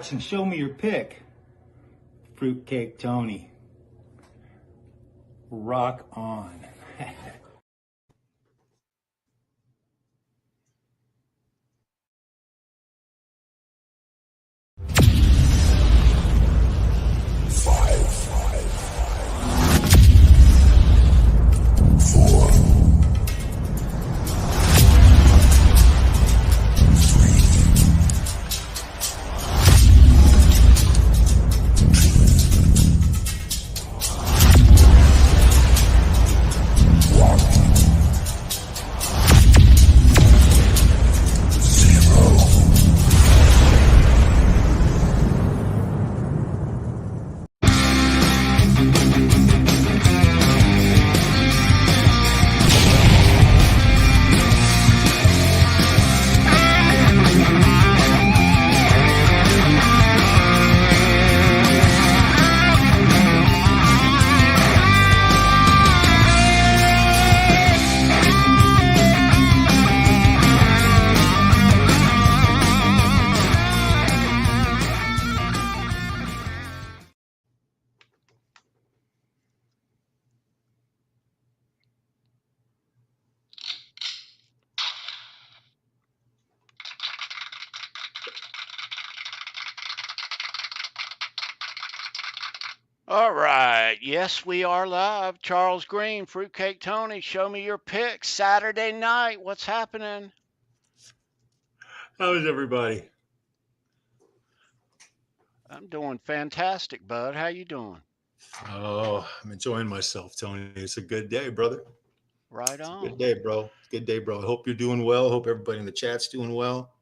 watching Show Me Your Pick. Fruitcake Tony. Rock on. All right. Yes, we are live. Charles Green, Fruitcake Tony, Show Me Your Picks. Saturday night. What's happening? How is everybody? I'm doing fantastic, bud. How you doing? Oh, I'm enjoying myself, Tony. It's a good day, brother. Right on. Good day, bro. Good day, bro. I hope you're doing well. Hope everybody in the chat's doing well.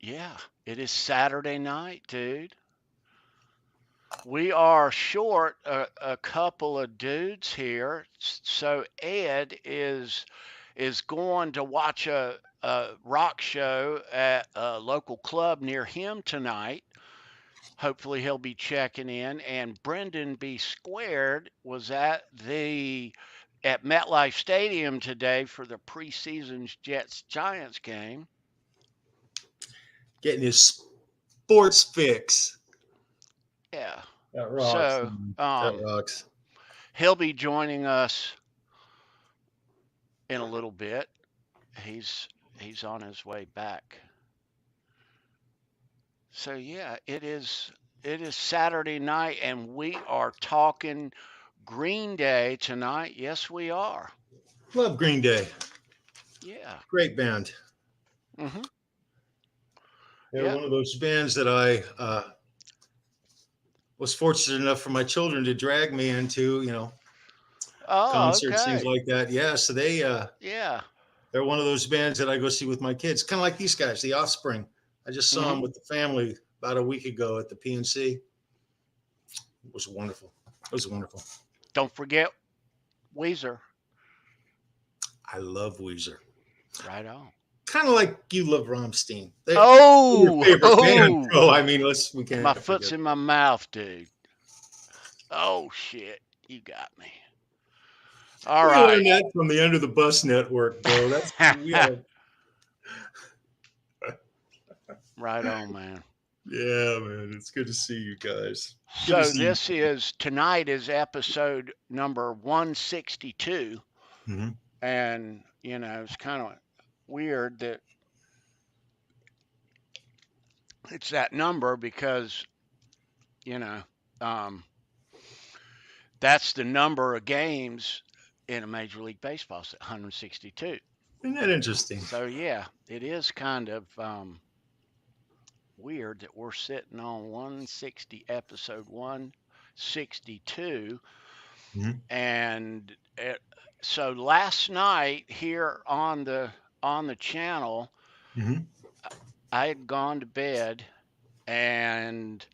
Yeah, it is Saturday night, dude. We are short a couple of dudes here. So Ed is going to watch a rock show at a local club near him tonight. Hopefully he'll be checking in. And Brendan B. Squared was at MetLife Stadium today for the preseason Jets-Giants game. Getting his sports fix. Yeah. That rocks. So that rocks. He'll be joining us in a little bit. He's on his way back. So yeah, it is Saturday night and we are talking Green Day tonight. Yes, we are. Love Green Day. Yeah. Great band. Mm-hmm. They're one of those bands that I was fortunate enough for my children to drag me into, concerts, things like that. Yeah, so they're one of those bands that I go see with my kids. Kind of like these guys, The Offspring. I just saw them with the family about a week ago at the PNC. It was wonderful. Don't forget Weezer. I love Weezer. Right on. Kind of like you love Rammstein. They're your favorite band, bro. I mean, we can't. My foot's in my mouth, dude. Oh shit, you got me. All right. We learned that from the Under the Bus Network, bro. That's right on, man. Yeah, man. It's good to see you guys. So tonight is episode number 162. Mm-hmm. And, it's kind of weird that it's that number because, that's the number of games in a Major League Baseball, 162. Isn't that interesting? So, yeah, it is kind of weird that we're sitting on episode 162. Mm-hmm. And so last night here on the channel, I had gone to bed and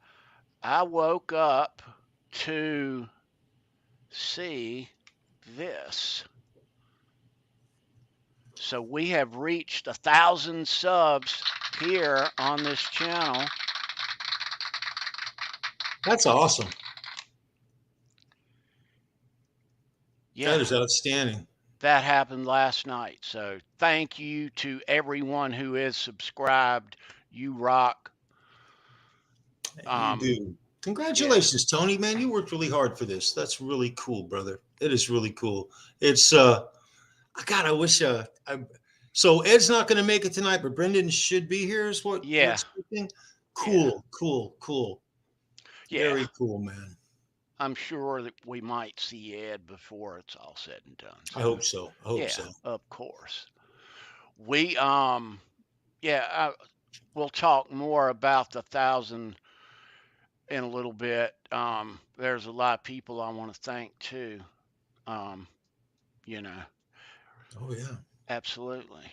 I woke up to see this. So we have reached 1,000 subs here on this channel. That's awesome. Yeah. That is outstanding. That happened last night. So thank you to everyone who is subscribed You rock. You do. Congratulations, Tony, man. You worked really hard for this. That's really cool, brother. It is really cool. It's God, I wish so Ed's not gonna make it tonight, but Brendan should be here, is what we're expecting. Cool. Yeah. Very cool, man. I'm sure that we might see Ed before it's all said and done. So, I hope so. Of course. We we'll talk more about the 1,000 in a little bit. There's a lot of people I want to thank too. You know. Oh yeah. Absolutely.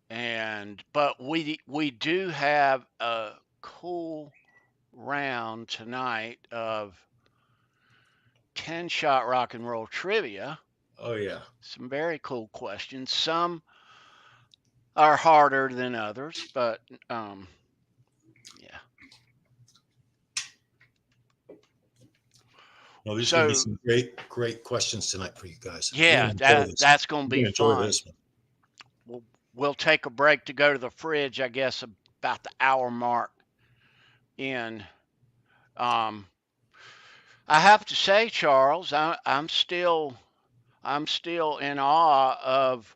But we do have a cool round tonight of 10-shot rock and roll trivia. Oh yeah. Some very cool questions. Some are harder than others, but yeah. No, there's gonna be some great questions tonight for you guys. Yeah, that's gonna be fun. We'll take a break to go to the fridge, I guess about the hour mark in. I have to say, Charles, I'm still in awe of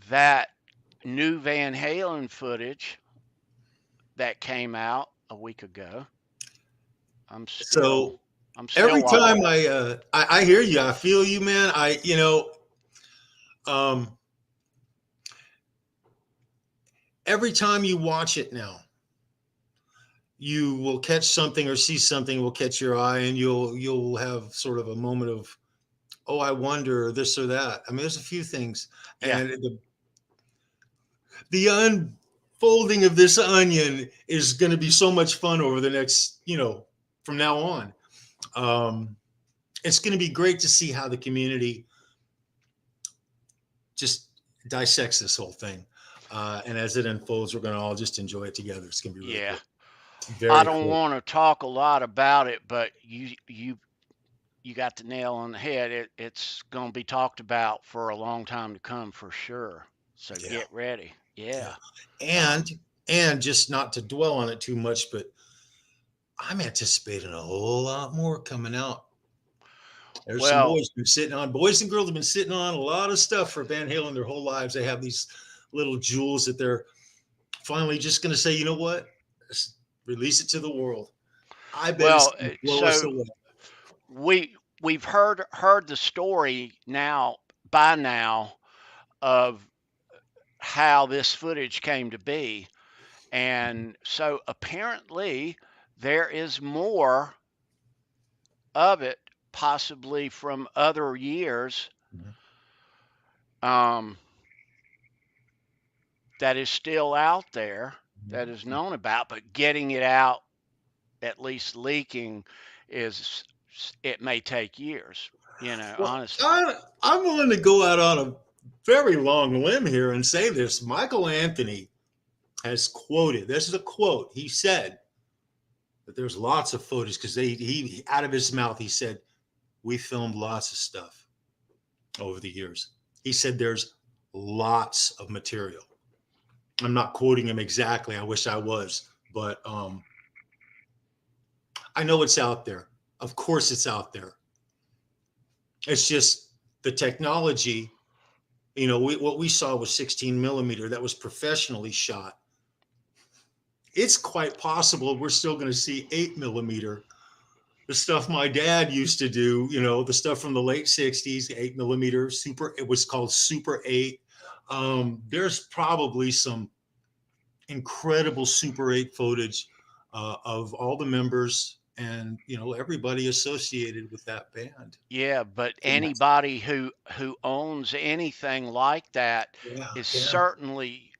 that new Van Halen footage that came out a week ago. Every time I hear you, I feel you, man. Every time you watch it now, you will catch something or see something will catch your eye, and you'll have sort of a moment of, oh, I wonder this or that. I mean, there's a few things, and the unfolding of this onion is going to be so much fun over the next, from now on. It's going to be great to see how the community just dissects this whole thing. And as it unfolds, we're going to all just enjoy it together. It's going to be really cool. I don't want to talk a lot about it, but you got the nail on the head. It's going to be talked about for a long time to come for sure. So get ready. Yeah. And just not to dwell on it too much, but I'm anticipating a whole lot more coming out. There's some boys and girls have been sitting on a lot of stuff for Van Halen their whole lives. They have these little jewels that they're finally just going to say, you know what? Let's release it to the world. I bet it's going to blow us away. We've heard the story by now of how this footage came to be. And so apparently there is more of it, possibly from other years, that is still out there, that is known about, but getting it out, at least leaking, it may take years, honestly. I'm willing to go out on a very long limb here and say this. Michael Anthony has quoted, this is a quote, he said that there's lots of footage, because he out of his mouth, he said, we filmed lots of stuff over the years. He said there's lots of material. I'm not quoting him exactly. I wish I was, but I know it's out there. Of course it's out there. It's just the technology, what we saw was 16 millimeter. That was professionally shot. It's quite possible we're still going to see 8 millimeter. The stuff my dad used to do, the stuff from the late 60s, 8 millimeter it was called Super 8. There's probably some incredible Super 8 footage of all the members and, everybody associated with that band. Yeah, but anybody who owns anything like that is certainly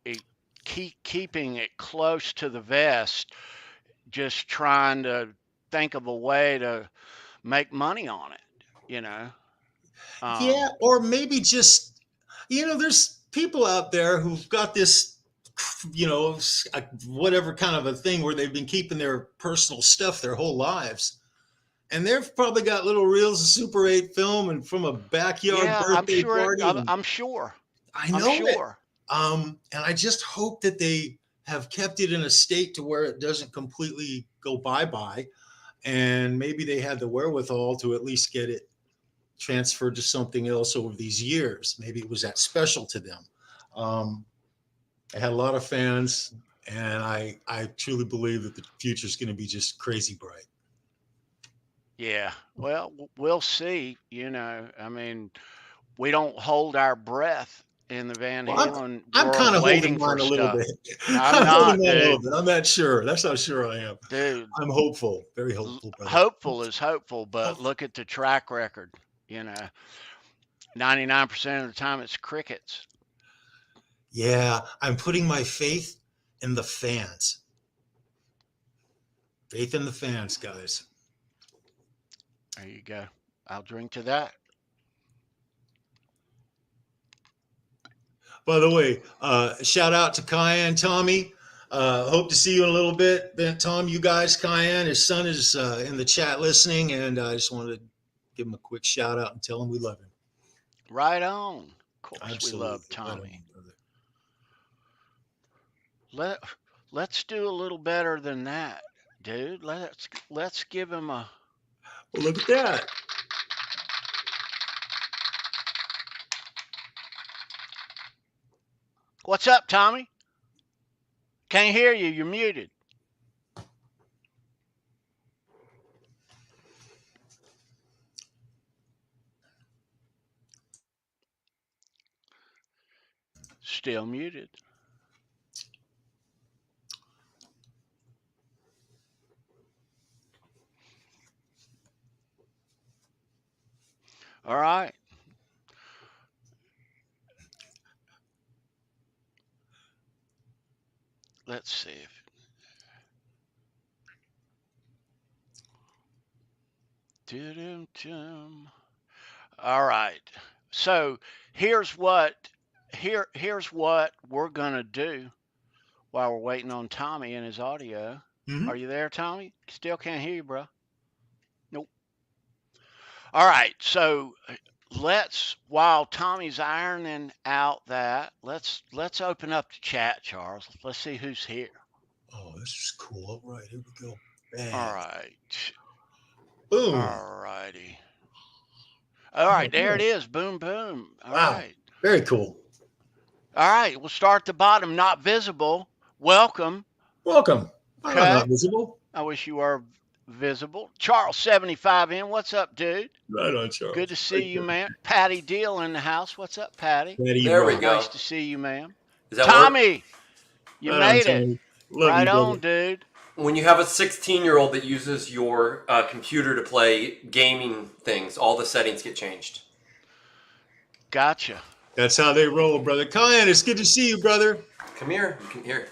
keeping it close to the vest, just trying to think of a way to make money on it, or maybe just, there's people out there who've got this, whatever kind of a thing where they've been keeping their personal stuff their whole lives. And they've probably got little reels of Super 8 film and from a backyard birthday party. I'm sure. I know it. And I just hope that they have kept it in a state to where it doesn't completely go bye-bye. And maybe they had the wherewithal to at least get it transferred to something else over these years. Maybe it was that special to them. I had a lot of fans, and I truly believe that the future is going to be just crazy bright. Yeah, well, we'll see. I mean, we don't hold our breath in the Van Halen I'm kind world of waiting holding for mine a little stuff. bit. I'm not, holding mine a little dude. bit. I'm not sure. That's how sure I am. Dude, I'm hopeful, very hopeful, brother. hopeful is hopeful, but look at the track record. 99% of the time it's crickets. Yeah, I'm putting my faith in the fans. Faith in the fans, guys. There you go. I'll drink to that. By the way, shout out to Cayenne Tommy. Hope to see you in a little bit. Tom, you guys, Cayenne, his son is in the chat listening, and I just wanted to give him a quick shout out and tell him we love him. Right on. Of course, Absolutely. We love Tommy. Let's do a little better than that, dude. Let's give him a. Well, look at that. What's up, Tommy? Can't hear you. You're muted. Still muted. All right. Let's see if. All right. So here's what we're gonna do while we're waiting on Tommy and his audio. Mm-hmm. Are you there, Tommy? Still can't hear you, bro. Nope. All right. So while Tommy's ironing out that, let's open up the chat, Charles. Let's see who's here. Oh, this is cool. All right, here we go. Bam. All right. Boom. All righty. All right, there it is. Boom, boom. All right. Very cool. All right, we'll start at the bottom. Not visible. Welcome. I'm not visible. I wish you were visible. Charles 75 in. What's up, dude? Right on, Charles. Good to see you, man. Patty Deal in the house. What's up, Patty? There we go. Nice to see you, ma'am. Tommy, you made it. Right on, dude. When you have a 16-year-old that uses your computer to play gaming things, all the settings get changed. Gotcha. That's how they roll, brother. Cayenne, it's good to see you, brother. Come here. You can hear.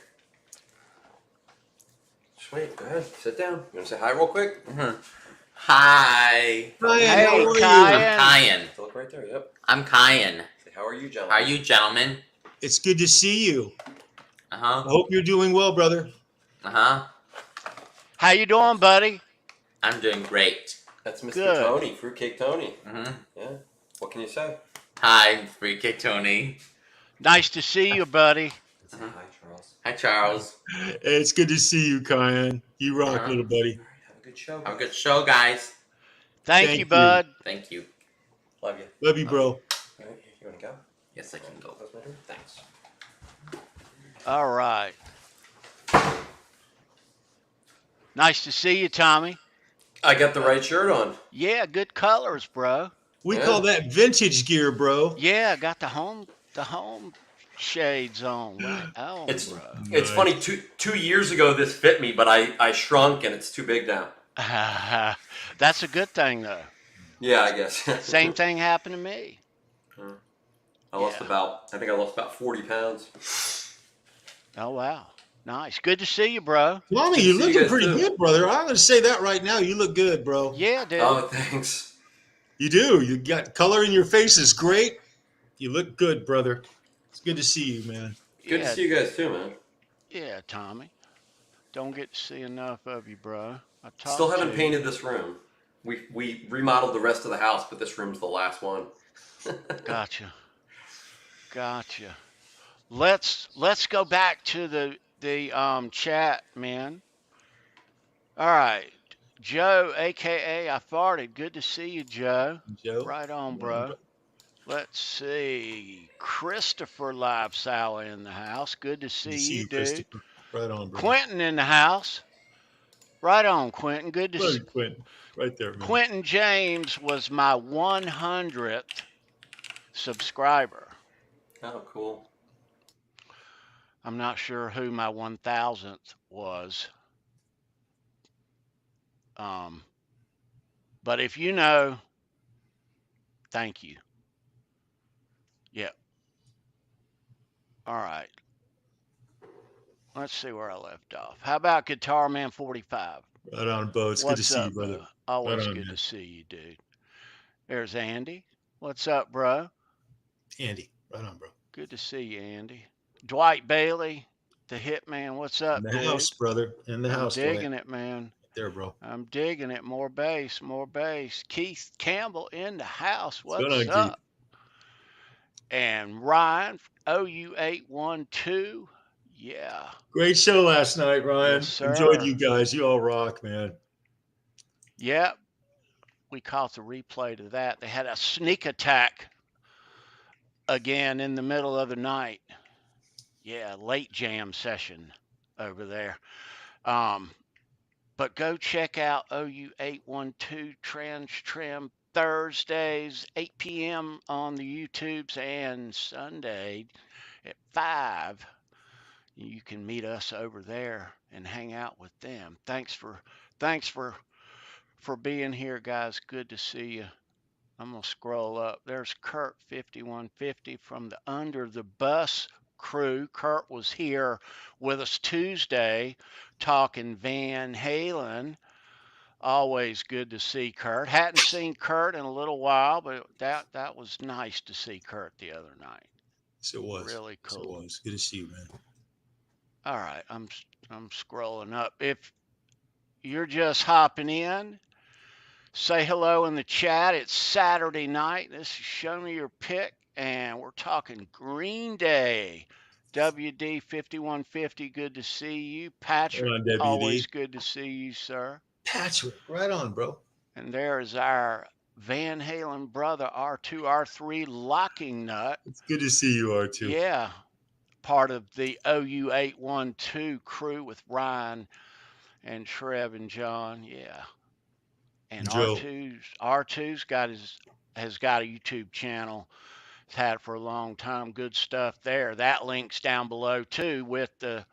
Just wait. Go ahead. Sit down. You want to say hi real quick? Mm-hmm. Hi. Cayenne, how are you? I'm Cayenne. Look right there. Yep. I'm Cayenne. Say, how are you, gentlemen? How are you, gentlemen? It's good to see you. Uh-huh. I hope you're doing well, brother. Uh-huh. How you doing, buddy? I'm doing great. That's Mr. Tony, Fruitcake Tony. Mm-hmm. Yeah. What can you say? Hi, Fruitcake Tony. Nice to see you, buddy. Hi, Charles. Hi, Charles. It's good to see you, Cayenne. You rock, little buddy. All right, have a good show. Have a good show, guys. Thank you, bud. Thank you. Love you. Love you, bro. All right, you want to go? Yes, I can go. Thanks. All right. Nice to see you, Tommy. I got the right shirt on. Yeah, good colors, bro. We call that vintage gear, bro. Yeah, got the home shades on. Right on, It's bro. It's funny. Two years ago, this fit me, but I shrunk and it's too big now. That's a good thing, though. Yeah, I guess. Same thing happened to me. I lost about 40 pounds. Oh, wow. Nice. Good to see you, bro. Tommy, you're looking pretty good, brother. I'm going to say that right now. You look good, bro. Yeah, dude. Oh, thanks. You do. You got color in your face is great. You look good, brother. It's good to see you, man. Good to see you guys too, man. Yeah, Tommy. Don't get to see enough of you, bro. Still haven't painted this room. We remodeled the rest of the house, but this room's the last one. Gotcha. Let's go back to the chat, man. All right. Joe, a.k.a. I farted. Good to see you, Joe. Joe. Right on, bro. Let's see. Christopher Live Sally in the house. Good to see you, dude. Right on, bro. Quentin in the house. Right on, Quentin. Good to see you. Quentin. Right there, man. Quentin James was my 100th subscriber. Oh, cool. I'm not sure who my 1000th was. But if you know, thank you. Yep. All right. Let's see where I left off. How about Guitar Man 45? Right on, Bo. It's good to see you, brother. Bro? Always good to see you, dude. There's Andy. What's up, bro? Andy. Right on, bro. Good to see you, Andy. Dwight Bailey, the Hitman. What's up, dude? In the house, brother. In the house, digging it, man. Right there, bro. I'm digging it. More bass, more bass. Keith Campbell in the house. What's up? Keith? And Ryan, OU812. Yeah. Great show last night, Ryan. Yes, sir. Enjoyed you guys. You all rock, man. Yep. We caught the replay to that. They had a sneak attack again in the middle of the night. Yeah, late jam session over there. But go check out OU812 Trans Trim Thursdays, 8 p.m. on the YouTubes, and Sunday at 5. You can meet us over there and hang out with them. Thanks for being here, guys. Good to see you. I'm gonna scroll up. There's Kurt 5150 from the Under the Bus crew. Kurt was here with us Tuesday talking Van Halen. Always good to see Kurt. Hadn't seen Kurt in a little while, but that was nice to see Kurt the other night. Yes, it was. Really cool. Yes, it was. Good to see you, man. All right, I'm scrolling up. If you're just hopping in, say hello in the chat. It's Saturday night. This is Show Me Your Pick, and we're talking Green Day. WD 5150, good to see you. Patrick, right on, always good to see you, sir. Patrick, right on, bro. And there is our Van Halen brother, R2, R3 Locking Nut. It's good to see you, R2. Yeah, part of the OU812 crew with Ryan and Trev and John. Yeah. And Joe. R2's has got a YouTube channel. It's had it for a long time. Good stuff there. That link's down below too with the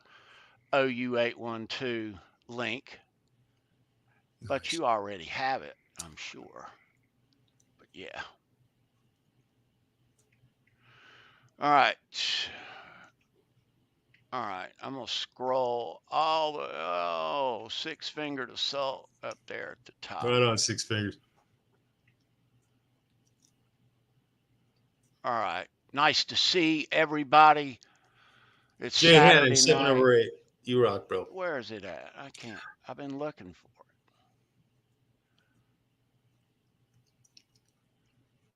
OU812 link. Nice. But you already have it, I'm sure. But yeah. All right. I'm gonna scroll all the Six Fingered Assault up there at the top. Right on, Six Fingers. All right. Nice to see everybody. It's Jay Saturday Hannon, 7 night. over 8. You rock, bro. Where is it at? I can't. I've been looking for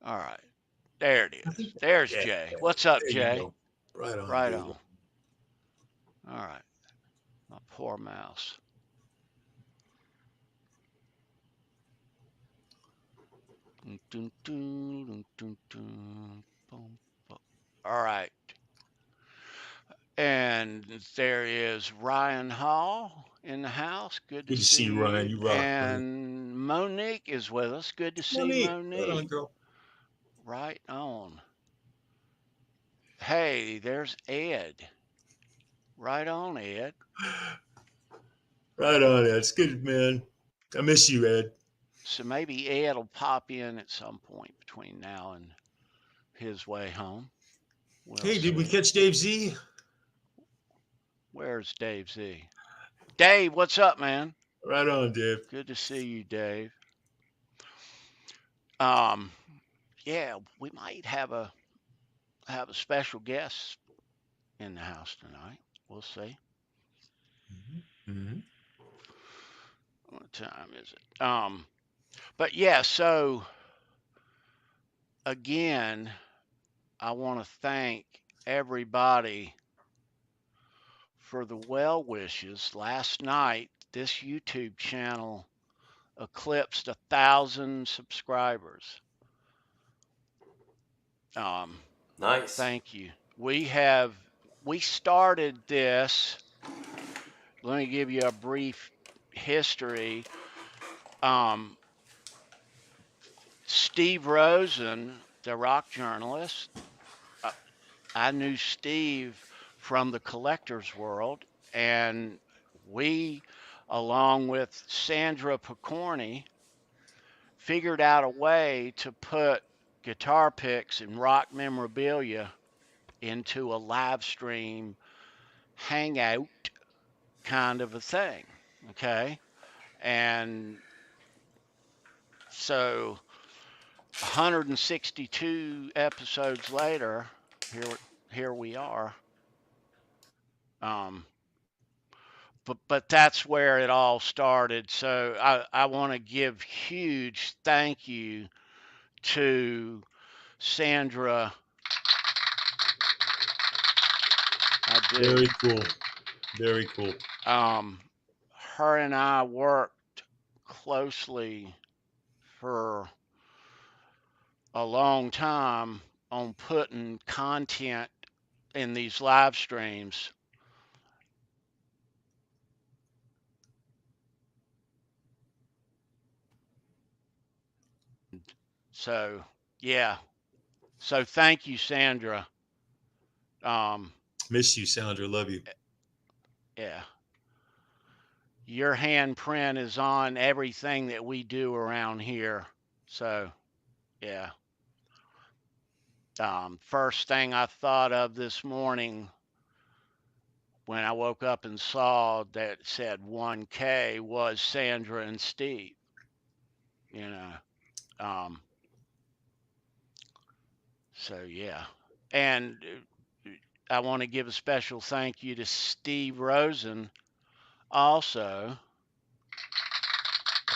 it. All right. There it is. There's Jay. What's up, Jay? Right on. Right on. All right. My poor mouse. All right. And there is Ryan Hall in the house. Good to see you, Ryan. You rock. And Monique is with us. Good to see Monique. Right on, girl. Right on. Hey, there's Ed. Right on, Ed. Right on, Ed. It's good, man. I miss you, Ed. So maybe Ed will pop in at some point between now and his way home. Hey, did we catch Dave Z? Where's Dave Z? Dave, what's up, man? Right on, Dave. Good to see you, Dave. Yeah, we might have a special guest in the house tonight. We'll see. Mm-hmm. What time is it? But yeah, so again, I want to thank everybody for the well wishes. Last night, this YouTube channel eclipsed 1,000 subscribers. Nice. Thank you. We started this. Let me give you a brief history. Steve Rosen, the rock journalist, I knew Steve from the collector's world, and we, along with Sandra Picorni, figured out a way to put guitar picks and rock memorabilia into a live stream hangout kind of a thing. Okay. And so 162 episodes later, here we are. But that's where it all started. So I want to give huge thank you to Sandra. I do. Very cool. Very cool. Her and I worked closely for a long time on putting content in these live streams. So, yeah. So thank you, Sandra. Miss you, Sandra. Love you. Yeah. Your handprint is on everything that we do around here. So, yeah. First thing I thought of this morning when I woke up and saw that it said 1K was Sandra and Steve. You know. So, yeah. And I want to give a special thank you to Steve Rosen also.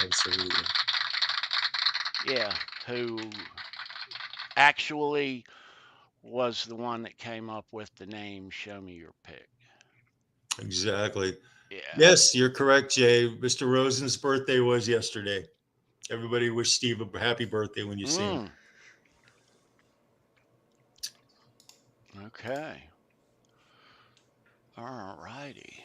Absolutely. Yeah, who actually was the one that came up with the name Show Me Your Pick. Exactly. Yeah. Yes, you're correct, Jay. Mr. Rosen's birthday was yesterday. Everybody wish Steve a happy birthday when you see him. Okay. All righty.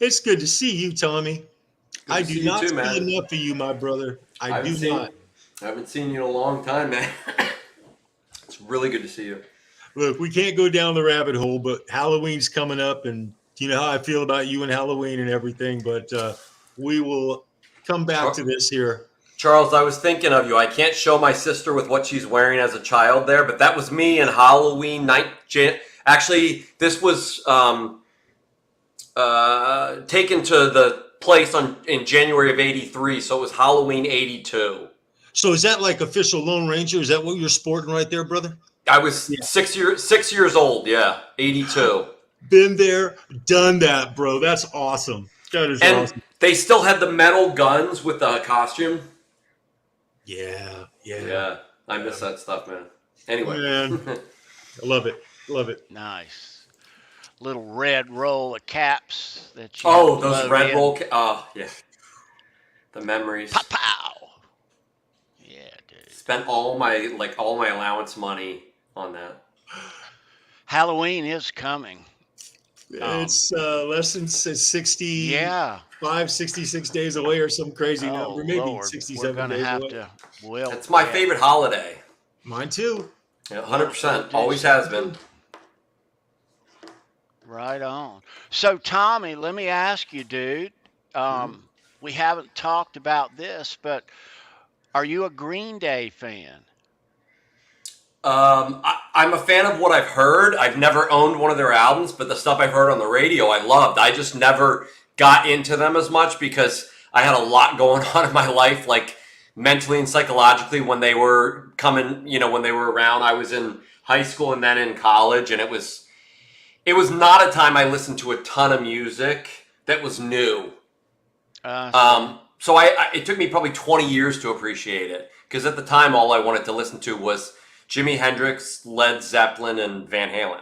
It's good to see you, Tommy. I do not see man. enough of you, my brother. I do not. I haven't seen you in a long time, man. It's really good to see you. Look, we can't go down the rabbit hole, but Halloween's coming up, and you know how I feel about you and Halloween and everything, but we will come back to this here. Charles, I was thinking of you. I can't show my sister with what she's wearing as a child there, but that was me in Halloween night. Actually, this was taken to the place in January of '83, so it was Halloween '82. So is that like official Lone Ranger? Is that what you're sporting right there, brother? I was 6 years old. Yeah, '82. Been there, done that, bro. That's awesome. That is awesome. They still had the metal guns with the costume. Yeah. I miss that stuff, man. Anyway, man, I love it. Love it. Nice. Little red roll of caps that you. Oh, those red roll. Oh, yeah. The memories. Pow pow. Yeah, dude. Spent all my allowance money on that. Halloween is coming. It's less than 66 days away or some crazy number. Maybe Lord. 67 days away. It's my favorite holiday. Mine too. Yeah, 100%. Always has been. Right on. So, Tommy, let me ask you, dude. We haven't talked about this, but are you a Green Day fan? I'm a fan of what I've heard. I've never owned one of their albums, but the stuff I've heard on the radio, I loved. I just never got into them as much because I had a lot going on in my life, like mentally and psychologically when they were coming, when they were around. I was in high school and then in college, and it was not a time I listened to a ton of music that was new. So it took me probably 20 years to appreciate it, because at the time all I wanted to listen to was Jimi Hendrix, Led Zeppelin, and Van Halen.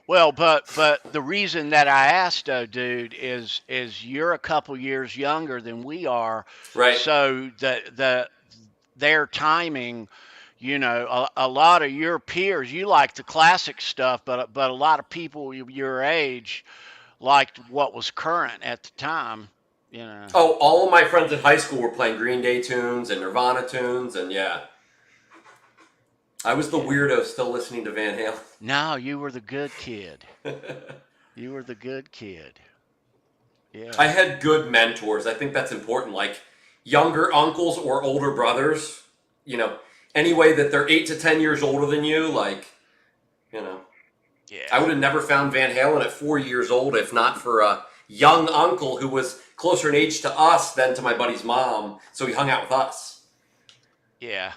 Well, but the reason that I asked, though, dude, is you're a couple years younger than we are, right? So their timing, a lot of your peers, you like the classic stuff, but a lot of people your age liked what was current at the time. Oh, all of my friends in high school were playing Green Day tunes and Nirvana tunes, and yeah. I was the weirdo still listening to Van Halen. No, you were the good kid. You were the good kid. Yeah. I had good mentors. I think that's important. Like younger uncles or older brothers, any way that they're 8 to 10 years older than you, Yeah. I would have never found Van Halen at 4 years old if not for a young uncle who was closer in age to us than to my buddy's mom. So he hung out with us. Yeah.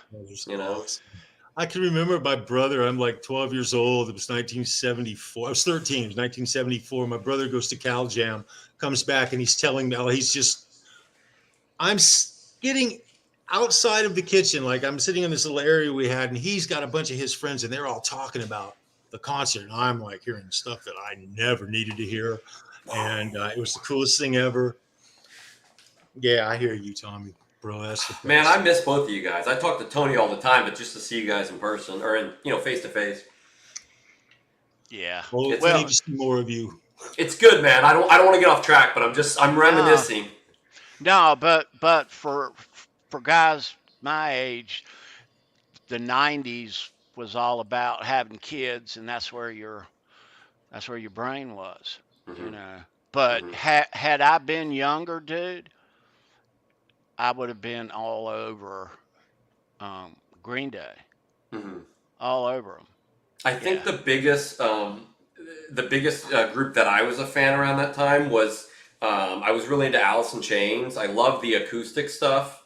I can remember my brother. I'm like 12 years old. It was 1974. I was 13. It was 1974. My brother goes to Cal Jam, comes back, and he's telling me, I'm getting outside of the kitchen. Like I'm sitting in this little area we had, and he's got a bunch of his friends, and they're all talking about the concert. And I'm like hearing stuff that I never needed to hear. And it was the coolest thing ever. Yeah, I hear you, Tommy. Bro, that's the best. Man, I miss both of you guys. I talk to Tony all the time, but just to see you guys in person or in face to face. Yeah. Well, we need to see more of you. It's good, man. I don't want to get off track, but I'm reminiscing. No, but for guys my age, the 90s was all about having kids, and that's where your brain was, But had I been younger, dude, I would have been all over Green Day, all over them. I think the biggest group that I was a fan around that time was I was really into Alice in Chains. I love the acoustic stuff.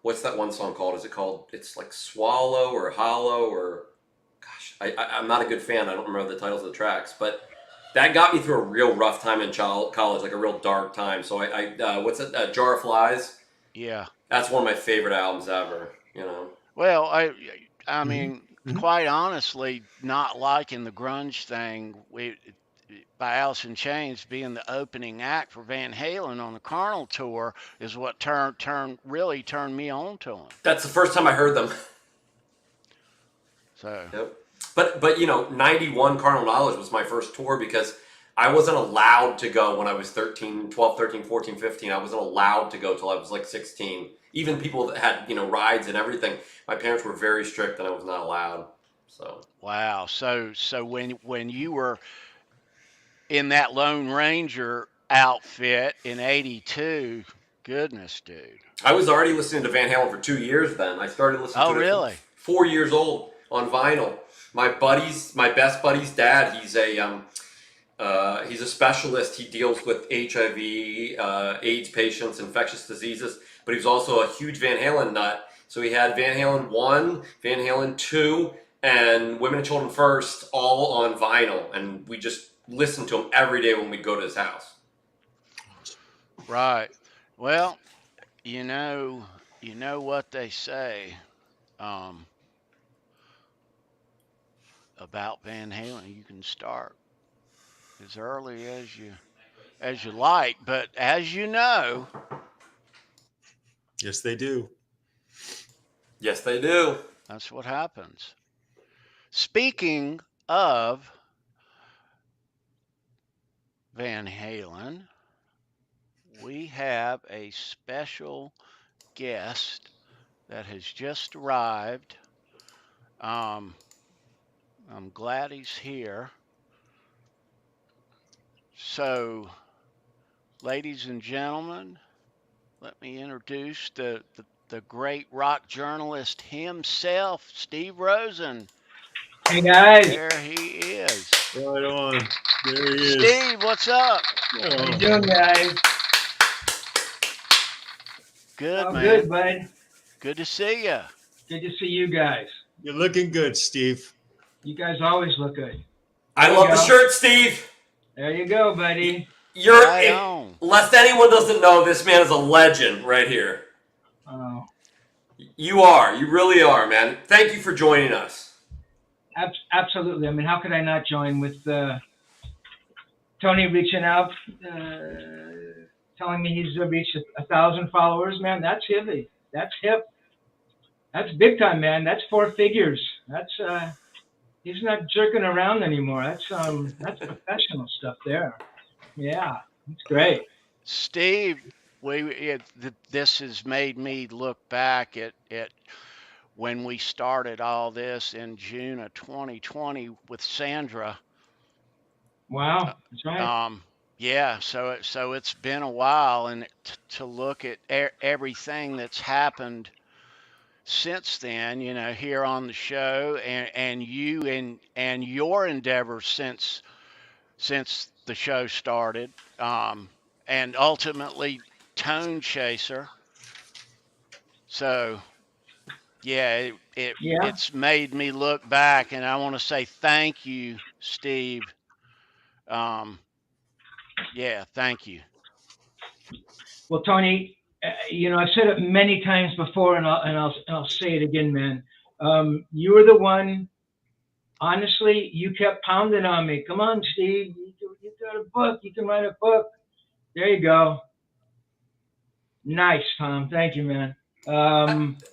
What's that one song called? Is it called? It's like Swallow or Hollow or gosh, I'm not a good fan. I don't remember the titles of the tracks, but that got me through a real rough time in college, like a real dark time. So what's it? Jar of Flies. Yeah, that's one of my favorite albums ever. Well, I mean, quite honestly, not liking the grunge thing by Alice in Chains being the opening act for Van Halen on the Carnal tour is what really turned me on to them. That's the first time I heard them. So. Yep. But 91 Carnal Knowledge was my first tour because I wasn't allowed to go when I was 12, 13, 14, 15. I wasn't allowed to go till I was like 16. Even people that had, rides and everything, my parents were very strict and I was not allowed. So. Wow. So when you were in that Lone Ranger outfit in 82, goodness, dude. I was already listening to Van Halen for 2 years then. I started listening to it really? 4 years old on vinyl. My best buddy's dad, he's a specialist. He deals with HIV, AIDS patients, infectious diseases, but he was also a huge Van Halen nut. So he had Van Halen 1, Van Halen 2, and Women and Children First all on vinyl. And we just listened to him every day when we'd go to his house. Right. Well, you know what they say about Van Halen. You can start as early as you like, but as you know. Yes, they do. Yes, they do. That's what happens. Speaking of Van Halen, we have a special guest that has just arrived. I'm glad he's here. So, ladies and gentlemen, let me introduce the great rock journalist himself, Steve Rosen. Hey, guys. There he is. Right on. There he is. Steve, what's up? How you doing, guys? Good, man. Good, bud. Good to see you. Good to see you guys. You're looking good, Steve. You guys always look good. I love the shirt, Steve. There you go, buddy. Lest anyone doesn't know, this man is a legend right here. Oh. You are. You really are, man. Thank you for joining us. Absolutely. I mean, how could I not join with Tony reaching out, telling me he's reached 1,000 followers, man? That's heavy. That's hip. That's big time, man. That's 4 figures. That's he's not jerking around anymore. That's professional stuff there. Yeah, it's great. Steve, this has made me look back at when we started all this in June of 2020 with Sandra. Wow, that's right. Yeah, so it's been a while, and to look at everything that's happened since then, here on the show, and you and your endeavors since the show started, and ultimately Tone Chaser. So yeah, it's made me look back, and I want to say thank you, Steve. Yeah, thank you. Well, Tony, I've said it many times before, and I'll say it again, man. You were the one. Honestly, you kept pounding on me. Come on, Steve. You got a book. You can write a book. There you go. Nice, Tom. Thank you, man.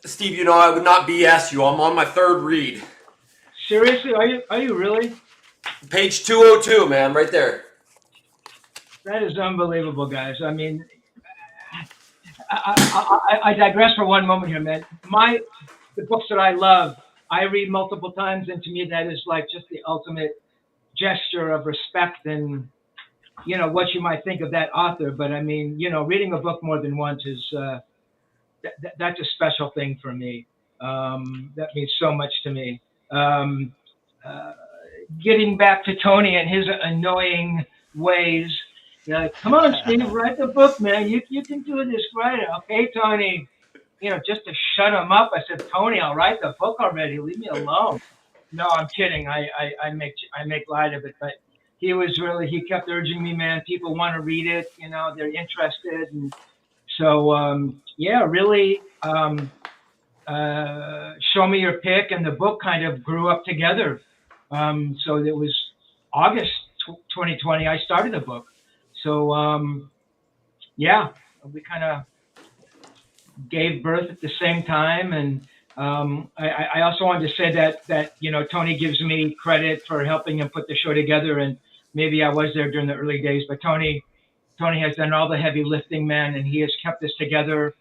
Steve, I would not BS you. I'm on my 3rd read. Seriously, are you really? Page 202, man, right there. That is unbelievable, guys. I mean, I digress for one moment here, man. The books that I love, I read multiple times, and to me, that is like just the ultimate gesture of respect and, what you might think of that author. But I mean, reading a book more than once is, that's a special thing for me. That means so much to me. Getting back to Tony and his annoying ways, like, come on, Steve, write the book, man. You can do this, right? Okay, Tony. Just to shut him up, I said, Tony, I'll write the book already. Leave me alone. No, I'm kidding. I make light of it, but he kept urging me, man. People want to read it. They're interested, and so really. Show Me Your Pick and the book kind of grew up together. So it was August 2020. I started the book. So we kind of gave birth at the same time, and I also wanted to say that Tony gives me credit for helping him put the show together, and maybe I was there during the early days, but Tony has done all the heavy lifting, man, and he has kept this together,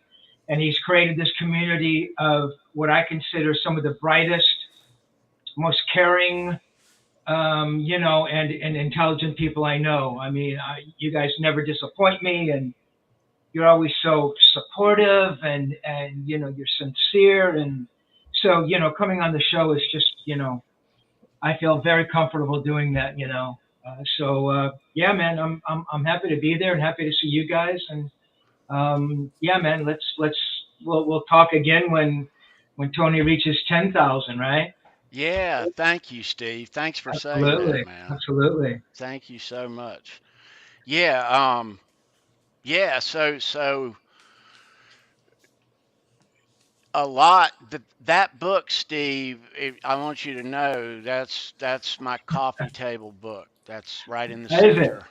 and he's created this community of what I consider some of the brightest, most caring, and intelligent people I know. I mean, you guys never disappoint me, and you're always so supportive, and you're sincere, and so coming on the show is just I feel very comfortable doing that. Man, I'm happy to be there and happy to see you guys, and man, we'll talk again when Tony reaches 10,000, right? Yeah, thank you, Steve. Thanks for saying that, man. Absolutely. Thank you so much. Yeah, so a lot that book, Steve, I want you to know that's my coffee table book. That's right in the center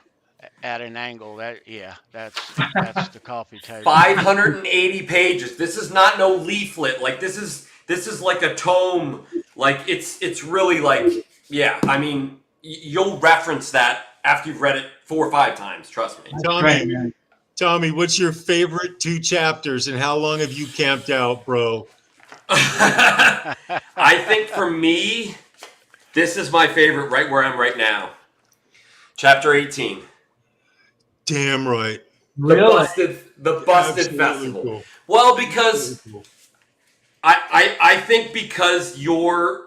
at an angle. That's the coffee table. 580 pages. This is not no leaflet. Like this is like a tome. Like it's really like, yeah, I mean, you'll reference that after you've read it 4 or 5 times, trust me. Tommy, what's your favorite 2 chapters and how long have you camped out, bro? I think for me, this is my favorite right where I'm right now. Chapter 18. Damn right. The busted festival. Cool. Well, because cool. I think because you were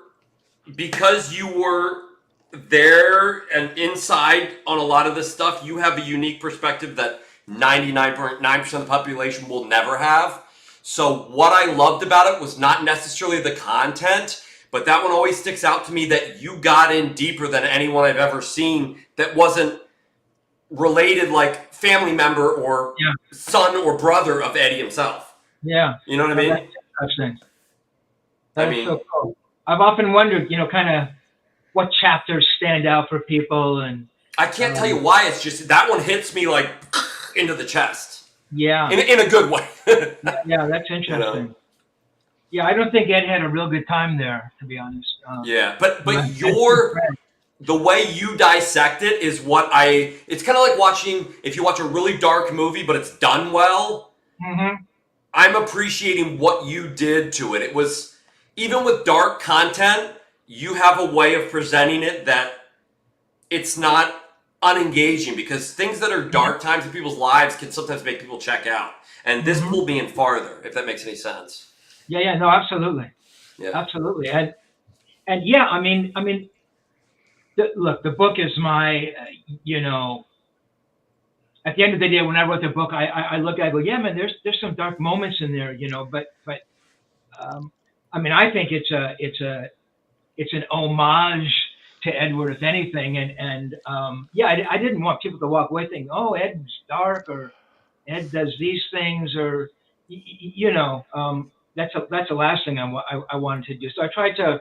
there and inside on a lot of this stuff, you have a unique perspective that 99.9% of the population will never have. So what I loved about it was not necessarily the content, but that one always sticks out to me that you got in deeper than anyone I've ever seen that wasn't related, like family member or son or brother of Eddie himself. Yeah. You know what I mean? That's so cool. I've often wondered, kind of what chapters stand out for people, and I can't tell you why. It's just that one hits me like into the chest. Yeah. In a good way. Yeah, that's interesting. Yeah, I don't think Ed had a real good time there, to be honest. Yeah, but the way you dissect it is it's kind of like watching, if you watch a really dark movie, but it's done well. Mm-hmm. I'm appreciating what you did to it. It was, even with dark content, you have a way of presenting it that it's not unengaging, because things that are dark times in people's lives can sometimes make people check out. And this pulled me in farther, if that makes any sense. Yeah, no, absolutely. Yeah. Absolutely. And yeah, I mean, look, the book is my, at the end of the day, when I wrote the book, I look at it, I go, yeah, man, there's some dark moments in there, but I mean, I think it's an homage to Edward, if anything. And yeah, I didn't want people to walk away thinking, oh, Ed's dark, or Ed does these things, or, that's the last thing I wanted to do. So I tried to,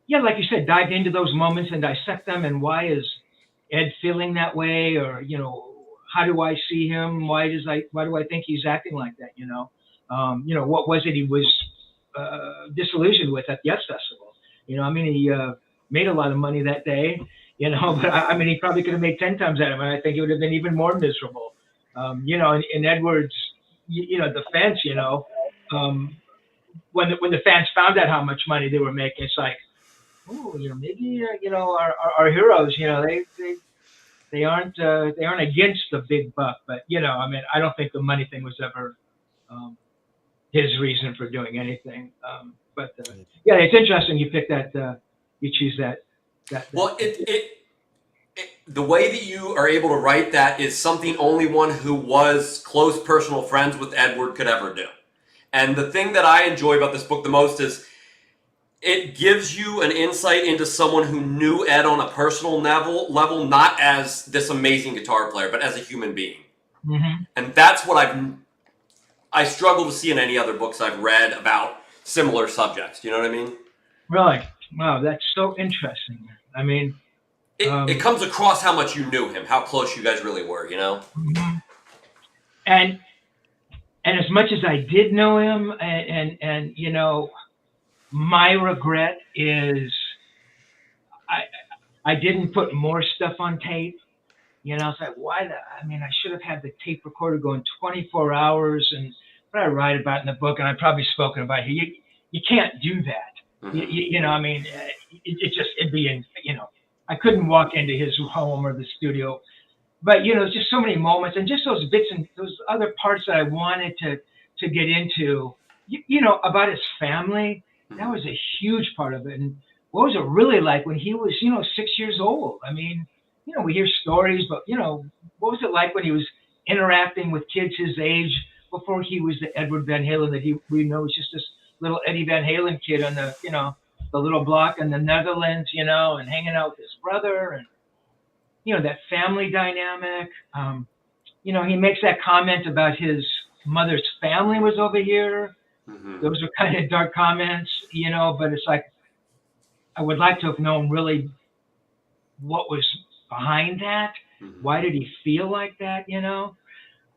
yeah, like you said, dive into those moments and dissect them. And why is Ed feeling that way? Or, how do I see him? Why do I think he's acting like that? What was it he was disillusioned with at the Yes Festival? I mean, he made a lot of money that day, but I mean, he probably could have made 10 times that, and I think it would have been even more miserable. In Edward's, defense, when the fans found out how much money they were making, it's like, oh, maybe our heroes, they aren't against the big buck, but I mean, I don't think the money thing was ever his reason for doing anything. But yeah, it's interesting you pick that, you choose that. Well, the way that you are able to write that is something only one who was close personal friends with Edward could ever do. And the thing that I enjoy about this book the most is it gives you an insight into someone who knew Ed on a personal level, not as this amazing guitar player, but as a human being. Mm-hmm. And that's what I struggle to see in any other books I've read about similar subjects. You know what I mean? Really? Wow, that's so interesting. I mean, it comes across how much you knew him, how close you guys really were, Mm-hmm. And as much as I did know him, and my regret is I didn't put more stuff on tape. It's like, why? I mean, I should have had the tape recorder going 24 hours, and what I write about in the book, and I've probably spoken about it. You can't do that. Mm-hmm. I mean, it'd be, I couldn't walk into his home or the studio, but just so many moments, and just those bits and those other parts that I wanted to get into, about his family. That was a huge part of it. And what was it really like when he was, 6 years old? I mean, we hear stories, but what was it like when he was interacting with kids his age before he was the Edward Van Halen that we know was just this little Eddie Van Halen kid on the, the little block in the Netherlands, and hanging out with his brother, and, that family dynamic. He makes that comment about his mother's family was over here. Mm-hmm. Those are kind of dark comments, but it's like, I would like to have known really what was behind that. Mm-hmm. Why did he feel like that,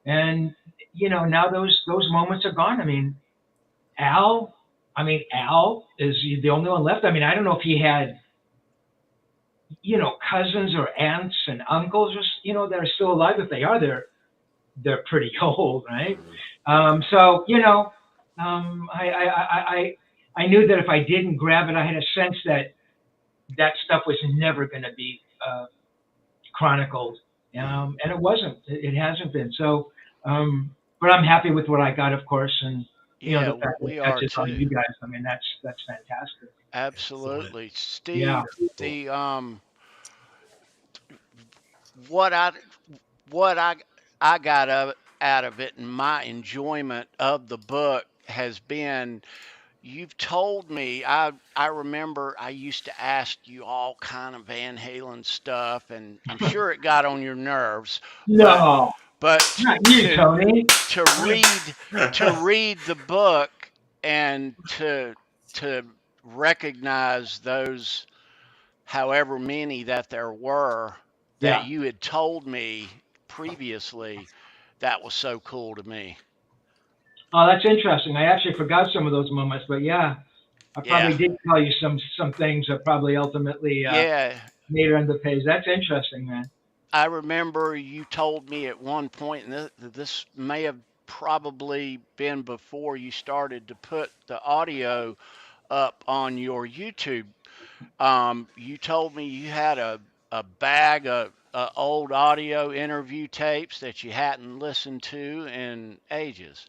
And, now those moments are gone. I mean, Al is the only one left. I mean, I don't know if he had, cousins or aunts and uncles, or, that are still alive. If they are, they're pretty old, right? So, I knew that if I didn't grab it, I had a sense that stuff was never going to be chronicled, and it wasn't. It hasn't been. So, but I'm happy with what I got, of course, and the fact we that are that's too. on you guys. I mean, that's fantastic. Absolutely, Steve. Yeah. The what I got out of it, and my enjoyment of the book has been, you've told me, I remember I used to ask you all kind of Van Halen stuff, and I'm sure it got on your nerves. No, but not you, Tony. To read the book and to to recognize those, however many that there were, that you had told me previously, that was so cool to me. Oh, that's interesting. I actually forgot some of those moments, but yeah, I probably did tell you some things that probably ultimately made it on the page. That's interesting, man. I remember you told me at one point, and this may have probably been before you started to put the audio up on your YouTube. You told me you had a bag of old audio interview tapes that you hadn't listened to in ages.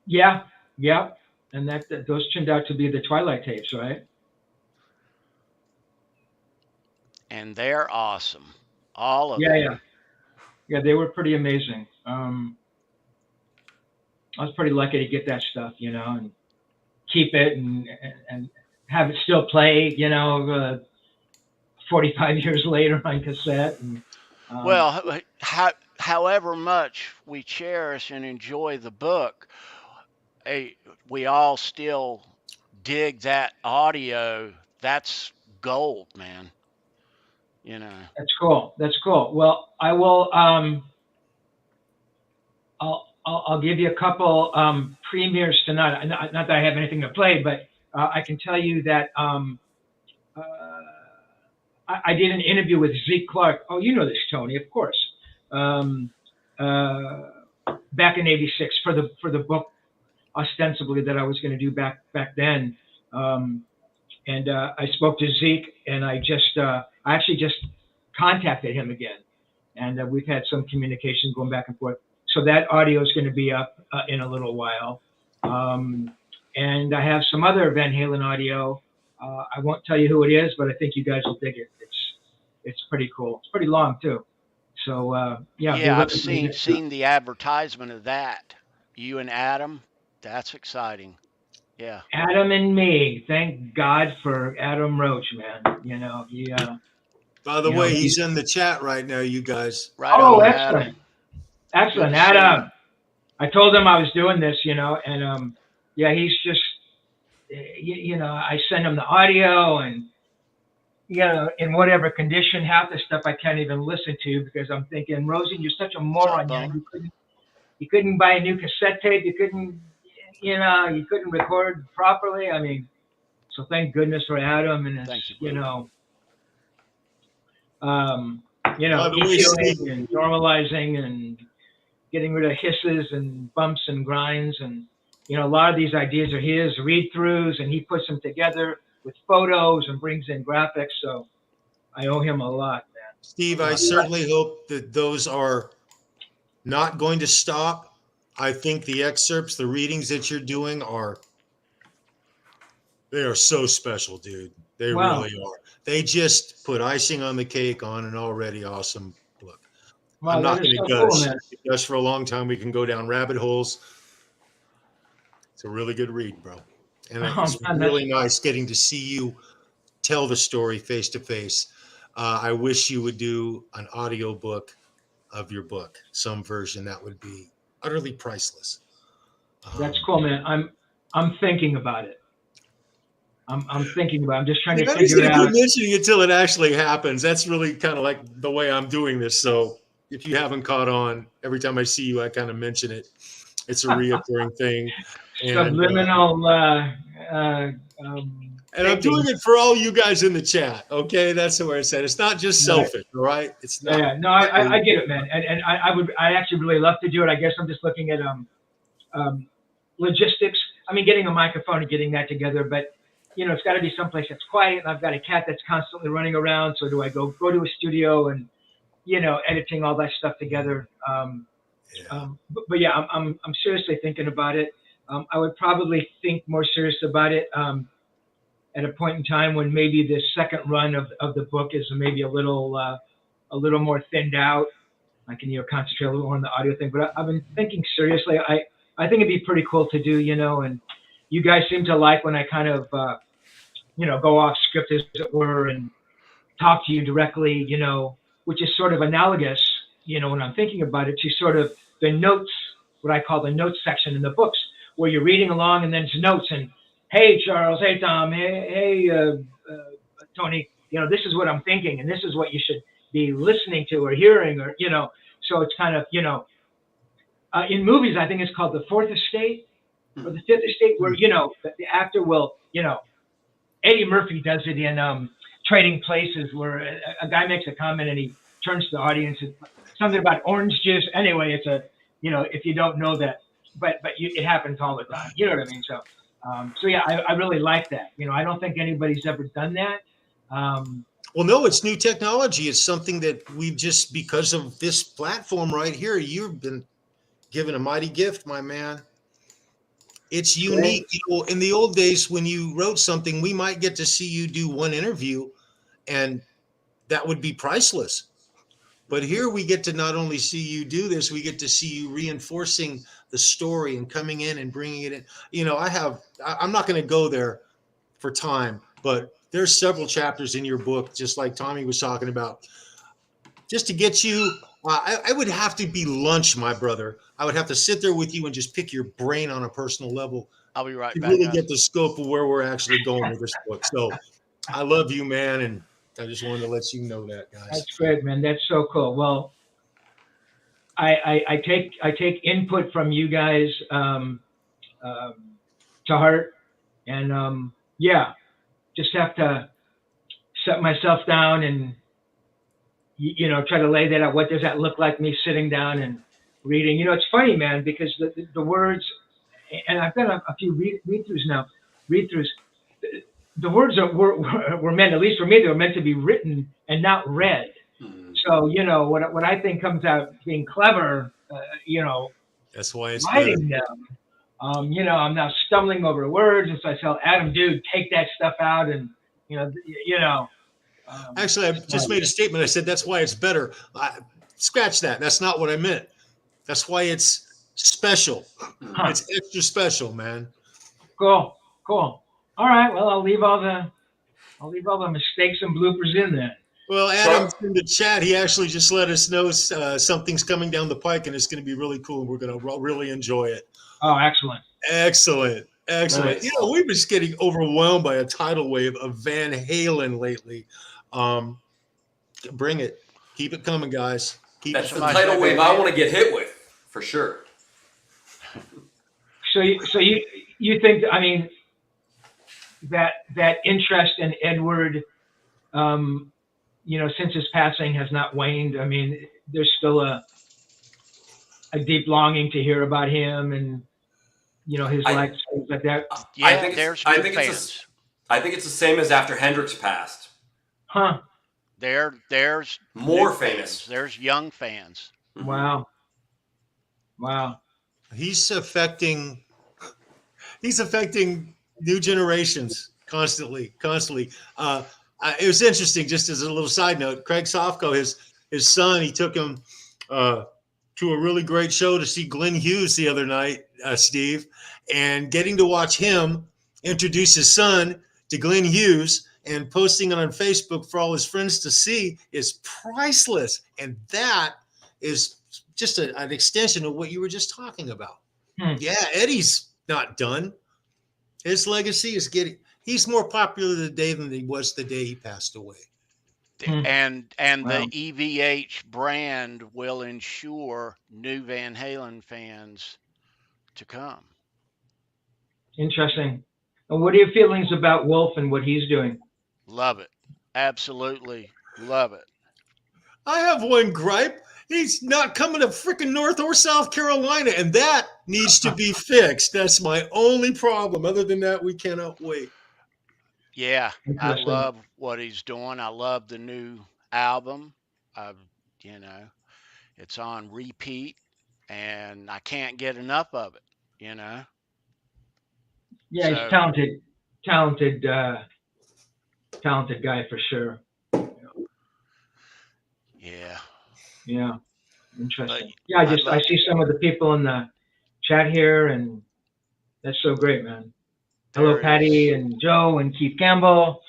Yeah, and that those turned out to be the Twilight tapes, right? And they're awesome, all of them. Yeah, they were pretty amazing. I was pretty lucky to get that stuff, and keep it and have it still play, 45 years later on cassette. And, well, however much we cherish and enjoy the book, we all still dig that audio. That's gold, man. That's cool. Well, I will. I'll give you a couple premieres tonight. Not that I have anything to play, but I can tell you that I did an interview with Zeke Clark. Oh, you know this, Tony, of course. Back in '86 for the book, ostensibly, that I was going to do back then. And I spoke to Zeke, and I actually just contacted him again, and we've had some communication going back and forth. So that audio is going to be up in a little while. And I have some other Van Halen audio. I won't tell you who it is, but I think you guys will dig it. It's pretty cool. It's pretty long too. So I've seen the advertisement of that. You and Adam, that's exciting. Yeah. Adam and me. Thank God for Adam Roach, man. He. By the way, he's in the chat right now, you guys. Right. Oh, excellent. Adam. Excellent, Adam. I told him I was doing this, and he's just, I send him the audio, and in whatever condition, half the stuff I can't even listen to because I'm thinking, Rosie, you're such a moron. You couldn't buy a new cassette tape. You couldn't record properly. I mean, so thank goodness for Adam, and it's, EQing and normalizing and getting rid of hisses and bumps and grinds. And, a lot of these ideas are his read-throughs, and he puts them together with photos and brings in graphics. So I owe him a lot, man. Steve, I certainly hope that those are not going to stop. I think the excerpts, the readings that you're doing they are so special, dude. They really are. They just put icing on the cake on an already awesome book. Wow, I'm not going to gush. Gush for a long time. We can go down rabbit holes. It's a really good read, bro. And it's really nice getting to see you tell the story face to face. I wish you would do an audio book of your book, some version that would be utterly priceless. That's cool, man. I'm thinking about it. I'm thinking about it. I'm just trying to figure it out. Keep mentioning it until it actually happens. That's really kind of like the way I'm doing this. So if you haven't caught on, every time I see you, I kind of mention it. It's a reoccurring thing. Subliminal. And I'm doing it for all you guys in the chat. Okay, that's what I said. It's not just selfish, all right? It's not. Yeah, no, I get it, man. And I actually really love to do it. I guess I'm just looking at logistics. I mean, getting a microphone and getting that together, but it's got to be someplace that's quiet. And I've got a cat that's constantly running around. So do I go to a studio and editing all that stuff together? But yeah, I'm seriously thinking about it. I would probably think more serious about it at a point in time when maybe the second run of the book is maybe a little more thinned out. I can concentrate a little more on the audio thing. But I've been thinking seriously. I think it'd be pretty cool to do. And you guys seem to like when I kind of go off script, as it were, and talk to you directly. Which is sort of analogous. When I'm thinking about it, to sort of the notes, what I call the notes section in the books, where you're reading along and then it's notes and, hey, Charles, hey, Tom, hey, Tony, this is what I'm thinking and this is what you should be listening to or hearing or, so it's kind of, in movies, I think it's called the fourth estate or the fifth estate where, the actor will, Eddie Murphy does it in Trading Places where a guy makes a comment and he turns to the audience and something about orange juice. Anyway, it's a, if you don't know that, but it happens all the time. You know what I mean? So yeah, I really like that. I don't think anybody's ever done that. Well, no, it's new technology. It's something that we've just, because of this platform right here, you've been given a mighty gift, my man. It's unique. In the old days, when you wrote something, we might get to see you do one interview, and that would be priceless. But here we get to not only see you do this, we get to see you reinforcing the story and coming in and bringing it in. I'm not going to go there for time, but there's several chapters in your book, just like Tommy was talking about, just to get you. I would have to be lunch, my brother. I would have to sit there with you and just pick your brain on a personal level. I'll be right to back. Really get the scope of where we're actually going with this book. So I love you, man, and I just wanted to let you know that, guys. That's great, man. That's so cool. Well, I take input from you guys to heart, and just have to set myself down and try to lay that out. What does that look like? Me sitting down and reading. It's funny, man, because the words, and I've done a few read-throughs now. The words were meant, at least for me, they were meant to be written and not read. Mm-hmm. So what I think comes out being clever, that's why it's writing them. I'm now stumbling over words, and so I tell Adam, dude, take that stuff out, and actually, I just made a statement. I said that's why it's better. Scratch that. That's not what I meant. That's why it's special. Huh. It's extra special, man. Cool. All right. Well, I'll leave all the mistakes and bloopers in there. Well, Adam's in the chat. He actually just let us know something's coming down the pike, and it's going to be really cool. And we're going to really enjoy it. Oh, excellent. Nice. We've been getting overwhelmed by a tidal wave of Van Halen lately. Bring it. Keep it coming, guys. That's the tidal wave I want to get hit with, for sure. So you think, I mean, that interest in Edward, since his passing has not waned. I mean, there's still a deep longing to hear about him and, his life, things like that. Yeah, I think it's the same as after Hendrix passed. Huh. There's more famous. There's young fans. Wow. He's affecting new generations constantly. It was interesting, just as a little side note, Craig Sofko, his son, he took him to a really great show to see Glenn Hughes the other night, Steve, and getting to watch him introduce his son to Glenn Hughes and posting it on Facebook for all his friends to see is priceless. And that is just an extension of what you were just talking about. Yeah, Eddie's not done. His legacy is he's more popular today than he was the day he passed away. And the EVH brand will ensure new Van Halen fans to come. Interesting. And what are your feelings about Wolf and what he's doing? Love it. Absolutely love it. I have one gripe. He's not coming to freaking North or South Carolina, and that needs to be fixed. That's my only problem. Other than that, we cannot wait. Yeah, I love what he's doing. I love the new album. It's on repeat, and I can't get enough of it, Yeah, he's talented guy for sure. Yeah. Interesting. I see some of the people in the chat here, and that's so great, man. Hello, Patty and Joe and Keith Campbell.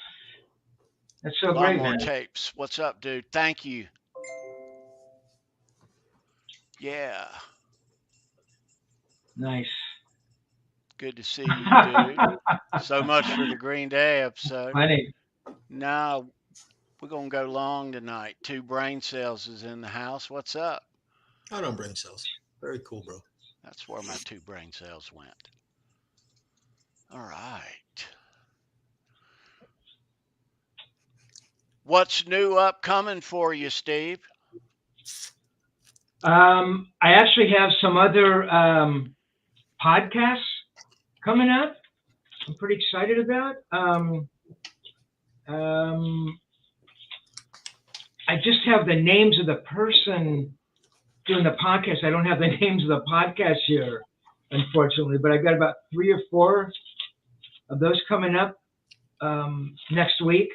That's so great, man. More tapes. What's up, dude? Thank you. Yeah. Nice. Good to see you, dude. So much for the Green Day episode. Funny. Now, we're going to go long tonight. 2 Brain Cells is in the house. What's up? I don't brain cells. Very cool, bro. That's where my 2 brain cells went. All right. What's new upcoming for you, Steve? I actually have some other podcasts coming up. I'm pretty excited about. I just have the names of the person doing the podcast. I don't have the names of the podcast here, unfortunately, but I've got about 3 or 4 of those coming up next week,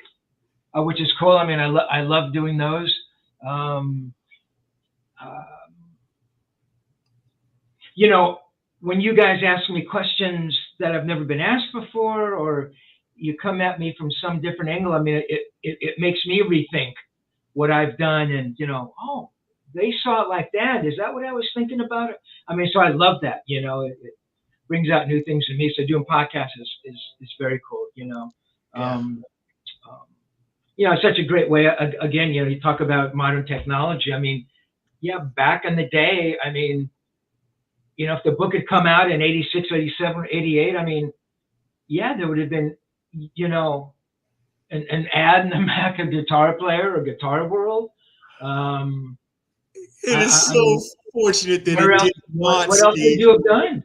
which is cool. I mean, I love doing those. You know, when you guys ask me questions that have never been asked before, or you come at me from some different angle, I mean, it makes me rethink what I've done, and, you know, oh, they saw it like that. Is that what I was thinking about it? I mean, so I love that, you know, it brings out new things in me. So doing podcasts is very cool, you know. Yeah. You know, it's such a great way. Again, you know, you talk about modern technology. I mean, yeah, back in the day, I mean, you know, if the book had come out in 86, 87, 88, I mean, yeah, there would have been, you know, an ad in the back of Guitar Player or Guitar World. It is so fortunate that it did not. What else would you have done?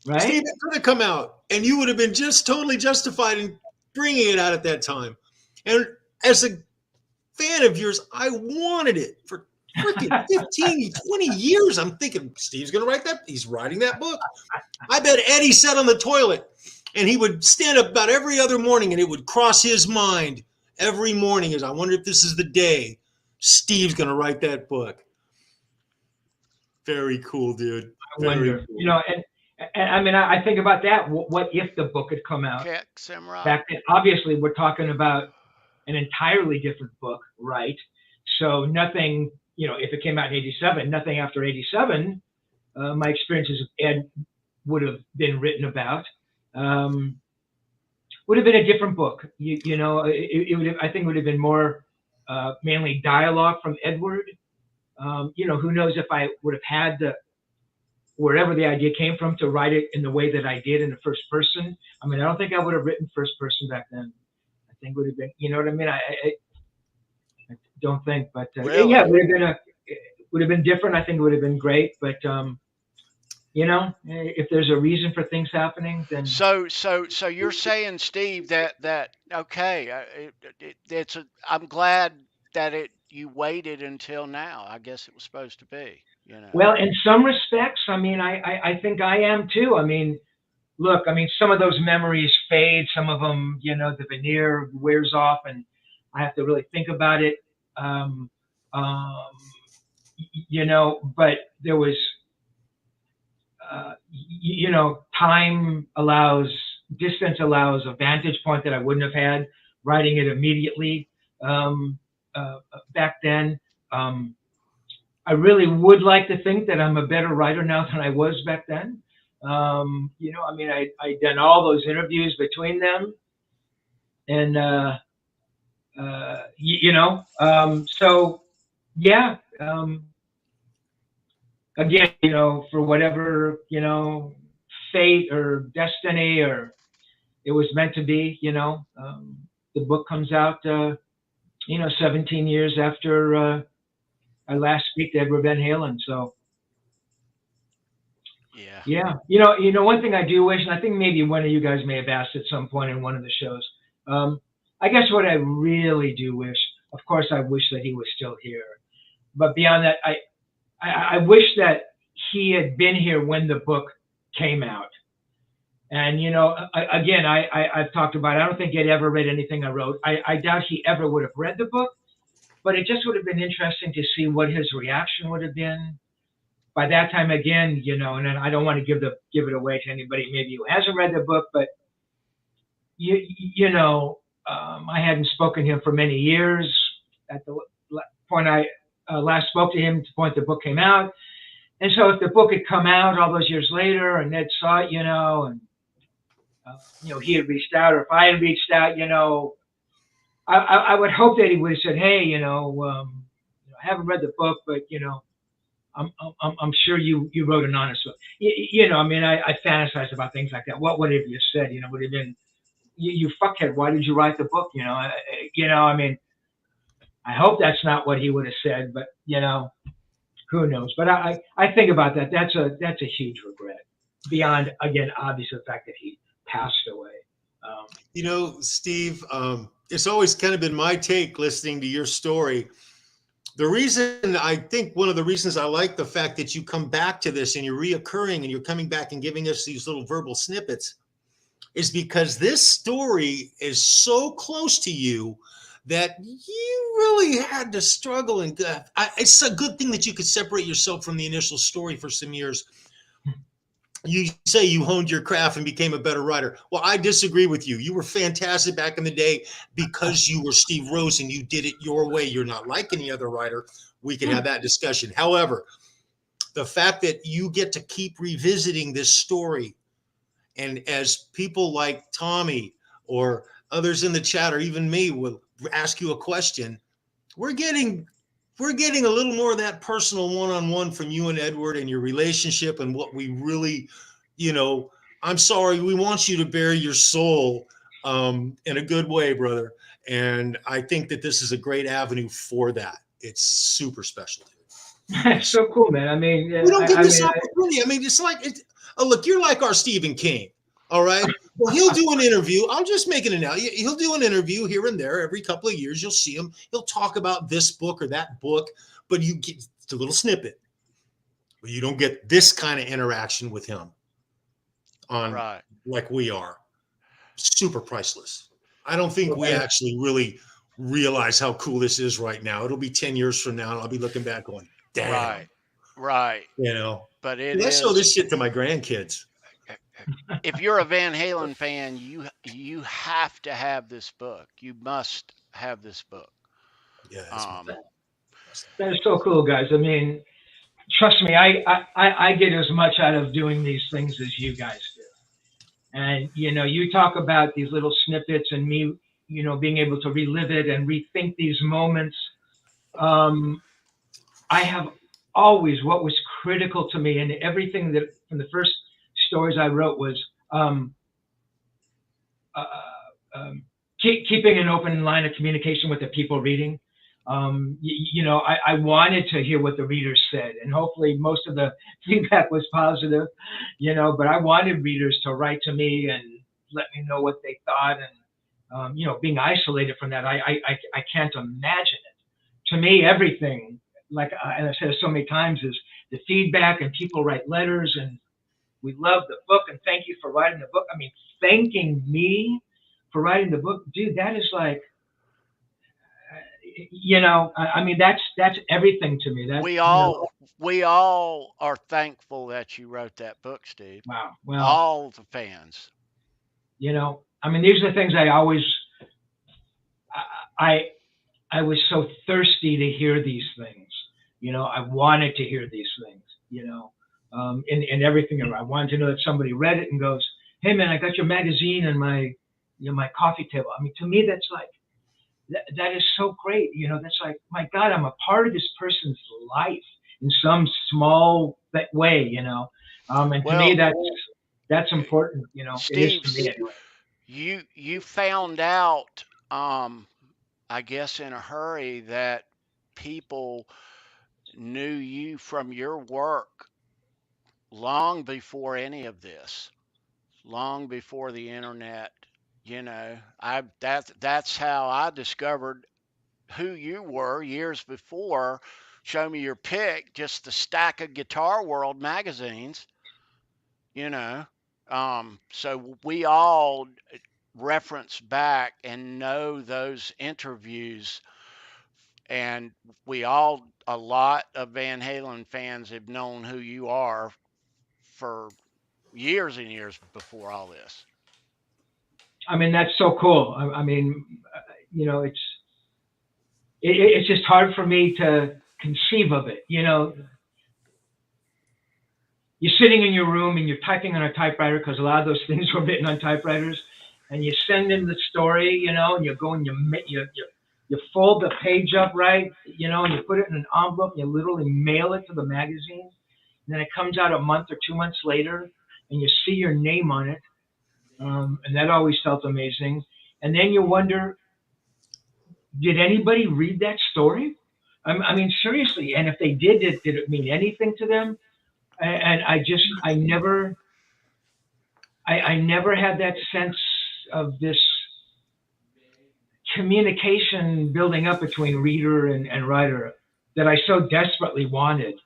Right? Steve, it could have come out, and you would have been just totally justified in bringing it out at that time. And as a fan of yours, I wanted it for freaking 15, 20 years. I'm thinking, Steve's going to write that. He's writing that book. I bet Eddie sat on the toilet, and he would stand up about every other morning, and it would cross his mind every morning as I wonder if this is the day Steve's going to write that book. Very cool, dude. I wonder, cool. You know, and I mean, I think about that. What if the book had come out back then? Obviously, we're talking about an entirely different book, right? So nothing, you know, if it came out in 87, nothing after 87, my experiences of Ed would have been written about. Would have been a different book. You know, it would have, I think it would have been more mainly dialogue from Edward. You know, who knows if I would have had wherever the idea came from to write it in the way that I did in the first person. I mean, I don't think I would have written first person back then. I think it would have been, you know what I mean? I don't think, but really? Yeah, it would have been different. I think it would have been great, but you know, if there's a reason for things happening, then. So you're saying, Steve, that okay, I'm glad that you waited until now. I guess it was supposed to be, you know. Well, in some respects, I mean, I think I am too. I mean, look, I mean, some of those memories fade. Some of them, you know, the veneer wears off, and I have to really think about it. You know, but there was, you know, time allows, distance allows a vantage point that I wouldn't have had writing it immediately back then. I really would like to think that I'm a better writer now than I was back then. You know, I mean, I'd done all those interviews between them, and you know, so yeah. Again, you know, for whatever, you know, fate or destiny, or it was meant to be, you know, the book comes out, you know, 17 years after I last speak to Edward Van Halen. So, yeah. You know, one thing I do wish, and I think maybe one of you guys may have asked at some point in one of the shows, I guess what I really do wish, of course, I wish that he was still here. But beyond that, I wish that he had been here when the book came out. And, you know, again, I've talked about it. I don't think he'd ever read anything I wrote. I doubt he ever would have read the book, but it just would have been interesting to see what his reaction would have been. By that time, again, you know, and I don't want to give it away to anybody maybe who hasn't read the book, but, you know, I hadn't spoken to him for many years. At the point I last spoke to him, to the point the book came out, And so if the book had come out all those years later and Ned saw it, and he had reached out, or if I had reached out, I would hope that he would have said, hey, I haven't read the book, but I'm sure you wrote an honest book. I fantasize about things like that. What would have you said? Would have been, you fuckhead, why did you write the book? I hope that's not what he would have said, but who knows? But I think about that. That's a huge regret. Beyond, again, obviously the fact that he passed away. Steve, it's always kind of been my take listening to your story. The reason, I think one of the reasons I like the fact that you come back to this and you're reoccurring and you're coming back and giving us these little verbal snippets is because this story is so close to you that you really had to struggle. And it's a good thing that you could separate yourself from the initial story for some years. You say you honed your craft and became a better writer. Well, I disagree with you. You were fantastic back in the day because you were Steve Rose and you did it your way. You're not like any other writer. We can have that discussion. However, the fact that you get to keep revisiting this story, and as people like Tommy or others in the chat or even me will ask you a question, we're getting a little more of that personal one-on-one from you and Edward and your relationship and what we really, I'm sorry, we want you to bare your soul in a good way, brother. And I think that this is a great avenue for that. It's super special. It's so cool, man. We don't get this opportunity. It's like, look, you're like our Stephen King. All right. Well, he'll do an interview. I'll just make it an analogy. He'll do an interview here and there every couple of years. You'll see him. He'll talk about this book or that book, but you get a little snippet. But you don't get this kind of interaction with him like we are. Super priceless. I don't think we actually really realize how cool this is right now. It'll be 10 years from now, and I'll be looking back going, damn. Right. But let's show this shit to my grandkids. If you're a Van Halen fan, you have to have this book. You must have this book. Yeah, that is so cool, guys. Trust me, I get as much out of doing these things as you guys do. And you talk about these little snippets and me, being able to relive it and rethink these moments. I have always, what was critical to me and everything that from the first stories I wrote was keeping an open line of communication with the people reading. I wanted to hear what the readers said, and hopefully most of the feedback was positive, but I wanted readers to write to me and let me know what they thought. And, being isolated from that, I can't imagine it. To me, everything, like and I've said it so many times, is the feedback, and people write letters and we love the book and thank you for writing the book. Thanking me for writing the book, dude, that is like, that's everything to me. We all are thankful that you wrote that book, Steve. Wow. Well, all the fans. These are the things I always, I was so thirsty to hear these things. I wanted to hear these things, and everything. I wanted to know that somebody read it and goes, hey man, I got your magazine and my coffee table. To me, that's like, that is so great. That's like, my God, I'm a part of this person's life in some small way, and to me, that's important. Steve, it is to me anyway. You found out, I guess in a hurry, that people knew you from your work long before any of this, long before the internet. That's how I discovered who you were years before. Show Me Your Pick, just the stack of Guitar World magazines, so we all reference back and know those interviews, and a lot of Van Halen fans have known who you are for years and years before all this. That's so cool. It's just hard for me to conceive of it. you're sitting in your room and you're typing on a typewriter, because a lot of those things were written on typewriters, and you send in the story, you know, and you go and you fold the page up right, you know, and you put it in an envelope, and you literally mail it to the magazine, and then it comes out a month or 2 months later, and you see your name on it, and that always felt amazing. And then you wonder, did anybody read that story? I mean, seriously, and if they did it mean anything to them? And I never had that sense of this communication building up between reader and writer that I so desperately wanted.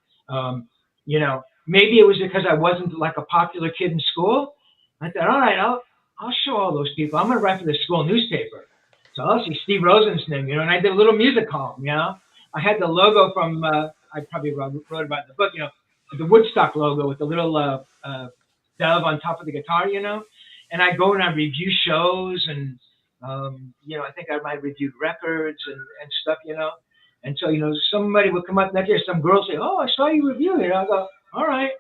You know, maybe it was because I wasn't like a popular kid in school. I thought, all right, I'll show all those people. I'm going to write for the school newspaper. So I'll see Steve Rosen's name, you know, and I did a little music column, you know. I had the logo from, I probably wrote about it in the book, you know, the Woodstock logo with the little dove on top of the guitar, you know. And I go and I review shows, and, you know, I think I might review records and stuff, you know. And so, you know, somebody would come up next year, some girl say, oh, I saw you review it. I go, all right,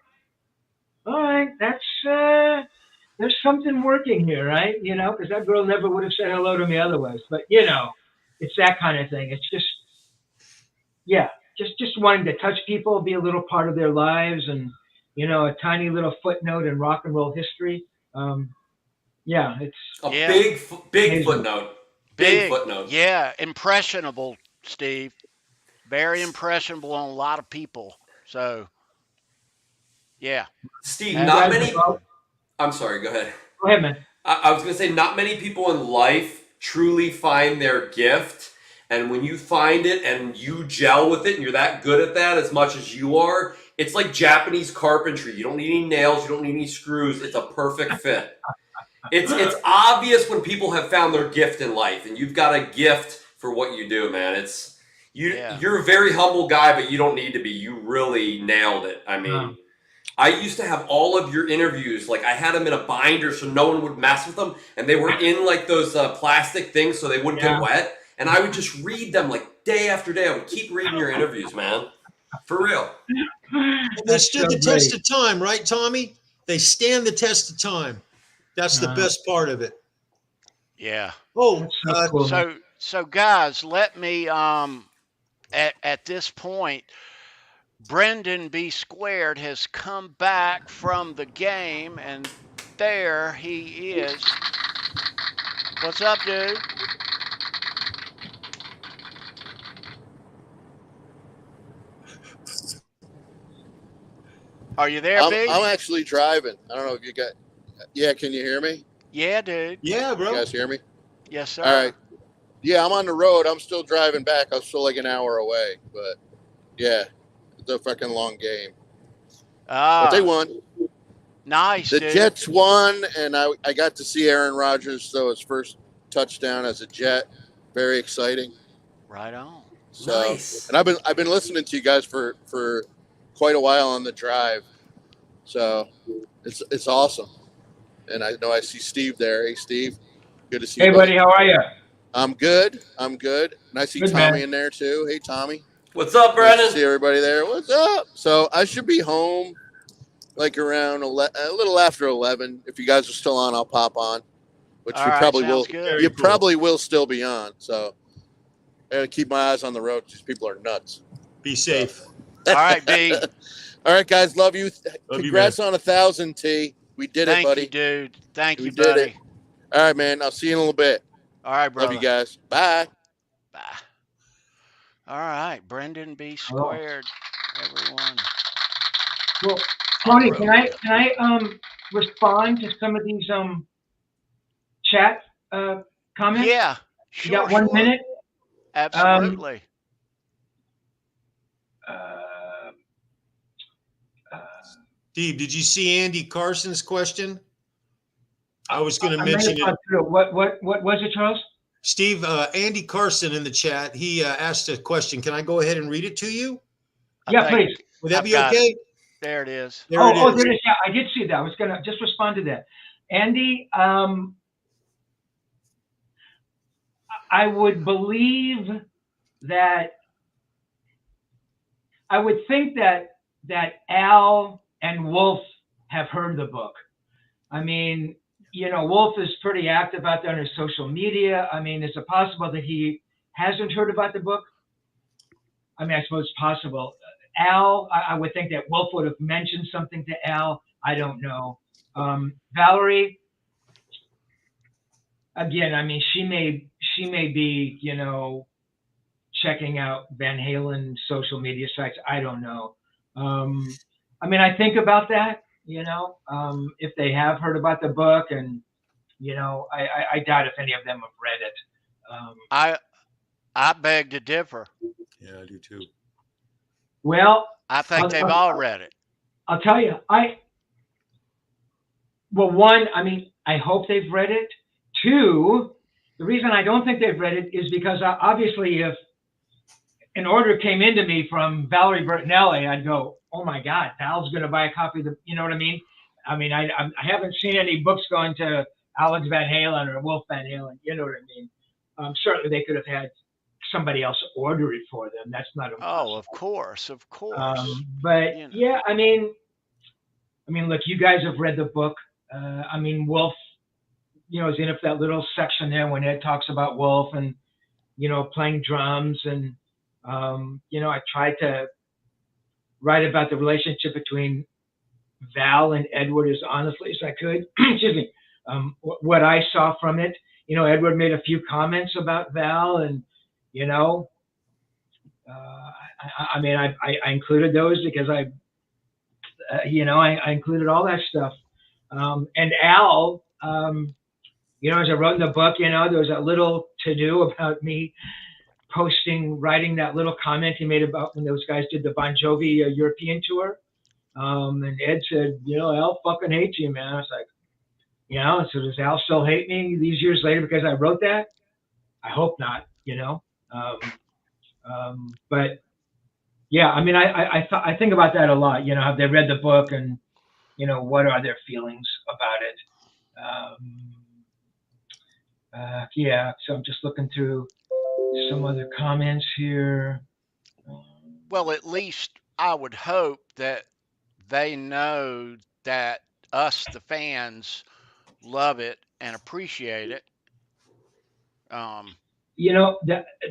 that's, there's something working here, right? You know, because that girl never would have said hello to me otherwise. But, you know, it's that kind of thing. It's just, yeah, just wanting to touch people, be a little part of their lives, and, you know, a tiny little footnote in rock and roll history. Yeah, it's a big footnote. Big footnote. Yeah, impressionable, Steve. Very impressionable on a lot of people. So, yeah. Steve, not many. I'm sorry, go ahead. Go ahead, man. I was going to say, not many people in life truly find their gift. And when you find it and you gel with it and you're that good at that as much as you are, it's like Japanese carpentry. You don't need any nails. You don't need any screws. It's a perfect fit. It's obvious when people have found their gift in life, and you've got a gift for what you do, man. You're a very humble guy, but you don't need to be. You really nailed it. I mean, I used to have all of your interviews, like I had them in a binder so no one would mess with them, and they were in like those plastic things so they wouldn't get wet, and I would just read them like day after day. I would keep reading your interviews, man. For real. And they stood the test of time, right, Tommy? They stand the test of time. That's the best part of it. Yeah. Oh, so guys, let me at this point, Brendan B. Squared has come back from the game, and there he is. What's up, dude? Are you there, B? I'm actually driving. I don't know if you got. Yeah, can you hear me? Yeah, dude. Yeah, bro. You guys hear me? Yes, sir. All right. Yeah, I'm on the road. I'm still driving back. I'm still like an hour away, but yeah, it's a fucking long game. But they won. Nice. The dude. Jets won, and I got to see Aaron Rodgers throw his first touchdown as a Jet. Very exciting. Right on. So, nice. And I've been listening to you guys for quite a while on the drive. So it's awesome. And I know I see Steve there. Hey, Steve. Good to see you. Hey, buddy. How are you? I'm good. And I see Good, Tommy man. in there, too. Hey, Tommy. What's up, Brennan? Nice to see everybody there. What's up? So I should be home like around a little after 11. If you guys are still on, I'll pop on. Which All you right, probably sounds will. good. You probably will still be on. So I gotta keep my eyes on the road. These people are nuts. Be safe. All right, B. All right, guys. Love you. Love Congrats you, on 1,000, T. We did it, buddy. Thank you, dude. Thank you, We did buddy. it. All right, man. I'll see you in a little bit. All right, brother. Love you guys. Bye. Bye. All right, Brendan B. Squared, everyone. Well, Tony, can I respond to some of these chat comments? Yeah, You sure. got 1 minute? Absolutely. Steve, did you see Andy Carson's question? I was going to mention it. What was it, Charles? Steve, Andy Carson in the chat, he asked a question. Can I go ahead and read it to you? Yeah, please. Would that be okay? There it is. There it is. There it is. Yeah, I did see that. I was going to just respond to that. Andy, I would believe that, I would think that Al and Wolf have heard the book. I mean, Wolf is pretty active out there on his social media. I mean, is it possible that he hasn't heard about the book? I mean, I suppose it's possible. Al, I would think that Wolf would have mentioned something to Al. I don't know. Valerie, again, I mean, she may be, checking out Van Halen social media sites. I don't know. I mean, I think about that, if they have heard about the book, and, I doubt if any of them have read it. I beg to differ. Yeah, I do too. Well, I think they've all read it. I'll tell you, one, I mean, I hope they've read it. Two, the reason I don't think they've read it is because obviously if an order came into me from Valerie Bertinelli, I'd go, oh my God, Val's going to buy a copy of the, you know what I mean? I mean, I haven't seen any books going to Alex Van Halen or Wolf Van Halen, you know what I mean? Certainly they could have had somebody else order it for them. That's not impossible. Oh, of course. But yeah, I mean, look, you guys have read the book. I mean, Wolf, is in that little section there when Ed talks about Wolf and, playing drums. And, I tried to write about the relationship between Val and Edward as honestly as I could. Excuse me. What I saw from it, Edward made a few comments about Val, and, I mean, I included those because I included all that stuff. And Al, as I wrote in the book, there was a little to-do about me writing that little comment he made about when those guys did the Bon Jovi European tour. And Ed said, Al fucking hates you, man. I was like, so does Al still hate me these years later because I wrote that? I hope not, but yeah, I mean, I think about that a lot. Have they read the book, and what are their feelings about it? Yeah, so I'm just looking through some other comments here. Well, at least I would hope that they know that us, the fans, love it and appreciate it.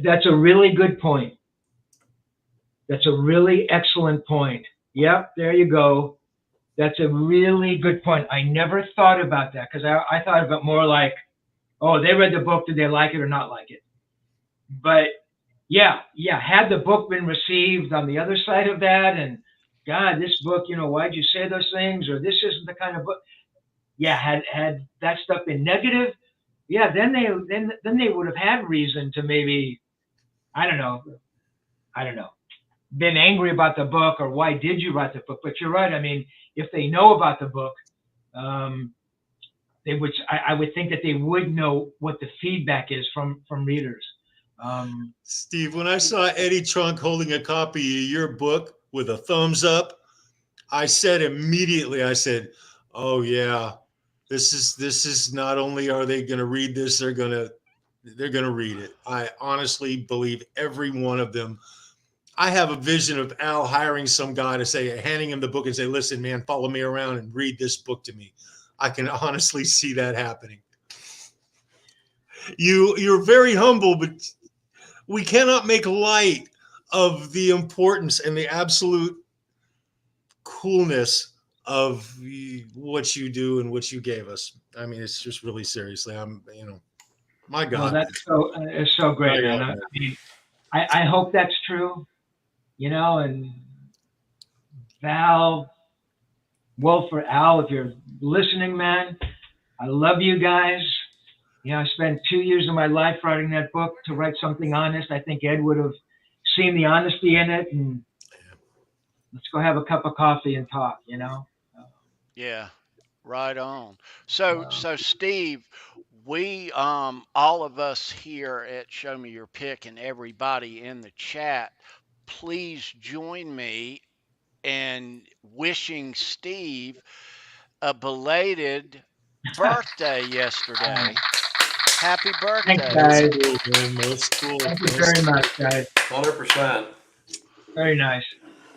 That's a really good point. That's a really excellent point. Yep, there you go. That's a really good point. I never thought about that because I thought of it more like, oh, they read the book. Did they like it or not like it? But yeah. Had the book been received on the other side of that, and God, this book, why'd you say those things? Or this isn't the kind of book. Yeah, had that stuff been negative, yeah, then they would have had reason to maybe, I don't know, been angry about the book, or why did you write the book? But you're right. I mean, if they know about the book, they would. I would think that they would know what the feedback is from readers. Steve, when I saw Eddie Trunk holding a copy of your book with a thumbs up, I said immediately, oh yeah, this is not only are they going to read this, they're going to read it. I honestly believe every one of them. I have a vision of Al hiring some guy to handing him the book and say, listen, man, follow me around and read this book to me. I can honestly see that happening. You're very humble, but we cannot make light of the importance and the absolute coolness of what you do and what you gave us. I mean, it's just really seriously, my God. Well, it's so great. Man. I mean, I hope that's true, and Val, Wolf, or Al, if you're listening, man, I love you guys. I spent 2 years of my life writing that book to write something honest. I think Ed would have seen the honesty in it, and let's go have a cup of coffee and talk, Yeah, right on. So Steve, we, all of us here at Show Me Your Pick and everybody in the chat, please join me in wishing Steve a belated birthday yesterday. Happy birthday. Thanks, guys. Most cool. Thank you very much, guys. 100%. Very nice.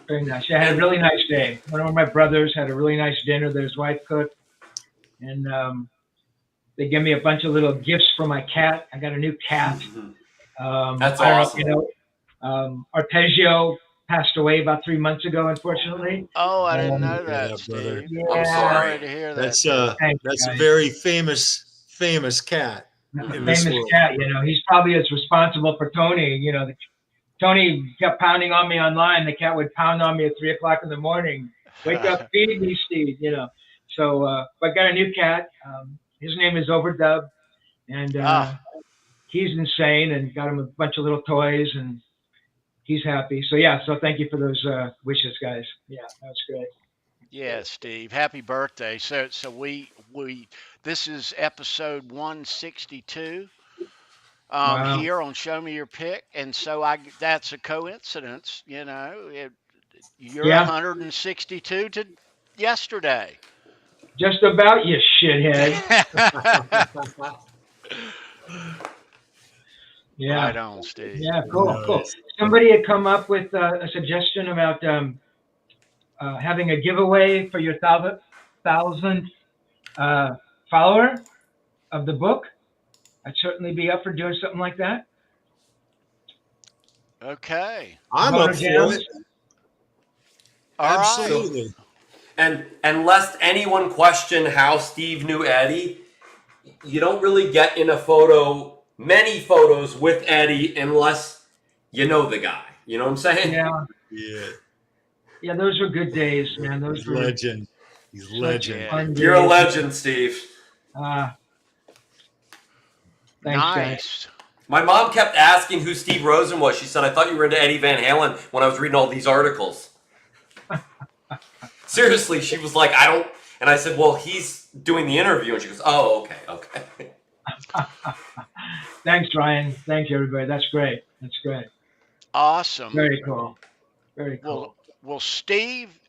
Very nice. I had a really nice day. One of my brothers had a really nice dinner that his wife cooked, and they gave me a bunch of little gifts for my cat. I got a new cat. That's I don't awesome. know, Arpeggio passed away about 3 months ago, unfortunately. Oh, I didn't know that, brother. Steve. Yeah, I'm sorry. To hear That's that. that's a very famous cat in this famous world. cat. He's probably as responsible for Tony. Tony kept pounding on me online. The cat would pound on me at 3:00 in the morning. Wake up, feed me, Steve. So I got a new cat. His name is Overdub, and he's insane. And got him a bunch of little toys, and he's happy. So yeah. So thank you for those wishes, guys. Yeah, that was great. Yeah, Steve. Happy birthday. So we this is episode 162. Wow. Here on Show Me Your Pick, and so that's a coincidence, you're 162 to yesterday. Just about, you shithead. Yeah. Right on, Steve. Yeah, cool. Somebody had come up with a suggestion about having a giveaway for your 1,000th follower of the book. I'd certainly be up for doing something like that. Okay. I'm up for it. Absolutely. Right. And lest anyone question how Steve knew Eddie, you don't really get in many photos with Eddie unless you know the guy. You know what I'm saying? Yeah, those were good days, man. Those were legend. He's legend. You're a legend, Steve. Thanks, nice. Guys. My mom kept asking who Steve Rosen was. She said, I thought you were into Eddie Van Halen when I was reading all these articles. Seriously, she was like, I don't. And I said, well, he's doing the interview. And she goes, oh, okay. Thanks, Ryan. Thank you, everybody. That's great. Awesome. Very cool. Very cool. Well, Steve,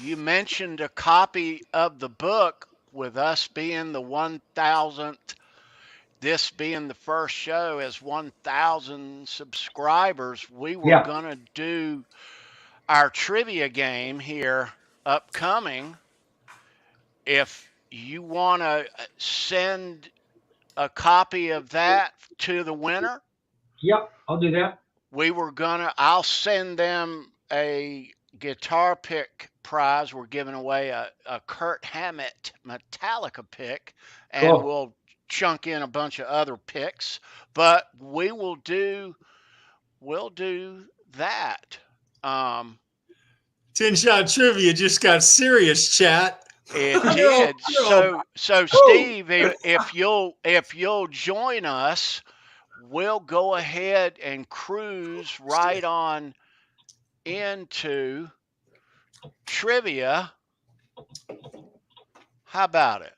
you mentioned a copy of the book with us being the 1,000th. This being the first show as 1,000 subscribers, we were going to do our trivia game here upcoming. If you want to send a copy of that to the winner. Yep, I'll do that. I'll send them a guitar pick prize. We're giving away a Kirk Hammett Metallica pick, and we'll chunk in a bunch of other picks, but we'll do that. 10-shot trivia just got serious, chat. It did. So Steve, if you'll join us, we'll go ahead and cruise right on into trivia. How about it?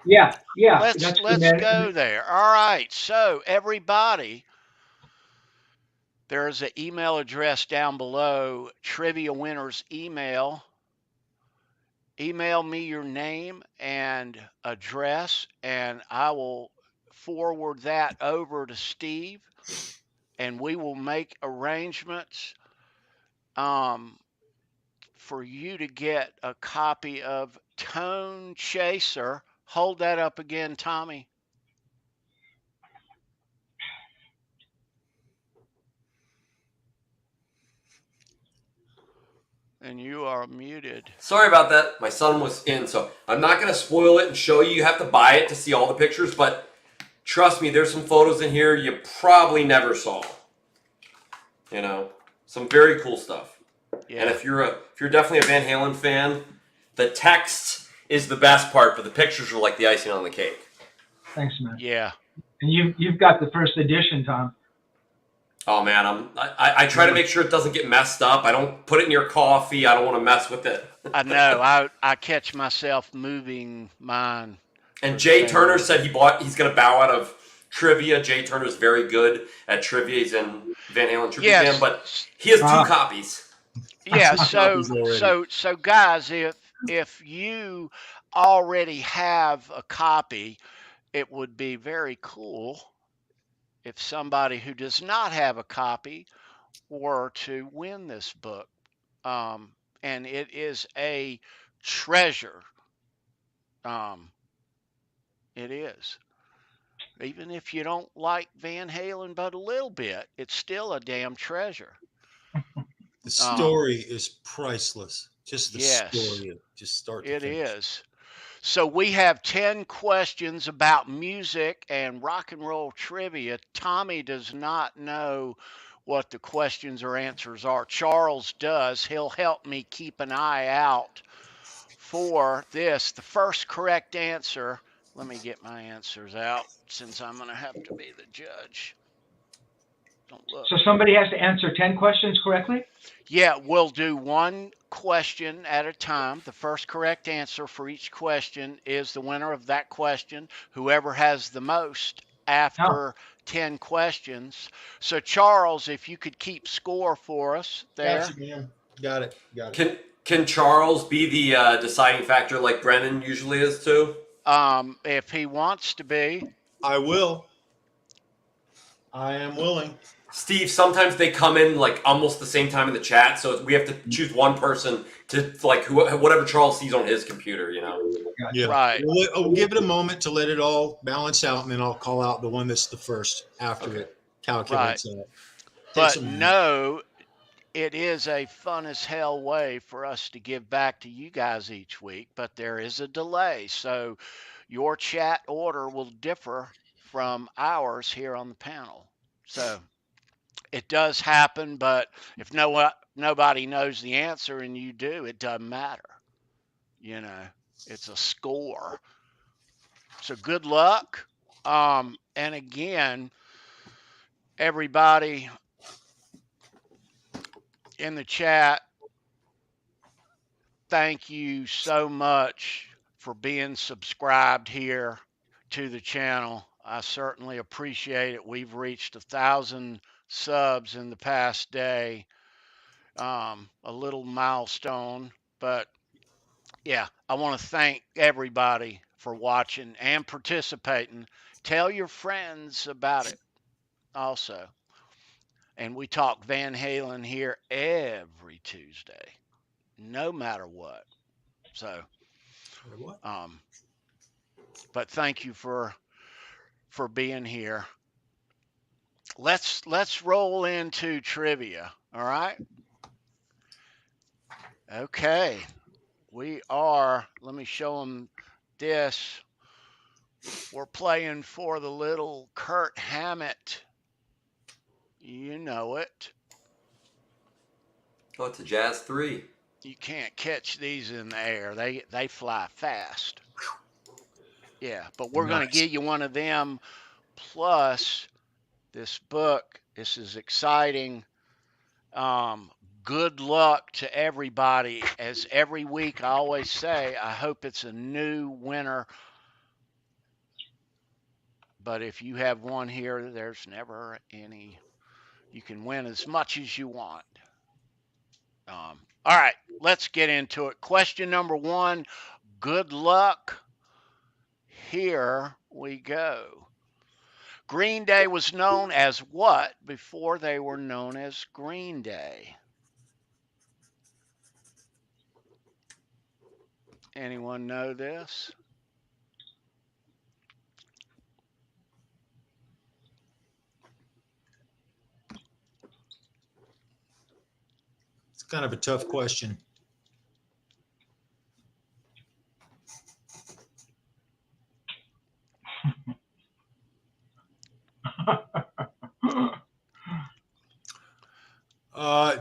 Yeah. Let's go there. All right. So everybody, there's an email address down below, trivia winners email. Email me your name and address, and I will forward that over to Steve, and we will make arrangements for you to get a copy of Tone Chaser. Hold that up again, Tommy. And you are muted. Sorry about that. My son was in, so I'm not going to spoil it and show you. You have to buy it to see all the pictures, but trust me, there's some photos in here you probably never saw. Some very cool stuff. Yeah. And if you're definitely a Van Halen fan, the text is the best part, but the pictures are like the icing on the cake. Thanks, man. Yeah. And you've got the first edition, Tom. Oh man, I try to make sure it doesn't get messed up. I don't put it in your coffee. I don't want to mess with it. I know. I catch myself moving mine. And Jay Turner said he's going to bow out of trivia. Jay Turner's very good at trivia. He's in Van Halen trivia fan, but he has 2 copies. Yeah. So guys, if you already have a copy, it would be very cool if somebody who does not have a copy were to win this book. and it is a treasure. It is. Even if you don't like Van Halen but a little bit, it's still a damn treasure. The story is priceless. Just the story, just start to finish. It is. So we have 10 questions about music and rock and roll trivia. Tommy does not know what the questions or answers are. Charles does. He'll help me keep an eye out for this. The first correct answer, let me get my answers out since I'm going to have to be the judge. Don't look. So somebody has to answer 10 questions correctly? Yeah, we'll do one question at a time. The first correct answer for each question is the winner of that question. Whoever has the most after 10 questions. So, Charles, if you could keep score for us there. Gotcha, man. Got it. Can Charles be the deciding factor like Brennan usually is too? If he wants to be. I will. I am willing. Steve, sometimes they come in like almost the same time in the chat, so we have to choose one person to like whatever Charles sees on his computer, you know. Yeah. Right. We'll give it a moment to let it all balance out, and then I'll call out the one that's the first after it calculates out. But no, it is a fun as hell way for us to give back to you guys each week, but there is a delay. So your chat order will differ from ours here on the panel. So it does happen, but if nobody knows the answer and you do, it doesn't matter. You know, it's a score. So good luck. And again, everybody in the chat, thank you so much for being subscribed here to the channel. I certainly appreciate it. We've reached 1,000 subs in the past day. A little milestone, but yeah, I want to thank everybody for watching and participating. Tell your friends about it also. And we talk Van Halen here every Tuesday, no matter what. So, but thank you for being here. Let's roll into trivia. All right. Okay. We are. Let me show them this. We're playing for the little Kurt Hammett. You know it. Oh, it's a Jazz 3. You can't catch these in the air. They fly fast. Yeah, but we're going to get you one of them. Plus, this book. This is exciting. Good luck to everybody. As every week I always say, I hope it's a new winner. But if you have one here, there's never any. You can win as much as you want. All right, let's get into it. Question number 1. Good luck. Here we go. Green Day was known as what before they were known as Green Day? Anyone know this? It's kind of a tough question.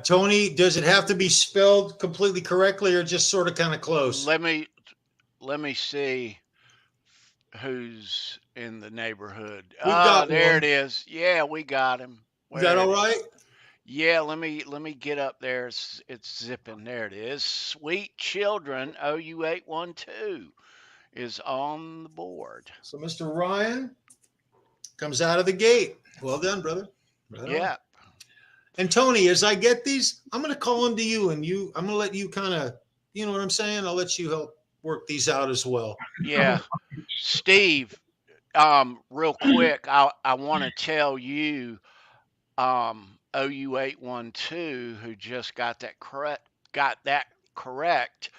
Tony, does it have to be spelled completely correctly or just sort of kind of close? Let me see who's in the neighborhood. There it is. Yeah, we got him. Is that all right? Yeah, let me get up there. It's zipping. There it is. Sweet Children OU812 is on the board. So Mr. Ryan comes out of the gate. Well done, brother. Yeah. And Tony, as I get these, I'm going to call them to you, and I'm going to let you kind of, you know what I'm saying? I'll let you help work these out as well. Yeah. Steve, real quick, I want to tell you, OU812, who just got that got that correct.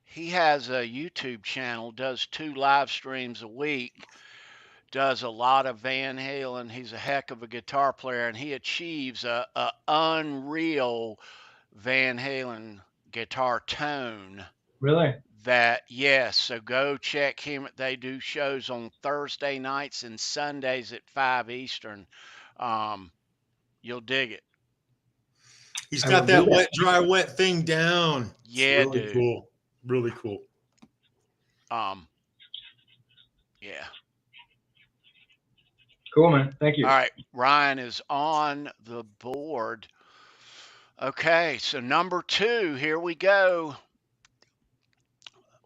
He has a YouTube channel, does 2 live streams a week, does a lot of Van Halen. He's a heck of a guitar player, and he achieves a unreal Van Halen guitar tone. Really? That, yes, so go check him. They do shows on Thursday nights and Sundays at 5 Eastern. You'll dig it. He's got that wet, dry, wet thing down. Yeah, it's really dude. Cool. Really cool. Yeah. Cool, man. Thank you. All right. Ryan is on the board. Okay. So number 2, here we go.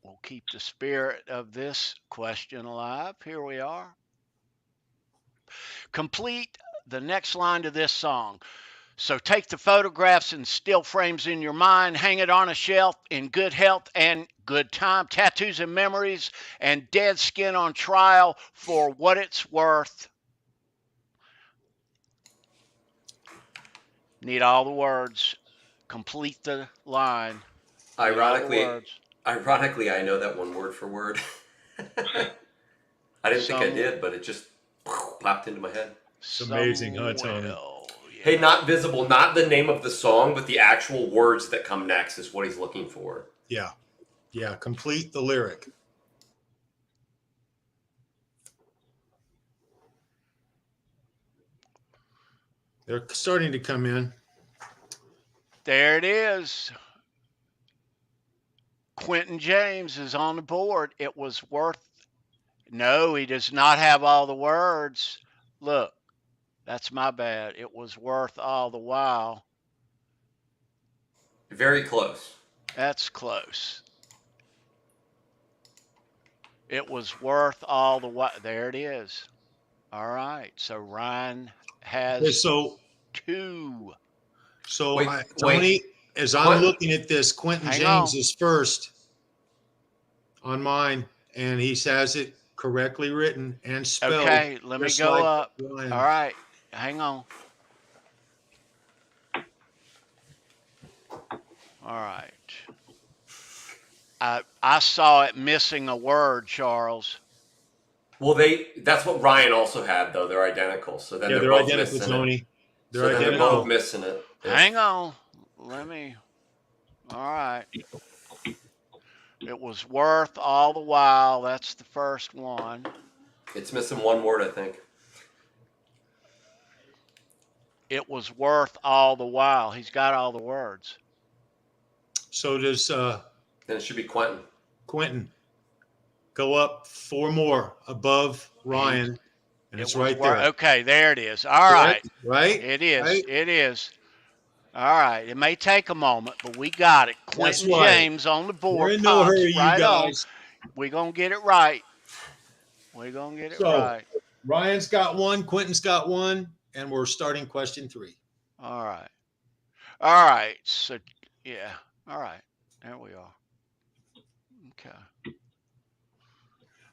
We'll keep the spirit of this question alive. Here we are. Complete the next line to this song. So take the photographs and still frames in your mind, hang it on a shelf in good health and good time, tattoos and memories, and dead skin on trial for what it's worth. Need all the words. Complete the line. Ironically, I know that one word for word. I didn't think I did, but it just popped into my head. It's amazing, huh, Tony? Yeah. Hey, not visible, not the name of the song, but the actual words that come next is what he's looking for. Yeah. Yeah. Complete the lyric. They're starting to come in. There it is. Quentin James is on the board. It was worth. No, he does not have all the words. Look, that's my bad. It was worth all the while. Very close. That's close. It was worth all the while. There it is. All right. So Ryan has 2. So Tony, as I'm looking at this, Quentin James is first on mine, and he has it correctly written and spelled. Okay, let me go up. Ryan. All right, hang on. All right. I saw it missing a word, Charles. Well, that's what Ryan also had, though. They're identical. So then they're both identical, Tony. They're both missing it. Yeah. Hang on. All right. It was worth all the while. That's the first one. It's missing one word, I think. It was worth all the while. He's got all the words. So does then it should be Quentin. Quentin. Go up 4 more above Ryan. And it's right there. Okay, there it is. All right. Right? It is. Right? It is. All right. It may take a moment, but we got it. Quentin James on the board. We're in no hurry, you guys. We're going to get it right. We're going to get it right. Ryan's got 1, Quentin's got 1, and we're starting question 3. All right. All right. So, yeah. All right. There we are. Okay.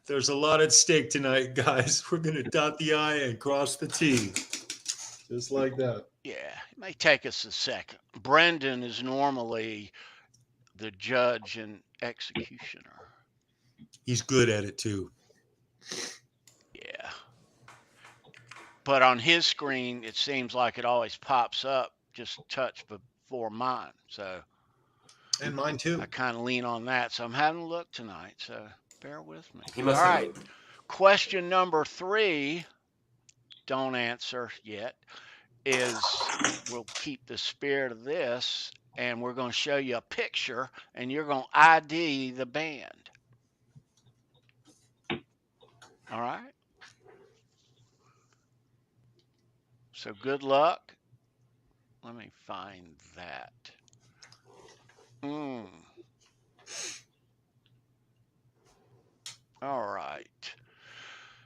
There's a lot at stake tonight, guys. We're going to dot the I and cross the T. Just like that. Yeah, it may take us a second. Brendan is normally the judge and executioner. He's good at it, too. Yeah. But on his screen, it seems like it always pops up just a touch before mine. So. And mine, too. I kind of lean on that. So I'm having a look tonight. So. Bear with me. All right. Question number 3, don't answer yet, is we'll keep the spirit of this, and we're going to show you a picture, and you're going to ID the band. All right? So good luck. Let me find that. All right.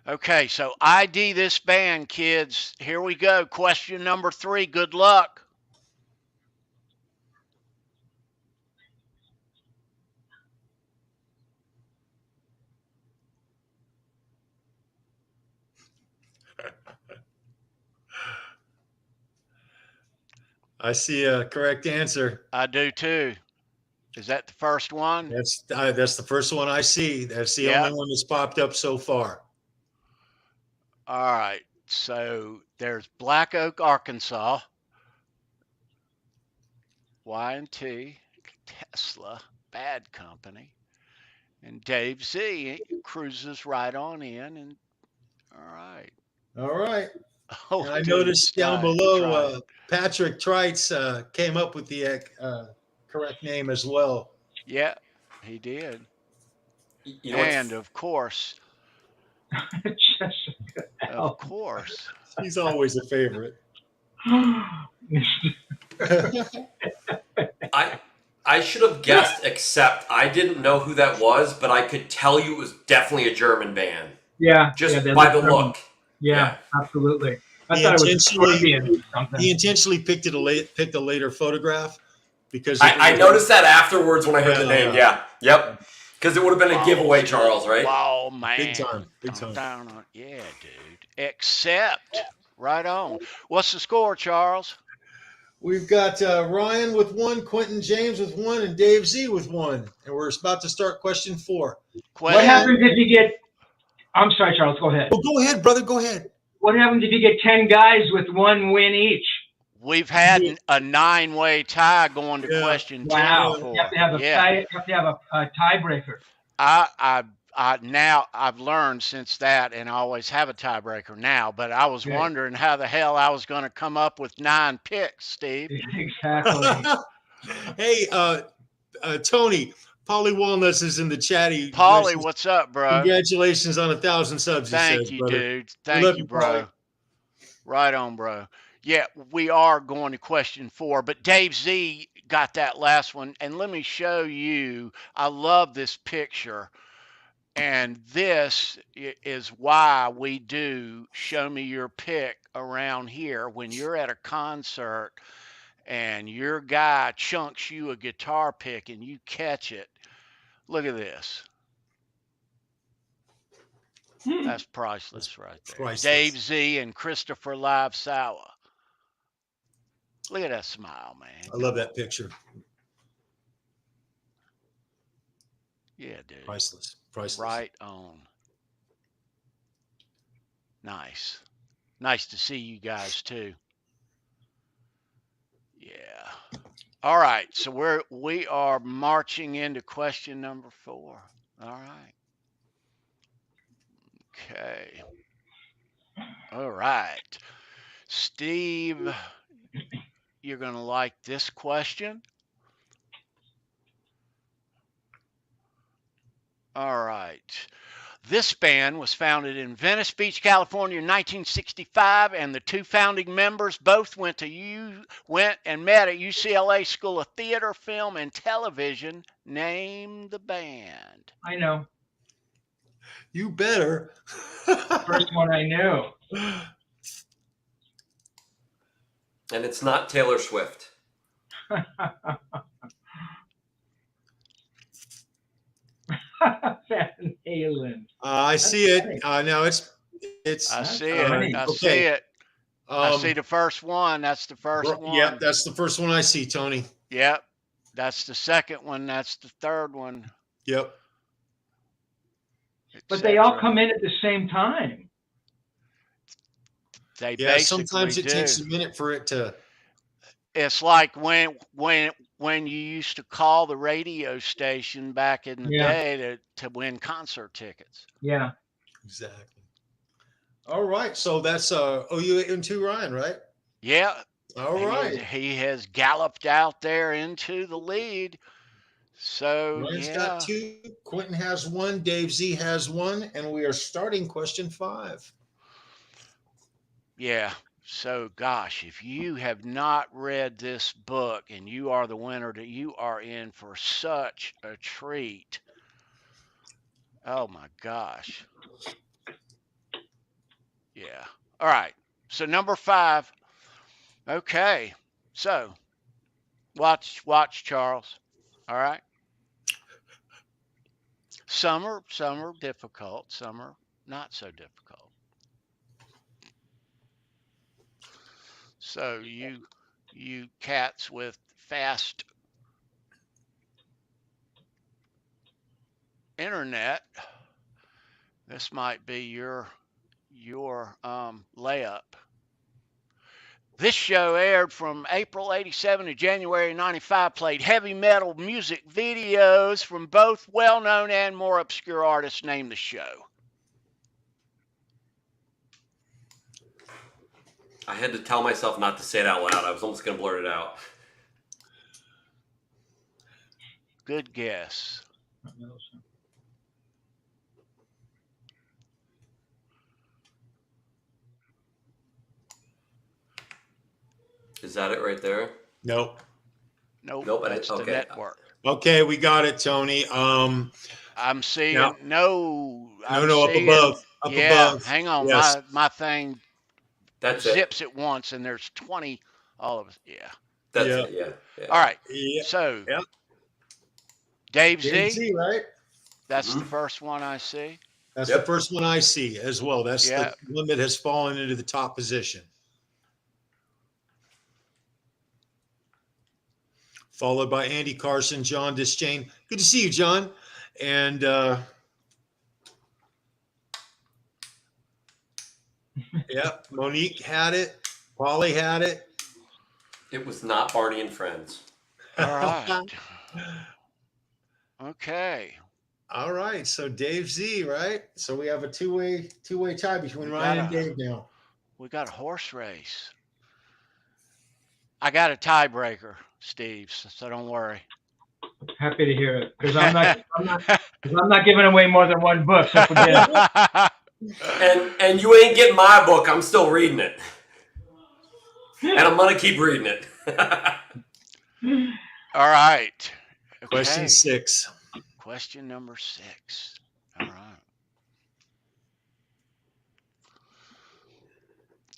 Okay, so ID this band, kids. Here we go. Question number 3. Good luck. I see a correct answer. I do too. Is that the first one? That's the first one I see. That's the only one that's popped up so far. All right. So there's Black Oak, Arkansas. Y&T, Tesla, Bad Company, and Dave Z cruises right on in. And all right. All right. Oh, and I noticed down below Patrick Trites came up with the correct name as well. Yeah, he did. You know and of course, Jessica. of course, He's always a favorite. I should have guessed, except I didn't know who that was, but I could tell you it was definitely a German band. Yeah. Just by the look. Yeah, absolutely. I He thought it was Scorpion or something. He intentionally picked a later photograph because I noticed that afterwards when I heard the name. Yeah. Yep. Because it would have been a giveaway, Charles, right? Wow, man. Big time. Big time. Yeah, dude. Except, right on. What's the score, Charles? We've got Ryan with 1, Quentin James with 1, and Dave Z with 1. And we're about to start question 4. What happens if you get... I'm sorry, Charles. Go ahead. Oh, go ahead, brother. Go ahead. What happens if you get 10 guys with 1 win each? We've had a 9-way tie going to question 10. Wow. You have to have a tiebreaker. Now I've learned since that, and I always have a tiebreaker now, but I was wondering how the hell I was going to come up with 9 picks, Steve. Exactly. Hey, Tony, Polly Walnuts is in the chat. Polly, what's up, bro? Congratulations on 1,000 subs. Thank you, dude. Thank you, bro. Polly. Right on, bro. Yeah, we are going to question 4, but Dave Z got that last one. And let me show you, I love this picture. And this is why we do show me your pick around here. When you're at a concert and your guy chunks you a guitar pick and you catch it, look at this. That's priceless right there. Priceless. Dave Z and Christopher Live Sour. Look at that smile, man. I love that picture. Yeah, dude. Priceless. Priceless. Right on. Nice. Nice to see you guys too. Yeah. All right. So we are marching into question number 4. All right. Okay. All right. Steve, you're going to like this question. All right. This band was founded in Venice Beach, California in 1965, and the 2 founding members both went and met at UCLA School of Theater, Film, and Television. Name the band. I know. You better. First one I knew. And it's not Taylor Swift. Van Halen. I see it. Now it's. I see it. I see it. I see the first one. That's the first one. Yep, that's the first one I see, Tony. Yep. That's the second one. That's the third one. Yep. But they all come in at the same time. They basically sometimes it do. takes a minute for it to. It's like when you used to call the radio station back in the day to win concert tickets. Yeah. Exactly. All right. So that's OU 8-2 Ryan, right? Yeah. All right. He has galloped out there into the lead. So Ryan's got 2. Quentin has 1. Dave Z has 1. And we are starting question 5. Yeah. So, gosh, if you have not read this book and you are the winner, that you are in for such a treat. Oh, my gosh. Yeah. All right. So, number 5. Okay. So, watch, Charles. All right. Some are difficult. Some are not so difficult. So you cats with fast internet, this might be your layup. This show aired from April 87 to January 95, played heavy metal music videos from both well-known and more obscure artists. Name the show. I had to tell myself not to say it out loud. I was almost going to blurt it out. Good guess. Is that it right there? Nope. Nope. That's the network. Okay, we got it, Tony. I'm seeing now, no, up above. Up above. Hang on. Yes. My thing That's zips it once, and there's 20. All of us. Yeah. That's it. Yeah. All right. Yeah. So, Dave Z, Z, right? That's the first one I see. That's the first one I see as well. That's the one that has fallen into the top position. Followed by Andy Carson, John Dischain. Good to see you, John. And Monique had it. Polly had it. It was not Barney and Friends. All right. Okay. All right. So Dave Z, right? So we have a two-way tie between Ryan and Dave now. We got a horse race. I got a tiebreaker, Steve, so don't worry. Happy to hear it, because I'm not giving away more than one book, so forget it. And you ain't getting my book. I'm still reading it. And I'm going to keep reading it. All right. Okay. Question 6. Question number 6. All right.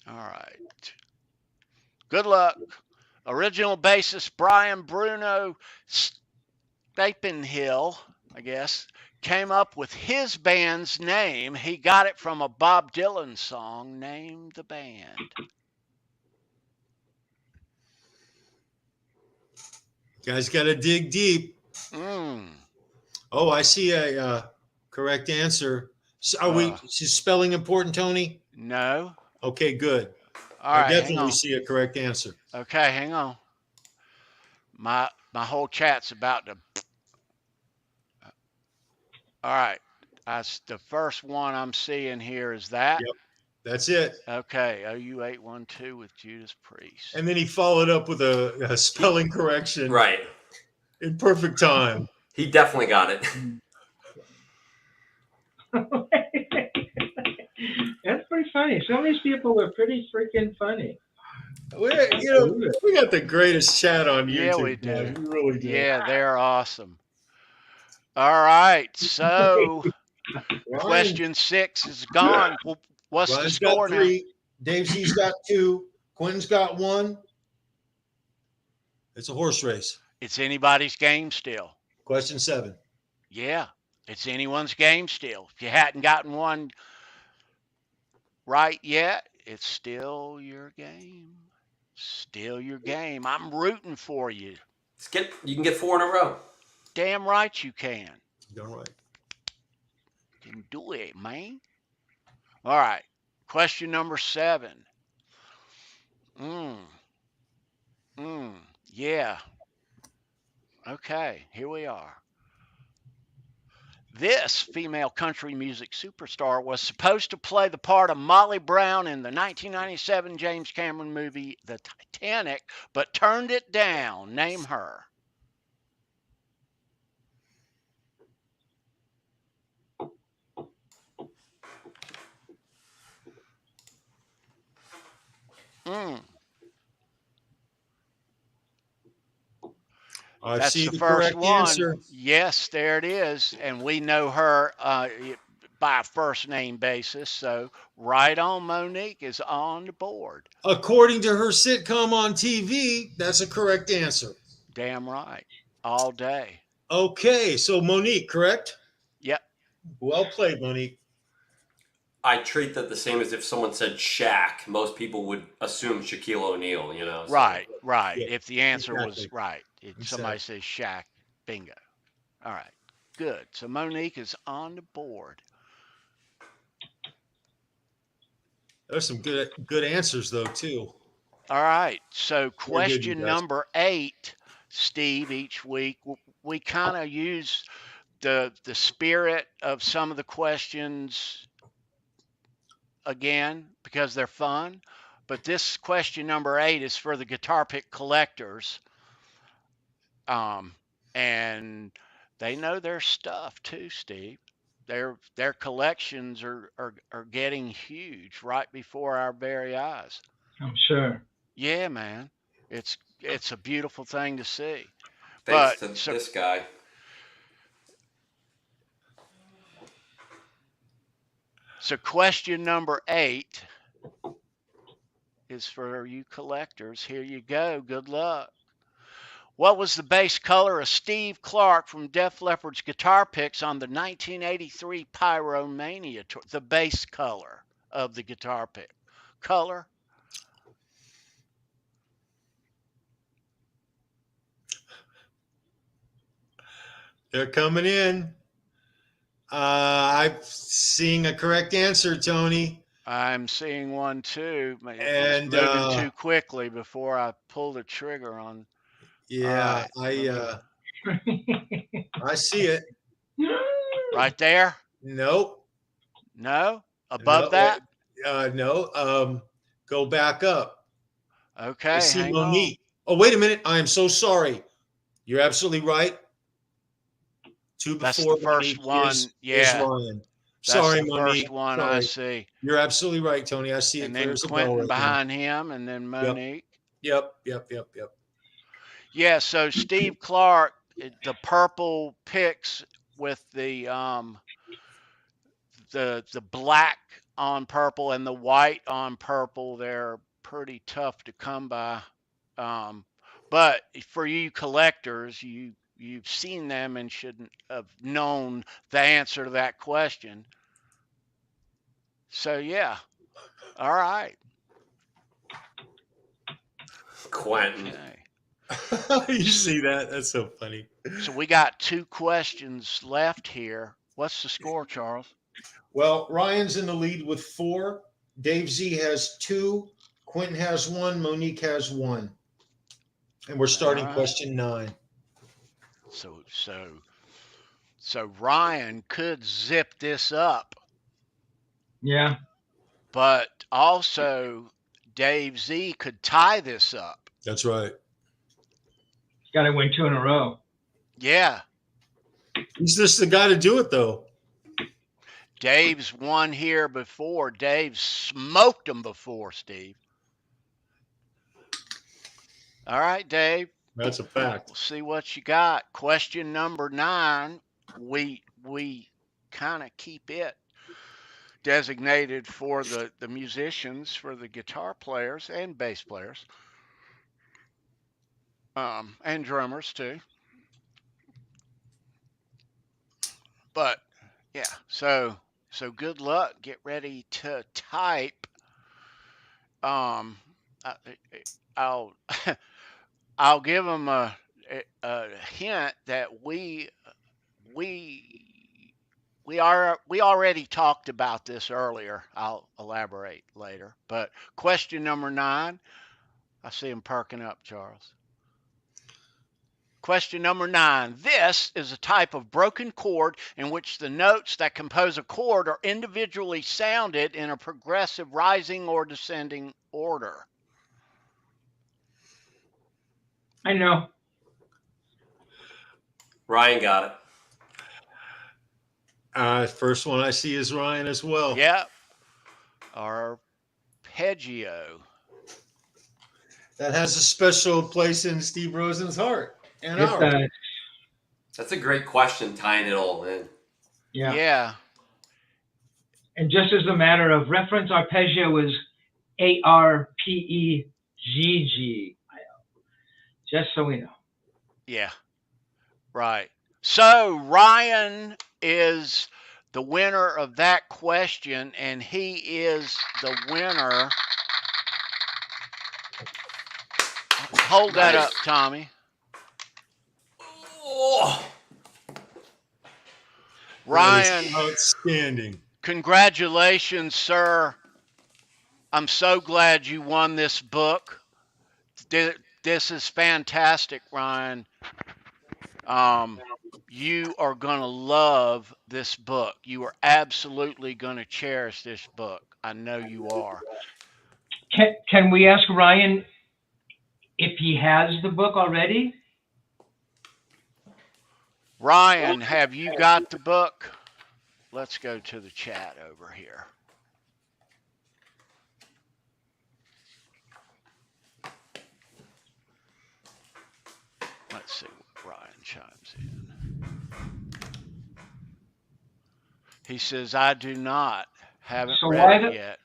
All right. Good luck. Original bassist Brian Bruno Stapenhill, I guess, came up with his band's name. He got it from a Bob Dylan song. Name the band. Guys got to dig deep. Oh, I see a correct answer. So is spelling important, Tony? No. Okay, good. All right, I definitely see a correct answer. Okay, hang on. My whole chat's about to. All right. That's the first one I'm seeing here. Is that? Yep. That's it. Okay. OU812 with Judas Priest. And then he followed up with a spelling correction. Right. In perfect time. He definitely got it. That's pretty funny. Some of these people are pretty freaking funny. We got the greatest chat on YouTube. Yeah, we do. Man. We really do. Yeah, they're awesome. All right. So, question 6 is gone. What's Ryan's the score got 3. Dave Z's got 2. Quinn's got 1. It's a horse race. It's anybody's game still. Question 7. Yeah, it's anyone's game still. If you hadn't gotten one right yet, it's still your game. Still your game. I'm rooting for you. You can get 4 in a row. Damn right you can. You're right. You can do it, man. All right. Question number 7. Yeah. Okay, here we are. This female country music superstar was supposed to play the part of Molly Brown in the 1997 James Cameron movie The Titanic, but turned it down. Name her. That's see the the first correct one. answer. Yes, there it is. And we know her by a first name basis. So right on, Monique is on the board. According to her sitcom on TV, that's a correct answer. Damn right. All day. Okay, so Monique, correct? Yep. Well played, Monique. I treat that the same as if someone said Shaq. Most people would assume Shaquille O'Neal, you know. So. Right. Yeah, If the answer exactly. was right. If somebody says Shaq, bingo. All right. Good. So Monique is on the board. There's some good answers though too. All right. So question number 8, Steve. Each week we kind of use the spirit of some of the questions again because they're fun. But this question number 8 is for the guitar pick collectors. And they know their stuff too, Steve. Their collections are getting huge right before our very eyes. I'm sure. Yeah, man. It's a beautiful thing to see. Thanks to this guy. So question number 8 is for you collectors. Here you go. Good luck. What was the bass color of Steve Clark from Def Leppard's guitar picks on the 1983 Pyromania tour? The bass color of the guitar pick. Color? They're coming in. I'm seeing a correct answer, Tony. I'm seeing one too. And moving too quickly before I pull the trigger on. Yeah, right, I see it. Right there? Nope. No? Above that? No. Go back up. Okay. I see hang Monique. on. Oh, wait a minute. I am so sorry. You're absolutely right. That's the first Monique one. is That's Ryan. Sorry, the Monique. first one sorry. I see. You're absolutely right, Tony. I see it and clear then as a bell Quentin right behind now. him, and then Monique. Yep. Yeah, so Steve Clark, the purple picks with the black on purple and the white on purple, they're pretty tough to come by. But for you collectors, you've seen them and shouldn't have known the answer to that question. So yeah. All right. Quentin. Okay. You see that? That's so funny. So we got 2 questions left here. What's the score, Charles? Well, Ryan's in the lead with 4. Dave Z has 2. Quentin has 1. Monique has 1. And we're starting question 9. So Ryan could zip this up. Yeah. But also Dave Z could tie this up. That's right. He's got to win 2 in a row. Yeah. He's just the guy to do it, though. Dave's won here before. Dave smoked him before, Steve. All right, Dave. That's a fact. We'll see what you got. Question number 9. We kind of keep it designated for the musicians, for the guitar players and bass players, and drummers too. But yeah, so good luck. Get ready to type. I'll give them a hint that we already talked about this earlier. I'll elaborate later. But question number 9, I see him perking up, Charles. Question number 9. This is a type of broken chord in which the notes that compose a chord are individually sounded in a progressive rising or descending order. I know. Ryan got it. First one I see is Ryan as well. Yep. Arpeggio. That has a special place in Steve Rosen's heart and ours. That's a great question, tying it all in. Yeah. And just as a matter of reference, arpeggio is ARPEGGIO. Just so we know. Yeah. Right. So Ryan is the winner of that question, and he is the winner. Hold that up, Tommy. Oh. Ryan, outstanding. Congratulations, sir. I'm so glad you won this book. This is fantastic, Ryan. You are going to love this book. You are absolutely going to cherish this book. I know you are. Can we ask Ryan if he has the book already? Ryan, have you got the book? Let's go to the chat over here. Let's see what Ryan chimes in. He says, I do not. Haven't read it yet.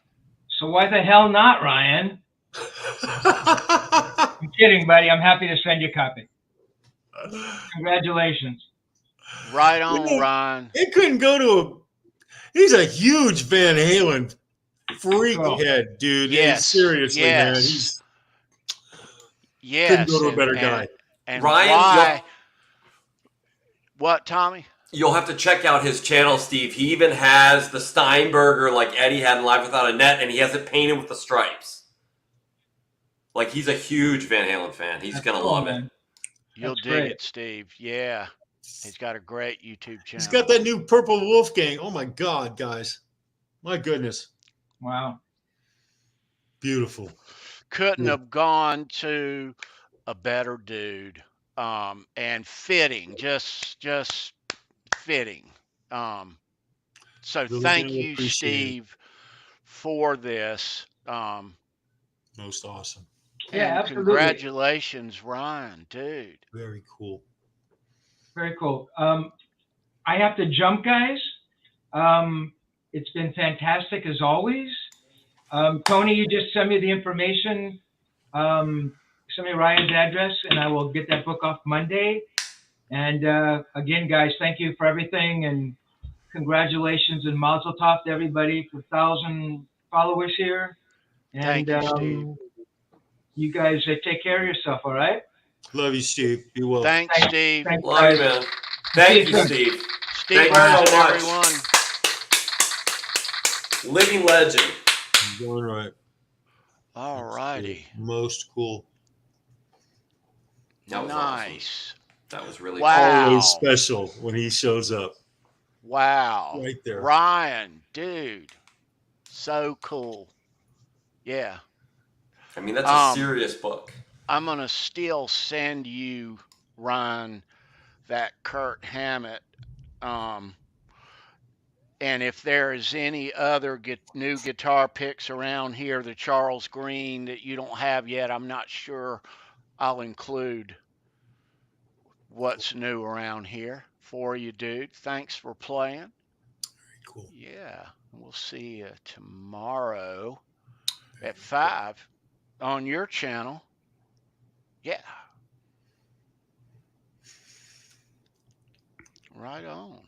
So why the hell not, Ryan? I'm kidding, buddy. I'm happy to send you a copy. Congratulations. Right on, Ryan. It couldn't go to he's a huge Van Halen freak head, dude. Yes. Seriously, man. Couldn't go to a better guy. And Ryan, why? What, Tommy? You'll have to check out his channel, Steve. He even has the Steinberger like Eddie had in Live Without a Net, and he has it painted with the stripes. Like, he's a huge Van Halen fan. He's going to love it. You'll dig it, Steve. Yeah. He's got a great YouTube channel. He's got that new Purple Wolfgang. Oh, my God, guys. My goodness. Wow. Beautiful. Couldn't have gone to a better dude. And fitting, just fitting. So really thank you, Steve, for this. Most awesome. Yeah, absolutely. Congratulations, Ryan, dude. Very cool. Very cool. I have to jump, guys. It's been fantastic as always. Tony, you just send me the information. Send me Ryan's address, and I will get that book off Monday. And again, guys, thank you for everything, and congratulations and mazel tov to everybody for 1,000 followers here. And thank you, Steve. You guys take care of yourself, all right? Love you, Steve. Be well. Thanks, Steve. Thanks, Love you, man. Thank you, Steve. Steve, thank you so much. Everyone. Living legend. You're going right. All righty. Most cool. That was nice. Awesome. That was really always special when he shows up. Wow. Right there. Ryan, dude. So cool. Yeah. I mean, that's a serious book. I'm going to still send you, Ryan, that Kurt Hammett. And if there is any other new guitar picks around here, the Charles Green that you don't have yet, I'm not sure. I'll include what's new around here for you, dude. Thanks for playing. Very cool. Yeah. We'll see you tomorrow at 5 on your channel. Yeah. Right on.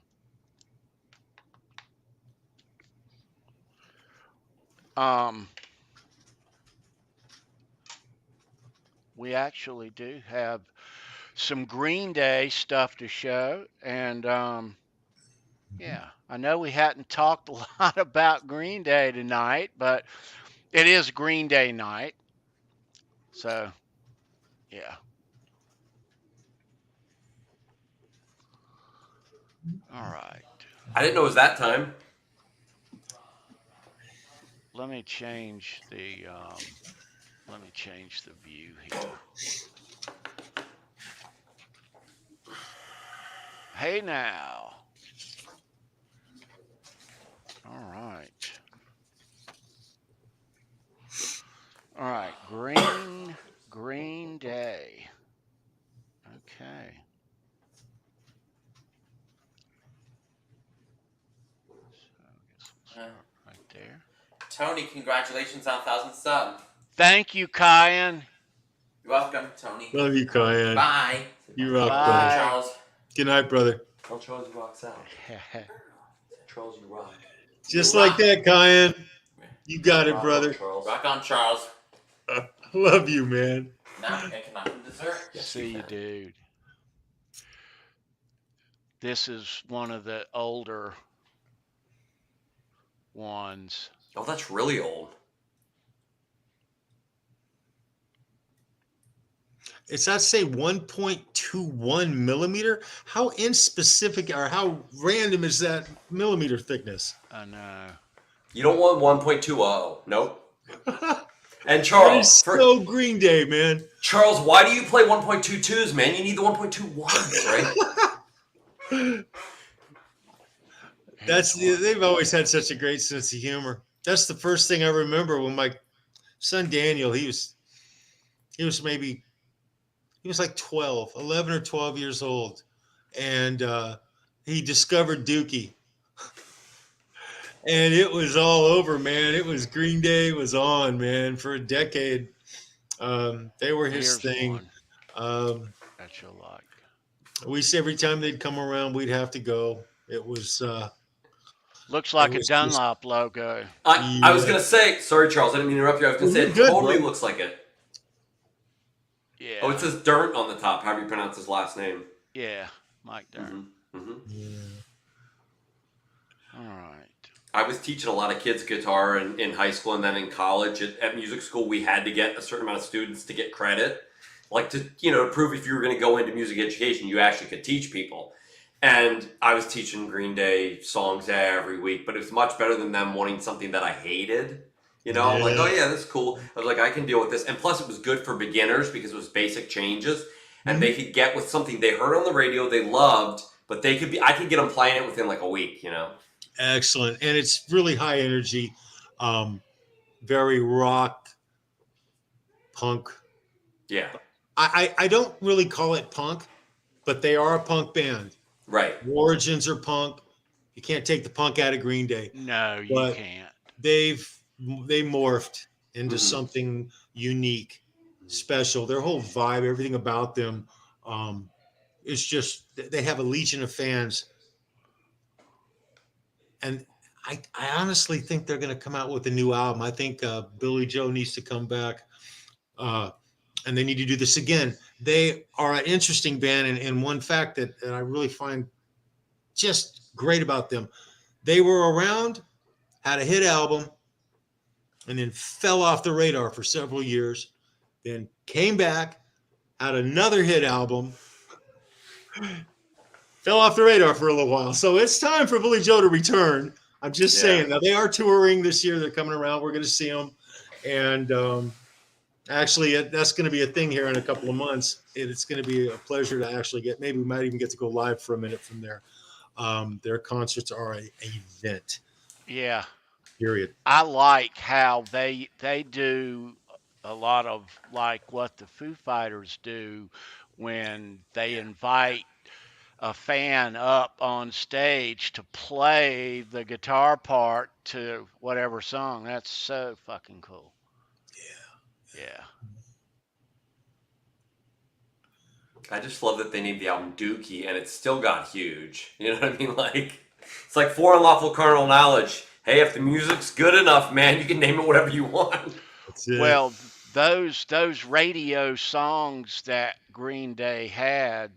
We actually do have some Green Day stuff to show, and yeah, I know we hadn't talked a lot about Green Day tonight, but it is Green Day night, so yeah. All right. I didn't know it was that time. Let me change the view here. Hey now. All right. All right, Green Day. Okay. So right there. Tony, congratulations on 1,000 subs. Thank you, Kyan. You're welcome, Tony. Love you, Kyan. Bye. You rock, Bye. brother. Charles. Good night, brother. Tell Charles he rocks out. Charles, you rock. Just like that, Kyan. You got it, brother. Charles. Rock on, Charles. Love you, man. Now I can have dessert. See you, dude. This is one of the older ones. Oh, that's really old. It's not say 1.21 millimeter. How inspecific or how random is that millimeter thickness? I know. You don't want 1.20. Nope. And That Charles, is so Green Day, man. Charles, why do you play 1.22s, man? You need the 1.21s, right? They've always had such a great sense of humor. That's the first thing I remember when my son Daniel, he was like 11 or 12 years old, and he discovered Dookie. And it was all over, man. It was Green Day was on, man, for a decade. They were his thing. That you'll like. We said every time they'd come around, we'd have to go. It was looks like a Dunlop logo. I was gonna say, sorry, Charles, I didn't mean to interrupt you. I was gonna say it totally looks like it. Yeah. Oh, it says Dirnt on the top. How do you pronounce his last name? Yeah, Mike Dirnt. Yeah. All right. I was teaching a lot of kids guitar in high school, and then in college at music school, we had to get a certain amount of students to get credit, like to prove if you were going to go into music education, you actually could teach people. And I was teaching Green Day songs every week, but it was much better than them wanting something that I hated. Like, oh yeah, that's cool. I was like, I can deal with this. And plus it was good for beginners because it was basic changes. And they could get with something they heard on the radio, they loved, but I could get them playing it within like a week, Excellent. And it's really high energy, very rock, punk. Yeah. I don't really call it punk, but they are a punk band. Right. Origins are punk. You can't take the punk out of Green Day. No, you can't. They morphed into something unique, special. Their whole vibe, everything about them, is just, they have a legion of fans. And I honestly think they're going to come out with a new album. I think Billy Joe needs to come back, and they need to do this again. They are an interesting band, and one fact that I really find just great about them, they were around, had a hit album, and then fell off the radar for several years, then came back, had another hit album, fell off the radar for a little while. So it's time for Billy Joe to return. I'm just saying. Now, they are touring this year. They're coming around. We're going to see them. And actually, that's going to be a thing here in a couple of months. It's going to be a pleasure to actually maybe we might even get to go live for a minute from there. Their concerts are an event. Yeah. Period. I like how they do a lot of like what the Foo Fighters do when they invite a fan up on stage to play the guitar part to whatever song. That's so fucking cool. Yeah. I just love that they named the album Dookie and it still got huge. You know what I mean? Like, it's like For Unlawful Carnal Knowledge. Hey, if the music's good enough, man, you can name it whatever you want. Well, those radio songs that Green Day had,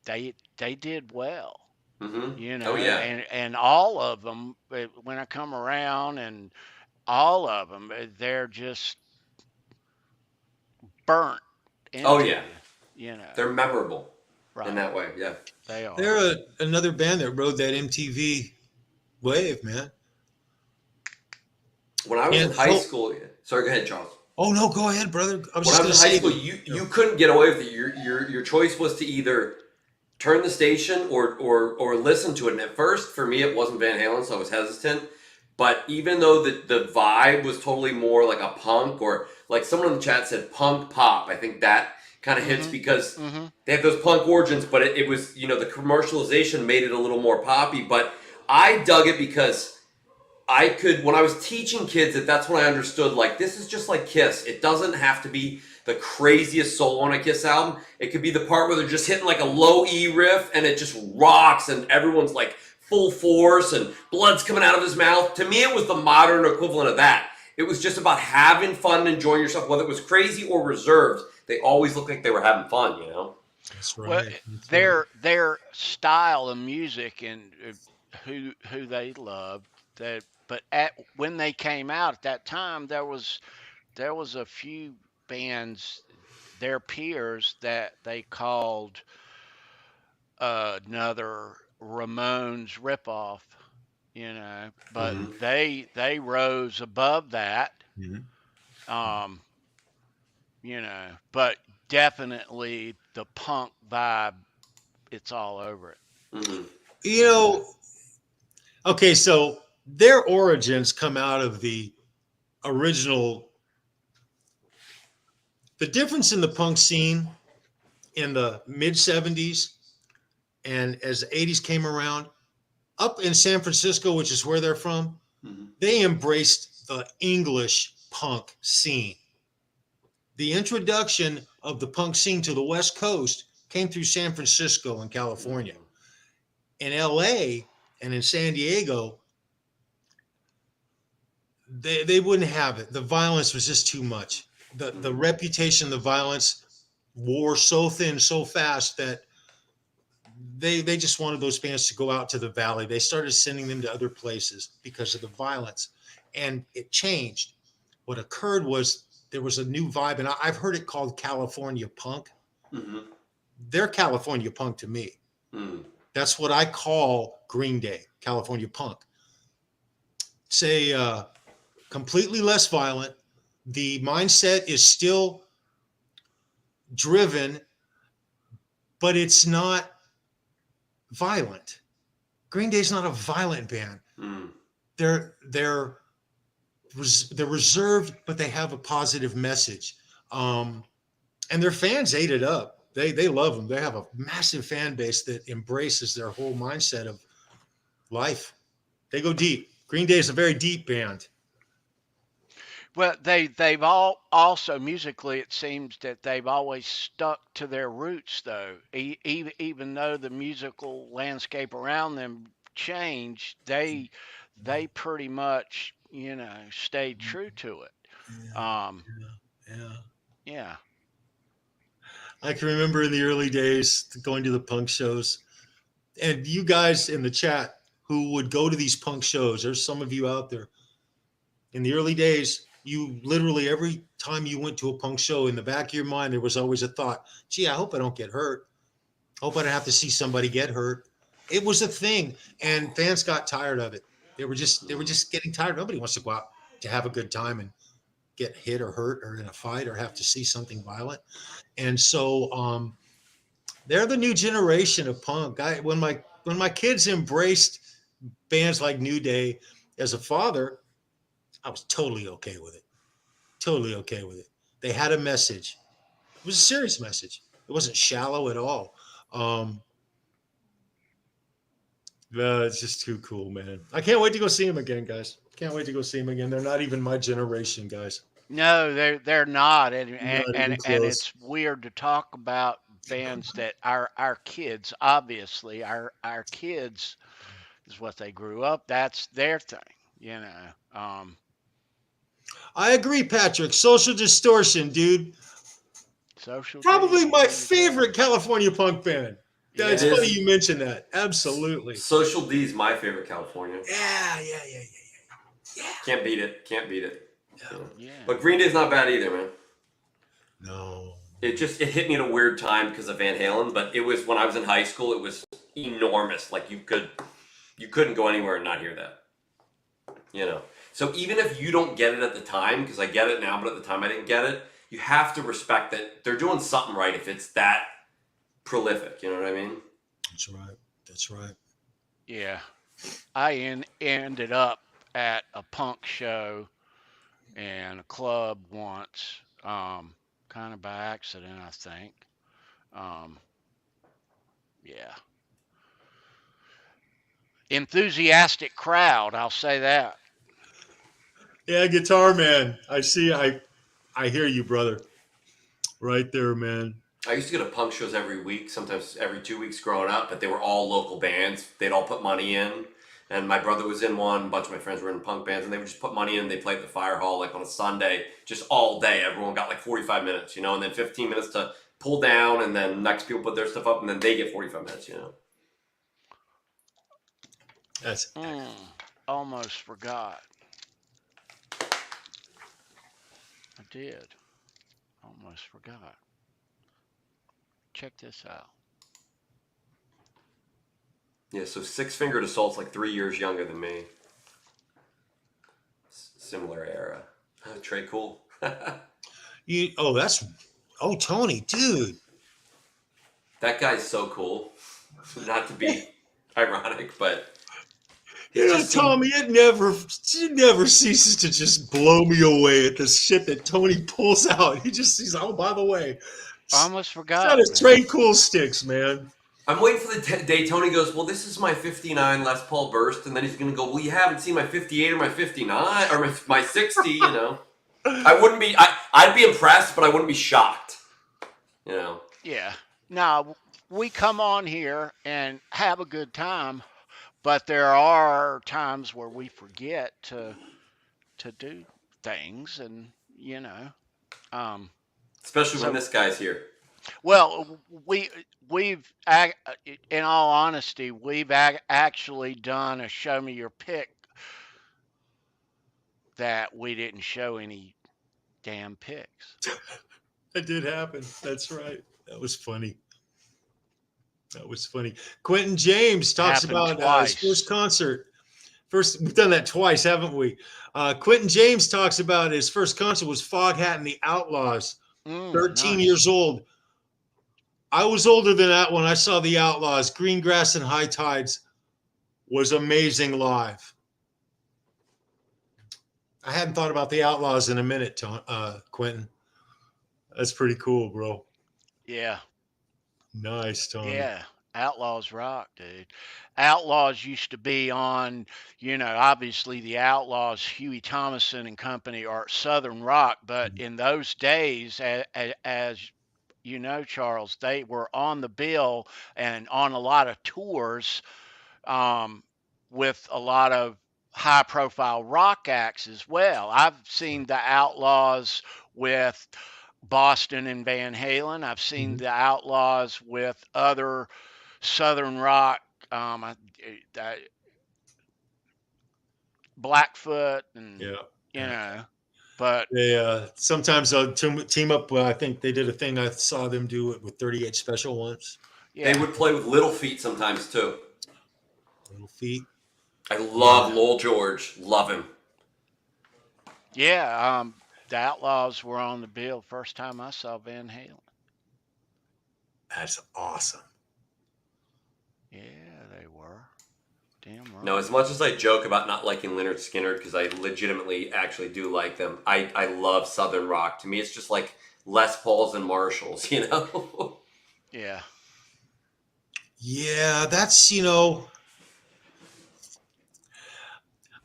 they did well. Oh, yeah. And all of them, when I come around, and all of them, they're just burnt into, They're memorable in that way. Yeah, they are. They're another band that rode that MTV wave, man. When I was in high school, sorry, go ahead, Charles. Oh no, go ahead, brother. When I was in high school, you couldn't get away with it. Your choice was to either turn the station or listen to it. And at first, for me, it wasn't Van Halen, so I was hesitant. But even though the vibe was totally more like a punk, or like someone in the chat said punk pop, I think that kind of hits because they have those punk origins, but it was, the commercialization made it a little more poppy. But I dug it because when I was teaching kids, that's when I understood, like, this is just like Kiss. It doesn't have to be the craziest solo on a Kiss album. It could be the part where they're just hitting like a low E riff and it just rocks and everyone's like full force and blood's coming out of his mouth. To me, it was the modern equivalent of that. It was just about having fun and enjoying yourself, whether it was crazy or reserved. They always looked like they were having fun, That's Well, right. That's their style of music and who they loved that, but when they came out at that time, there was a few bands, their peers, that they called another Ramones ripoff, but Mm-hmm. they rose above that, Mhm. um, but definitely the punk vibe, it's all over it. Mm-hmm. You know, okay, so their origins come out of the original. The difference in the punk scene in the mid 70s and as the 80s came around, up in San Francisco, which is where they're from, Mm-hmm. they embraced the English punk scene. The introduction of the punk scene to the West Coast came through San Francisco and California. In LA and in San Diego, they wouldn't have it. The violence was just too much. The reputation, the violence wore so thin, so fast that they just wanted those bands to go out to the valley. They started sending them to other places because of the violence, and it changed. What occurred was there was a new vibe, and I've heard it called California punk. Mm-hmm. They're California punk to me. Mm-hmm. That's what I call Green Day, California punk. Say completely less violent. The mindset is still driven, but it's not violent. Green Day's not a violent band. Mm-hmm. They're reserved, but they have a positive message. And their fans ate it up. They love them. They have a massive fan base that embraces their whole mindset of life. They go deep. Green Day is a very deep band. Well, they've all also musically, it seems that they've always stuck to their roots, though. Even though the musical landscape around them changed, they pretty much stayed true to it. Yeah. Yeah. I can remember in the early days going to the punk shows, and you guys in the chat who would go to these punk shows. There's some of you out there. In the early days, you literally every time you went to a punk show, in the back of your mind, there was always a thought, gee, I hope I don't get hurt. I hope I don't have to see somebody get hurt. It was a thing, and fans got tired of it. They were just getting tired. Nobody wants to go out to have a good time and get hit or hurt or in a fight or have to see something violent. And so they're the new generation of punk. When my kids embraced bands like New Day, as a father, I was totally okay with it. Totally okay with it. They had a message. It was a serious message. It wasn't shallow at all. It's just too cool, man. I can't wait to go see them again, guys. Can't wait to go see them again. They're not even my generation, guys. No, they're not, and close. it's weird to talk about bands that our kids, obviously our kids is what they grew up. That's their thing, I agree, Patrick. Social Distortion, dude. Probably my favorite California punk band. Yeah, it's funny you mentioned that. Absolutely. Social D's my favorite California. Yeah. Can't beat it. Yeah. But Green Day's not bad either, man. No. It hit me at a weird time because of Van Halen, but it was when I was in high school. It was enormous. Like you couldn't go anywhere and not hear that. So even if you don't get it at the time, because I get it now, but at the time I didn't get it, you have to respect that they're doing something right if it's that prolific. You know what I mean? That's right. Yeah. I ended up at a punk show and a club once, kind of by accident, I think. Yeah. Enthusiastic crowd, I'll say that. Yeah, Guitar Man. I hear you, brother. Right there, man. I used to go to punk shows every week, sometimes every 2 weeks growing up, but they were all local bands. They'd all put money in. And my brother was in one, a bunch of my friends were in punk bands, and they would just put money in. They played at the fire hall like on a Sunday, just all day. Everyone got like 45 minutes, and then 15 minutes to pull down, and then next people put their stuff up, and then they get 45 minutes, That's almost forgot. I did. Almost forgot. Check this out. Yeah, so Six Fingered Assault's like 3 years younger than me. Similar era. Trey Cool. Tony, dude. That guy's so cool. Not to be ironic, but Tommy, it never ceases to just blow me away at the shit that Tony pulls out. He's by the way. I almost forgot. That is Trey Cool sticks, man. I'm waiting for the day Tony goes, well, this is my 59 Les Paul Burst, and then he's going to go, well, you haven't seen my 58 or my 59 or my 60, I wouldn't be, I'd be impressed, but I wouldn't be shocked, Yeah. Now, we come on here and have a good time, but there are times where we forget to do things, and, especially when this guy's here. Well, we've, in all honesty, we've actually done a show me your pick that we didn't show any damn picks. That did happen. That's right. That was funny. Quentin James talks about his first concert. We've done that twice, haven't we? Quentin James talks about his first concert was Foghat and the Outlaws. 13 years old. I was older than that when I saw the Outlaws. Greengrass and High Tides was amazing live. I hadn't thought about the Outlaws in a minute, Quentin. That's pretty cool, bro. Yeah. Nice, Tony. Yeah. Outlaws rock, dude. Outlaws used to be on, obviously the Outlaws, Huey Thomason and company are Southern rock, but in those days, as Charles, they were on the bill and on a lot of tours with a lot of high-profile rock acts as well. I've seen the Outlaws with Boston and Van Halen. I've seen the Outlaws with other Southern rock, Blackfoot, and but they sometimes they'll team up. I think they did a thing. I saw them do it with 38 Special once. Yeah. They would play with Little Feat sometimes too. Little Feat. I love Lowell George. Love him. Yeah, the Outlaws were on the bill first time I saw Van Halen. That's awesome. Yeah, they were. Damn right. No, as much as I joke about not liking Lynyrd Skynyrd, because I legitimately actually do like them, I love Southern rock. To me, it's just like Les Pauls and Marshalls, Yeah. Yeah, that's,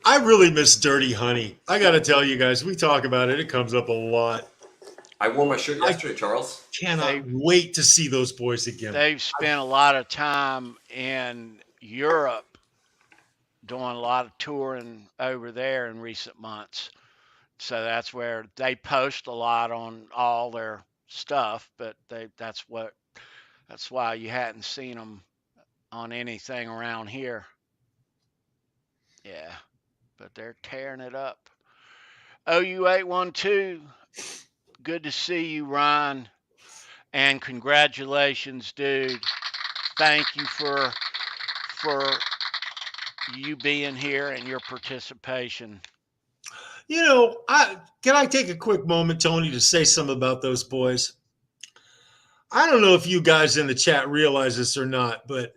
I really miss Dirty Honey. I got to tell you guys, we talk about it. It comes up a lot. I wore my shirt yesterday, Charles. Cannot wait to see those boys again. They've spent a lot of time in Europe doing a lot of touring over there in recent months. So that's where they post a lot on all their stuff, but that's why you hadn't seen them on anything around here. Yeah, but they're tearing it up. OU812, good to see you, Ryan, and congratulations, dude. Thank you for you being here and your participation. Can I take a quick moment, Tony, to say something about those boys? I don't know if you guys in the chat realize this or not, but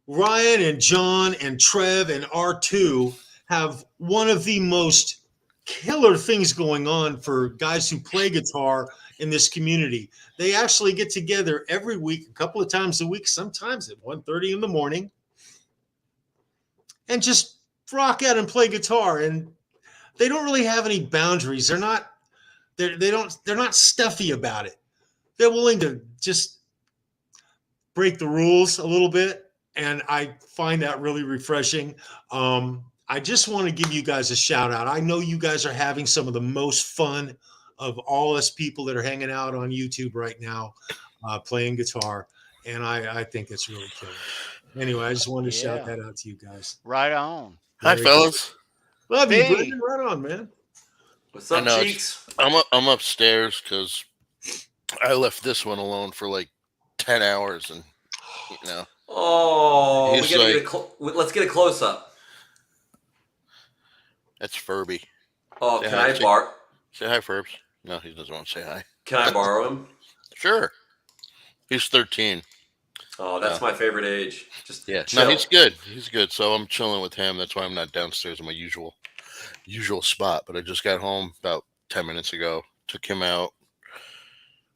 Ryan and John and Trev and R2 have one of the most killer things going on for guys who play guitar in this community. They actually get together every week, a couple of times a week, sometimes at 1:30 in the morning, and just rock out and play guitar. And they don't really have any boundaries. They're not stuffy about it. They're willing to just break the rules a little bit. And I find that really refreshing. I just want to give you guys a shout out. I know you guys are having some of the most fun of all us people that are hanging out on YouTube right now. playing guitar, and I think it's really killer. Anyway, I just wanted to shout that out to you guys. Right on. Hi, fellas. Love you, Brendan. Right on, man. What's up, Cheeks? I'm upstairs because I left this one alone for like 10 hours, and Oh, we gotta let's get a close up. That's Furby. Oh, can I borrow? Say hi, Furbs. No, he doesn't want to say hi. Can I borrow him? Sure. He's 13. Oh, that's my favorite age. Just chill. No, he's good. He's good. So I'm chilling with him. That's why I'm not downstairs in my usual spot. But I just got home about 10 minutes ago. Took him out.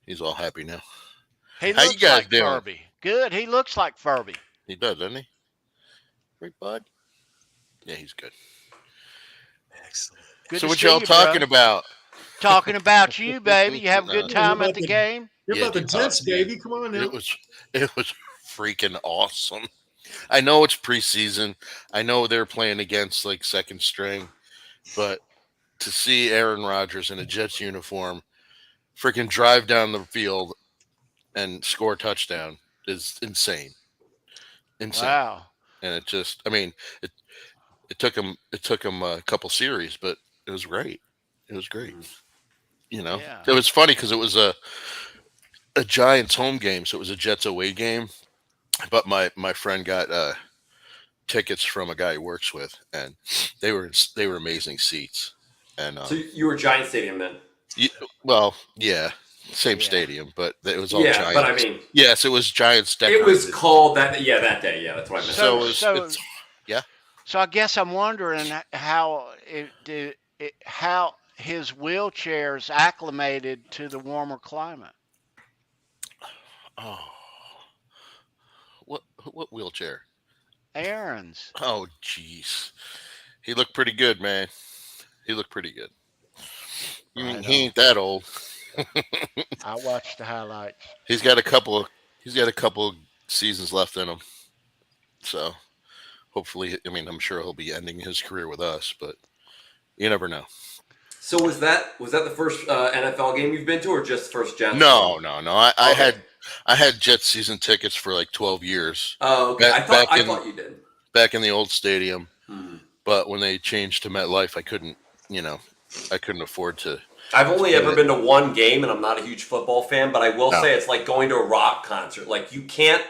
He's all happy now. How you guys like doing? Furby. Good. He looks like Furby. He does, doesn't he? Right, bud? Yeah, he's good. Excellent. Good so what y'all talking about? Talking about you, baby. You have a good time at the game? You're about the Jets, baby. Come on now. It was freaking awesome. I know it's preseason. I know they're playing against like second string, but to see Aaron Rodgers in a Jets uniform freaking drive down the field and score a touchdown is insane. Wow. And it just, I mean, it took him a couple series, but it was great. It was great. It was funny because it was a Giants home game, so it was a Jets away game. But my friend got tickets from a guy he works with, and they were amazing seats. And so you were Giant Stadium then? Same stadium, but it was all Giants. But I mean, yes, it was Giants. It was called that. Yeah, that day. Yeah, that's what I meant. So I guess I'm wondering how his wheelchair's acclimated to the warmer climate. Oh, what wheelchair? Aaron's. Oh, jeez, he looked pretty good, man. He looked pretty good. He ain't that old. I watched the highlights. He's got a couple seasons left in him, so hopefully, I'm sure he'll be ending his career with us, but you never know. So was that the first NFL game you've been to, or just first Jets? No. I had Jets season tickets for like 12 years. Oh, okay. I thought you did. Back in the old stadium, but when they changed to MetLife, I couldn't afford to. I've only ever been to one game, and I'm not a huge football fan, but I will say it's like going to a rock concert. Like you can't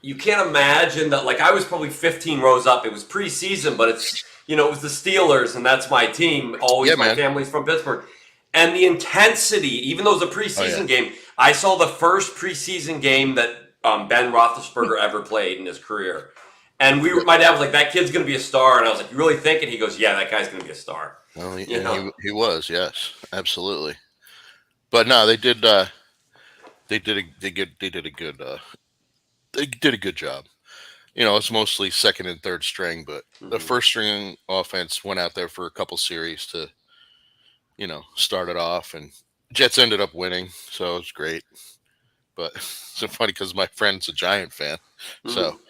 imagine that. Like I was probably 15 rows up. It was preseason, but it's it was the Steelers, and that's my team. Always, my family's from Pittsburgh, and the intensity. Even though it was a preseason game, I saw the first preseason game that Ben Roethlisberger ever played in his career, and my dad was like, "That kid's going to be a star," and I was like, "You really think it?" He goes, "Yeah, that guy's going to be a star." Well, he was, yes, absolutely. But no, they did a good job. It's mostly second and third string, but the first string offense went out there for a couple series to, start it off, and Jets ended up winning, so it was great. But it's so funny because my friend's a Giant fan, so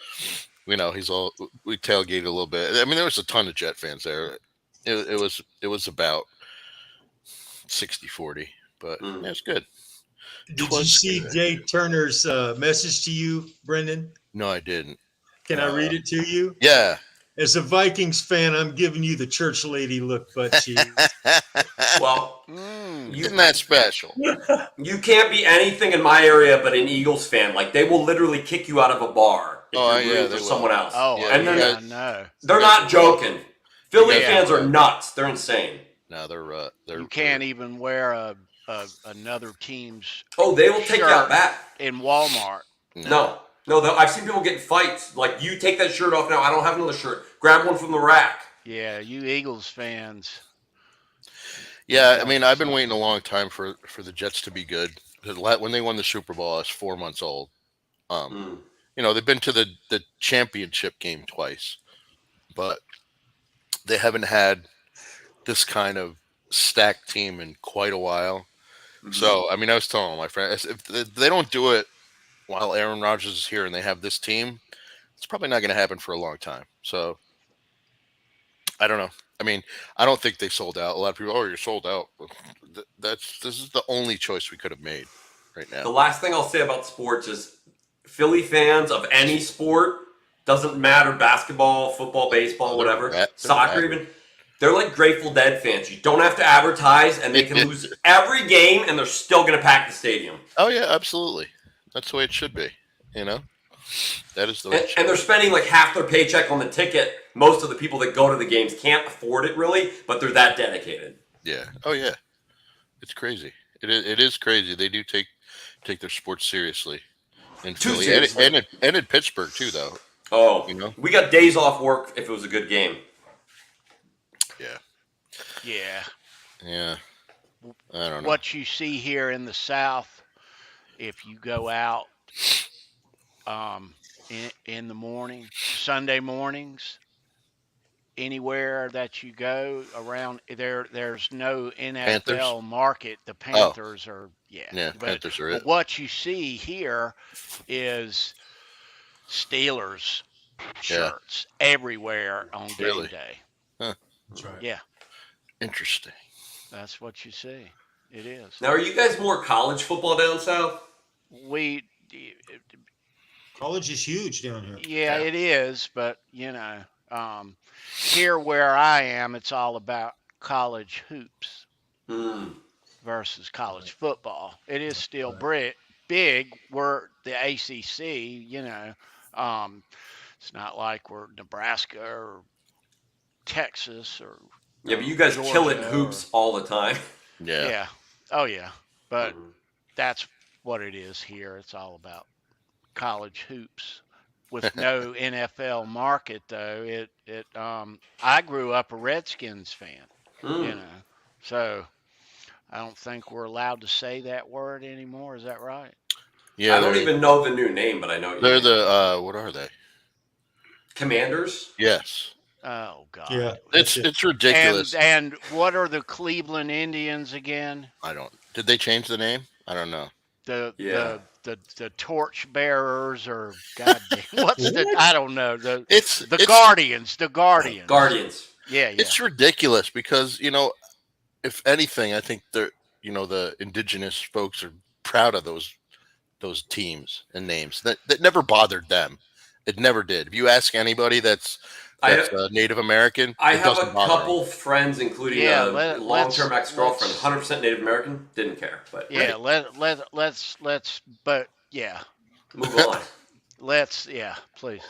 we tailgated a little bit. I mean, there was a ton of Jet fans there. It was about 60-40, but it's good. Did you see Jay Turner's message to you, Brendan? No, I didn't. Can I read it to you? Yeah. As a Vikings fan, I'm giving you the church lady look, but cheese. Well, isn't that special? You can't be anything in my area but an Eagles fan. Like they will literally kick you out of a bar if you're rooting for someone else. Oh, and they're not joking. Philly fans are nuts. They're insane. No, they're you can't even wear another team's. Oh, they will take that back in Walmart. No, I've seen people get in fights. Like you take that shirt off now. I don't have another shirt. Grab one from the rack. Yeah, you Eagles fans. Yeah, I mean, I've been waiting a long time for the Jets to be good. When they won the Super Bowl, I was 4 months old. They've been to the championship game twice, but they haven't had this kind of stacked team in quite a while. So, I mean, I was telling my friend, if they don't do it while Aaron Rodgers is here and they have this team, it's probably not going to happen for a long time. So, I don't know. I mean, I don't think they sold out. A lot of people, you're sold out. This is the only choice we could have made. right now. The last thing I'll say about sports is Philly fans of any sport, doesn't matter, basketball, football, baseball, whatever, soccer even, they're like Grateful Dead fans. You don't have to advertise, and they can lose every game, and they're still going to pack the stadium. Oh, yeah, absolutely. That's the way it should be, you know? That is the way it should and they're be. spending like half their paycheck on the ticket. Most of the people that go to the games can't afford it, really, but they're that dedicated. Yeah. Oh, yeah. It's crazy. It is crazy. They do take their sports seriously in Philly. And in Pittsburgh, too, though. Oh, you know? We got days off work if it was a good game. Yeah. Yeah. Yeah. I don't know. What you see here in the South, if you go out in the morning, Sunday mornings, anywhere that you go around there's no NFL Panthers? market. The Panthers are Panthers are but what you see here is Steelers shirts everywhere on game day. Huh. That's right. Yeah. Interesting. That's what you see. It is. Now, are you guys more college football down south? College is huge down here. Yeah, it is, but here where I am, it's all about college hoops versus college football. It is still big. We're the ACC, it's not like we're Nebraska or Texas or but you guys Georgia kill it in hoops all the time. Yeah. Yeah. Oh, yeah. But that's what it is here. It's all about college hoops with no NFL market, though. I grew up a Redskins fan, so I don't think we're allowed to say that word anymore. Is that right? Yeah. I don't even know the new name, but I know they're the what are they? Commanders? Yes. Oh God. Yeah. It's ridiculous. And what are the Cleveland Indians again? Did they change the name? I don't know. The torch bearers or goddamn I don't know. It's Guardians. The Guardians. Guardians. Yeah. It's ridiculous because, if anything, I think the indigenous folks are proud of those teams and names. That never bothered them. It never did. If you ask anybody that's Native American, I have a couple friends, including a long-term ex-girlfriend, 100% Native American. Didn't care, but let's move on. Please.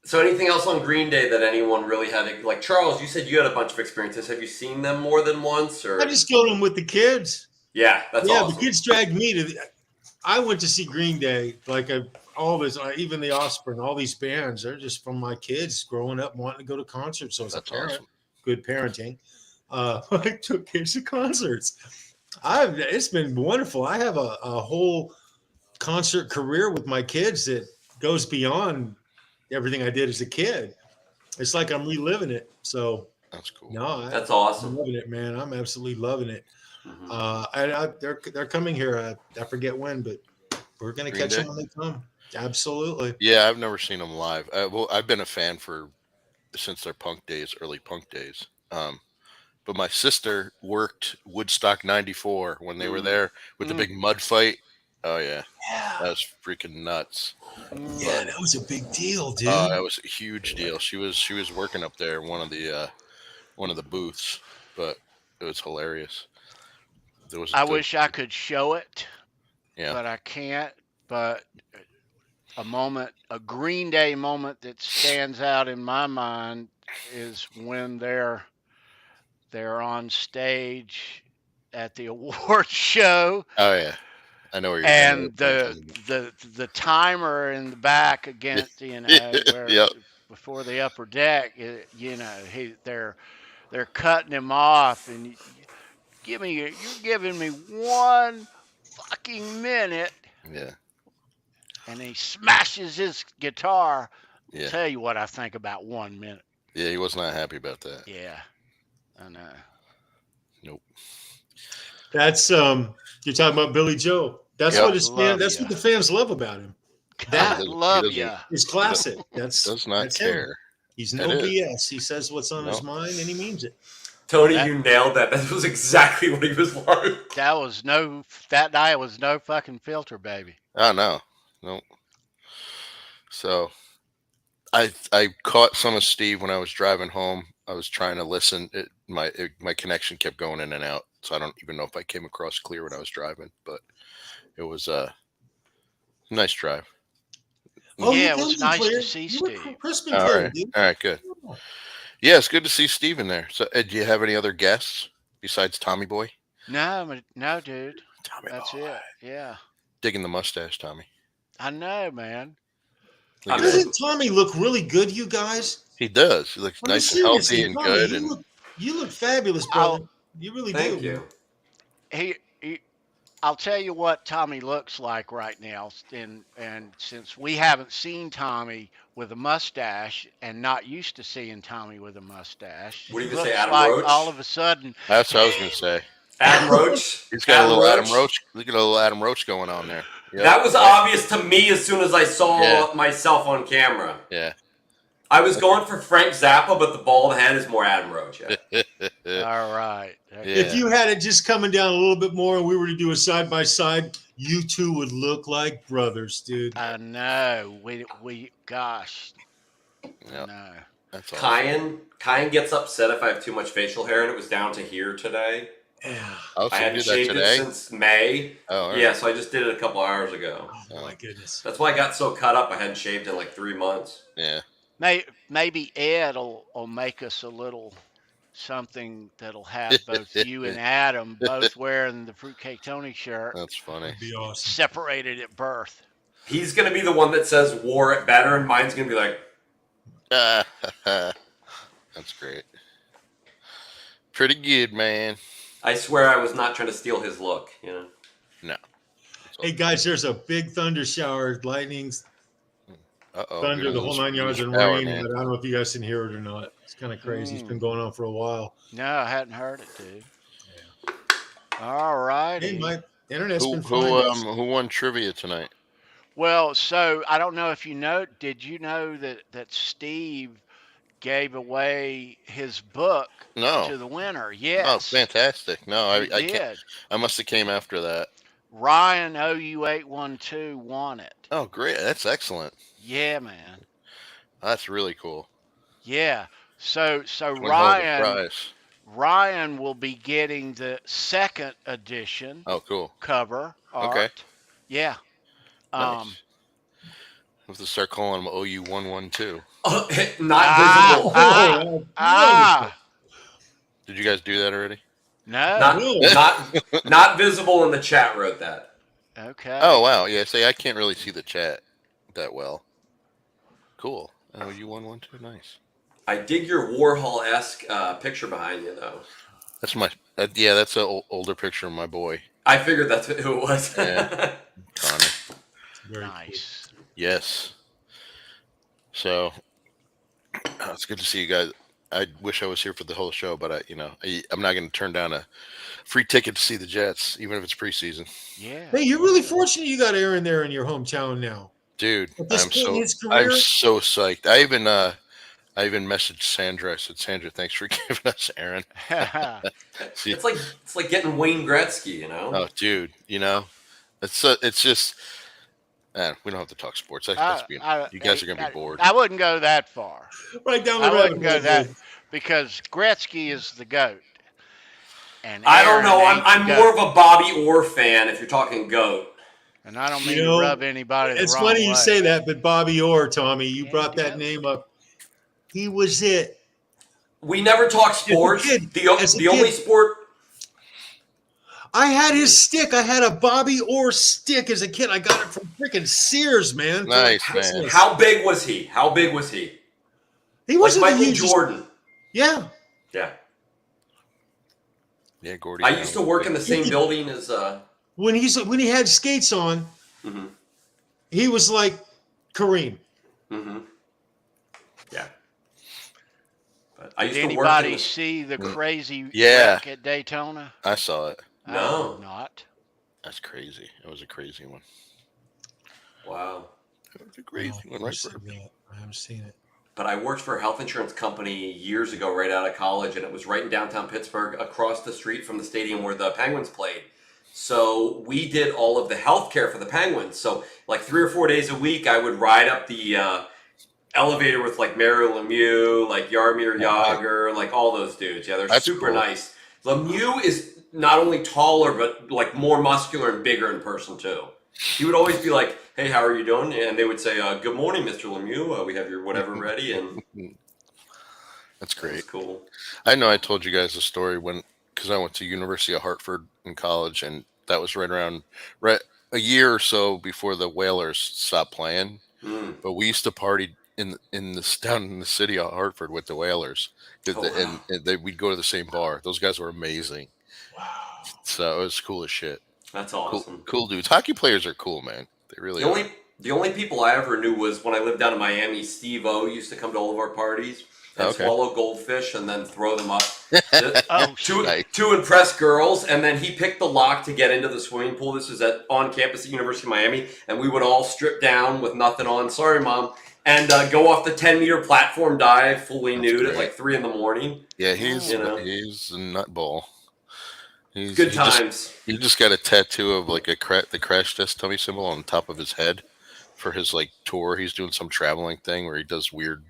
So anything else on Green Day that anyone really had? Like Charles, you said you had a bunch of experiences. Have you seen them more than once? Or I just go to them with the kids. Yeah, that's awesome. The kids dragged me to. I went to see Green Day even the Offspring, all these bands. They're just from my kids growing up wanting to go to concerts. So as a parent, good parenting. I took kids to concerts. It's been wonderful. I have a whole concert career with my kids that goes beyond everything I did as a kid. It's like I'm reliving it. So that's cool. No, that's awesome. I'm loving it, man. I'm absolutely loving it. They're coming here. I forget when, but we're gonna catch them when they come. Absolutely. Yeah, I've never seen them live. I've been a fan since their early punk days. But my sister worked Woodstock '94 when they were there with the big mud fight. Oh yeah, that was freaking nuts. Yeah, that was a big deal, dude. Oh, that was a huge deal. She was working up there in one of the booths, but it was hilarious. I wish I could show it, but I can't. But a Green Day moment that stands out in my mind is when they're on stage at the awards show. Oh yeah, I know where you're. And the timer in the back against before the upper deck, they're cutting him off, and you're giving me 1 fucking minute. Yeah. And he smashes his guitar. Yeah. Tell you what I think about 1 minute. Yeah, he was not happy about that. Yeah, I know. Nope. That's you're talking about Billy Joe. That's what what the fans love about him. That love you. It's classic. That's does not care. He's no BS. He says what's on his mind and he means it. Tony, you nailed that. That was exactly what he was like. That night was no fucking filter, baby. Oh, no. Nope. So I caught some of Steve when I was driving home. I was trying to listen. My connection kept going in and out, so I don't even know if I came across clear when I was driving, but it was a nice drive. Oh, yeah, it was nice to see Steve. All right, good. Yeah, it's good to see Steve in there. So, do you have any other guests besides Tommy Boy? No, dude. Tommy That's Boy. it. Yeah. Digging the mustache, Tommy. I know, man. Doesn't Tommy look really good, you guys? He does. He looks nice and healthy and Tommy, good. You look fabulous, brother. You really do. Thank you. I'll tell you what Tommy looks like right now, and since we haven't seen Tommy with a mustache and not used to seeing Tommy with a mustache, what do you looks say, Adam like Roach? all of a sudden. That's what I was going to say. Adam Roach. He's got a little Adam Roach. Look at a little Adam Roach going on there. Yep. That was obvious to me as soon as I saw myself on camera. Yeah. I was going for Frank Zappa, but the bald head is more Adam Roach. Yeah. All right. Okay. If you had it just coming down a little bit more and we were to do a side by side, you two would look like brothers, dude. I know. Gosh. Yep. No. That's awesome. Kyan gets upset if I have too much facial hair, and it was down to here today. Yeah. Oh, so I hadn't shaved it since May. Oh, right. Yeah, so I just did it a couple hours ago. Oh my goodness. That's why I got so cut up. I hadn't shaved in like 3 months. Yeah. Maybe Ed will make us a little something that'll have both you and Adam both wearing the Fruitcake Tony shirt. That's funny. That'd be awesome. Separated at birth. He's going to be the one that says wore it better, and mine's going to be like... That's great. Pretty good, man. I swear I was not trying to steal his look, you know? No. Hey, guys, there's a big thunder shower, lightnings, thunder, the whole 9 yards, and rain. But I don't know if you guys can hear it or not. It's kind of crazy. It's been going on for a while. No, I hadn't heard it, dude. Yeah. All right. Hey, my internet's been fine. Who won trivia tonight? Well, so I don't know if you know. Did you know that Steve gave away his book to the winner? Yes. Oh, fantastic. No, I did. can't. I must have came after that. Ryan OU812 won it. Oh, great. That's excellent. Yeah, man. That's really cool. Yeah. So Ryan will be getting the second edition. Oh, cool. Cover art. Okay. Yeah. Nice. We'll have to start calling him OU112. Not visible. Did you guys do that already? No. Not visible, and the chat wrote that. Okay. Oh, wow. Yeah, see, I can't really see the chat that well. Cool. OU112, nice. I dig your Warhol-esque picture behind you, though. That's my... that's an older picture of my boy. I figured that's who it was. Yeah. Connor. Very nice. Cool. Yes. So it's good to see you guys. I wish I was here for the whole show, but I'm not going to turn down a free ticket to see the Jets, even if it's preseason. Yeah. Hey, you're really fortunate you got Aaron there in your hometown now, dude. I'm so psyched. I even messaged Sandra. I said, Sandra, thanks for giving us Aaron. It's like getting Wayne Gretzky, you know. Oh, dude, it's just. We don't have to talk sports. You guys are going to be bored. I wouldn't go that far. Right down the road. I wouldn't go that because Gretzky is the GOAT. And I don't know. I'm more of a Bobby Orr fan if you're talking GOAT. And I don't mean to rub anybody the wrong way. It's funny you say that, but Bobby Orr, Tommy, you brought that name up. He was it. We never talk sports. The only sport... I had his stick. I had a Bobby Orr stick as a kid. I got it from freaking Sears, man. Nice, man. How big was he? He wasn't like Michael Jordan. Yeah. Yeah. Yeah, Gordy. I used to work in the same building as when he had skates on, he was like Kareem. Mm-hmm. Yeah. But I used Did to work anybody see the crazy wreck at Daytona? I saw it. No. Not. That's crazy. It was a crazy one. Wow. It was a crazy one, right? I haven't seen it. but I worked for a health insurance company years ago, right out of college, and it was right in downtown Pittsburgh, across the street from the stadium where the Penguins played. So we did all of the healthcare for the Penguins. So like 3 or 4 days a week, I would ride up the elevator with like Mario Lemieux, like Jaromir Jagr, like all those dudes. Yeah, they're super cool. Nice. Lemieux is not only taller, but like more muscular and bigger in person too. He would always be like, "Hey, how are you doing?" And they would say, "Good morning, Mr. Lemieux. We have your whatever ready." And that's great. That's cool. I know I told you guys a story because I went to University of Hartford in college, and that was right a year or so before the Whalers stopped playing. But we used to party down in the city of Hartford with the Whalers, and we'd go to the same bar. Those guys were amazing. Wow! So it was cool as shit. That's awesome. Cool dudes. Hockey players are cool, man. They really are. The only people I ever knew was when I lived down in Miami. Steve O used to come to all of our parties and swallow goldfish and then throw them up to impress girls. And then he picked the lock to get into the swimming pool. This was on campus at University of Miami, and we would all strip down with nothing on. Sorry, Mom. And go off the 10-meter platform dive fully nude at like 3 a.m. Yeah, he's a nutball. Good times. He just got a tattoo of like the crash test dummy symbol on top of his head for his like tour. He's doing some traveling thing where he does weird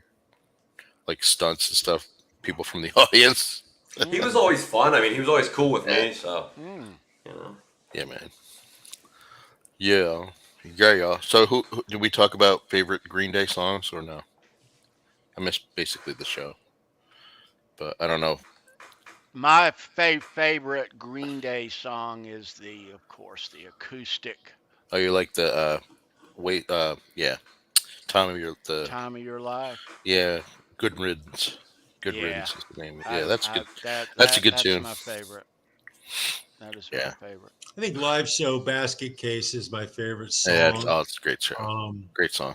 like stunts and stuff. People from the audience. He was always fun. I mean, he was always cool with me. So, yeah, man. Yeah. Yeah. So, who did we talk about favorite Green Day songs or no? I missed basically the show, but I don't know. My favorite Green Day song is of course, the acoustic. Oh, you like the Time of Your Life. Yeah, Good Riddance. Good Riddance is the name. Yeah, that's good. That's a good tune. That's my favorite. That is my favorite. I think Live Show Basket Case is my favorite song. Yeah, it's a great show. Great song.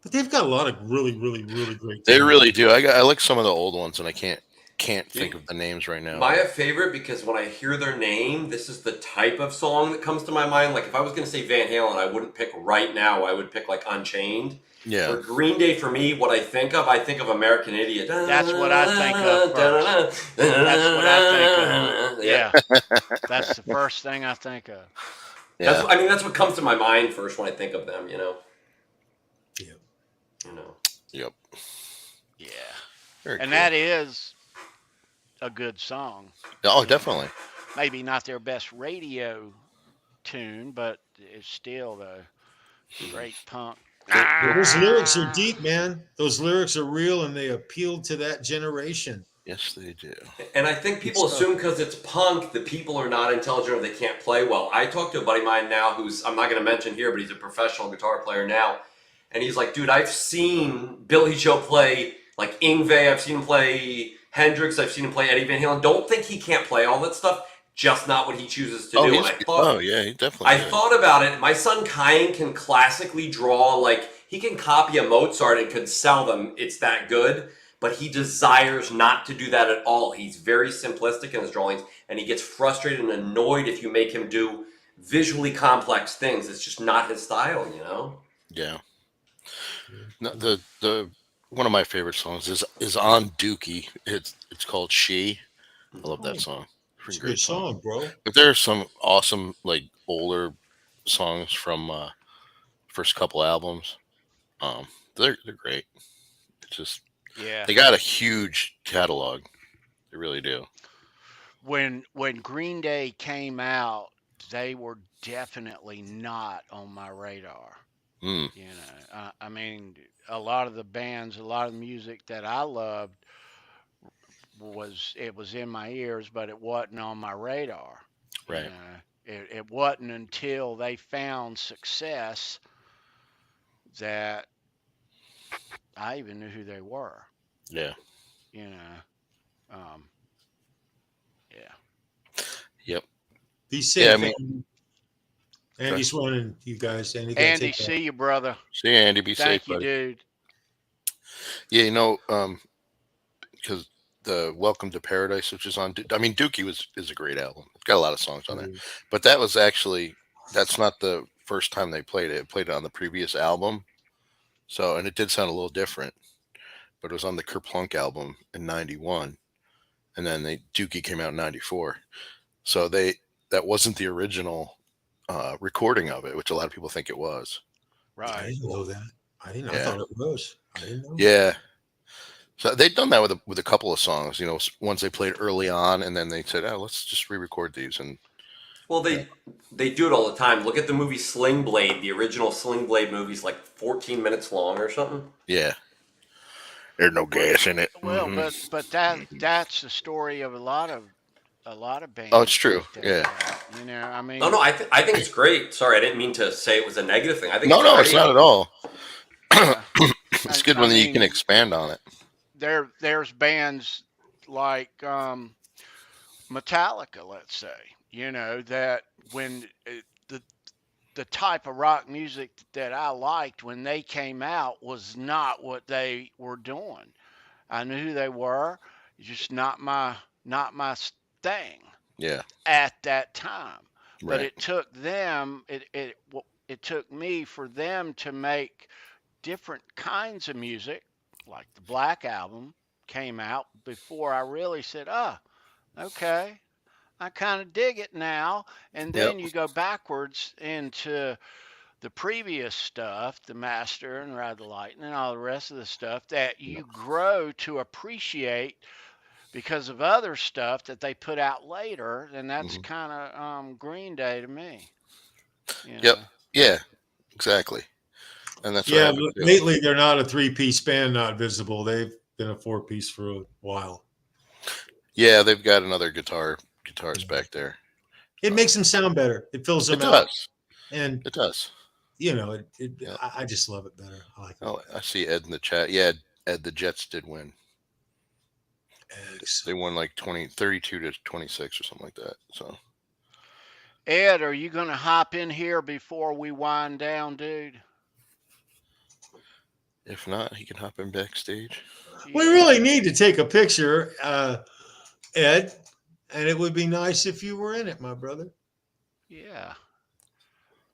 But they've got a lot of really, really, really great. They really do. I like some of the old ones, and I can't think of the names right now. My favorite, because when I hear their name, this is the type of song that comes to my mind. Like if I was going to say Van Halen, I wouldn't pick Right Now. I would pick like Unchained. Yeah. For Green Day, for me, what I think of American Idiot. That's what I think of first. That's what I think of. Yeah. That's the first thing I think of. Yeah. That's what comes to my mind first when I think of them, Yeah. Yep. Yeah. Very cool. That is a good song. Oh, definitely. Maybe not their best radio tune, but it's still the great punk. Those lyrics are deep, man. Those lyrics are real, and they appeal to that generation. Yes, they do. And I think people assume because it's punk that people are not intelligent or they can't play well. I talked to a buddy of mine now who's, I'm not going to mention here, but he's a professional guitar player now. And he's like, dude, I've seen Billy Joe play like Yngwie. I've seen him play Hendrix. I've seen him play Eddie Van Halen. Don't think he can't play all that stuff. Just not what he chooses to do. He definitely. I thought about it. My son Kyan can classically draw, like he can copy a Mozart and could sell them. It's that good, but he desires not to do that at all. He's very simplistic in his drawings, and he gets frustrated and annoyed if you make him do visually complex things. It's just not his style, Yeah. No, the one of my favorite songs is on Dookie. It's called She. I love that song. It's a great song, bro. But there are some awesome, like, older songs from first couple albums. They're great. It's just they got a huge catalog. They really do. When Green Day came out, they were definitely not on my radar. A lot of the bands, a lot of the music that I loved was in my ears, but it wasn't on my radar. Right. It wasn't until they found success that I even knew who they were. Yeah. Yep. Be safe. Andy's running, you guys. Andy, see you, brother. See you, Andy. Be safe, buddy. Dude. Yeah, because the Welcome to Paradise, which is on, Dookie is a great album. It's got a lot of songs on it, but that's not the first time they played it. It played it on the previous album, and it did sound a little different, but it was on the Kerplunk album in '91, and then Dookie came out in '94. So that wasn't the original recording of it, which a lot of people think it was. Right. I didn't know that. I didn't. I thought it was. I didn't know. Yeah. So they'd done that with a couple of songs, ones they played early on, and then they said, "Oh, let's just re-record these." And well, they do it all the time. Look at the movie Sling Blade. The original Sling Blade movie's like 14 minutes long or something. Yeah, there's no gas in it. Well, but that's the story of a lot of bands. Oh, it's true. Yeah. I mean. No, I think it's great. Sorry, I didn't mean to say it was a negative thing. I think no, it's not at all. Yeah. It's good when you can expand on it. There's bands like Metallica, let's say, that when the type of rock music that I liked when they came out was not what they were doing. I knew who they were, just not my thing. Yeah. At that time, Right. but it took them. It took me for them to make different kinds of music, like the Black Album came out before I really said, okay, I kind of dig it now. And then you go backwards into the previous stuff, the Master and Ride the Lightning and all the rest of the stuff that you grow to appreciate because of other stuff that they put out later. And that's kind of Green Day to me. Yep. Yeah, exactly. And that's but lately they're not a 3-piece band, Not Visible. They've been a 4-piece for a while. Yeah, they've got another guitars back there. It makes them sound better. It fills them out. It does. And it does. I just love it better. I like it. Oh, I see Ed in the chat. Yeah, Ed, the Jets did win. They won like 32 to 26 or something like that. So, Ed, are you going to hop in here before we wind down, dude? If not, he can hop in backstage. We really need to take a picture, Ed, and it would be nice if you were in it, my brother. Yeah.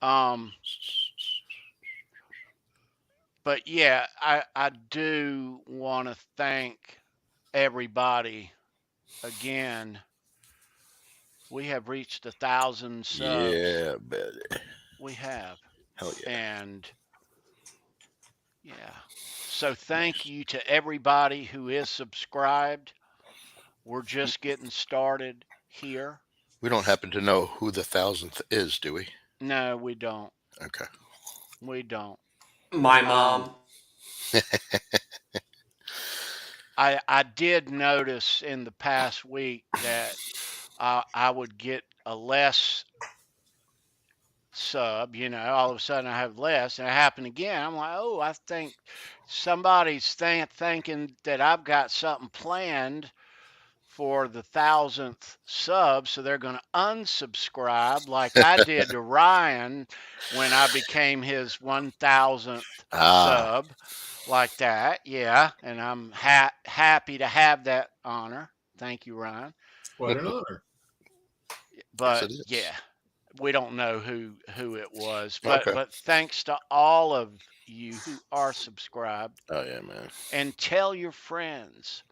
But yeah, I do want to thank everybody again. We have reached 1,000 subs. Yeah, buddy. We have. Hell yeah. And yeah. So thank you to everybody who is subscribed. We're just getting started here. We don't happen to know who the 1,000th is, do we? No, we don't. Okay. We don't. My mom. I did notice in the past week that I would get a less sub, all of a sudden I have less, and it happened again. I'm like, oh, I think somebody's thinking that I've got something planned for the 1,000th sub, so they're going to unsubscribe like I did to Ryan when I became his 1,000th sub, like that. Yeah, and I'm happy to have that honor. Thank you, Ryan. What an honor. But yeah, we don't know who it was, but thanks to all of you who are subscribed. Oh yeah, man. And tell your friends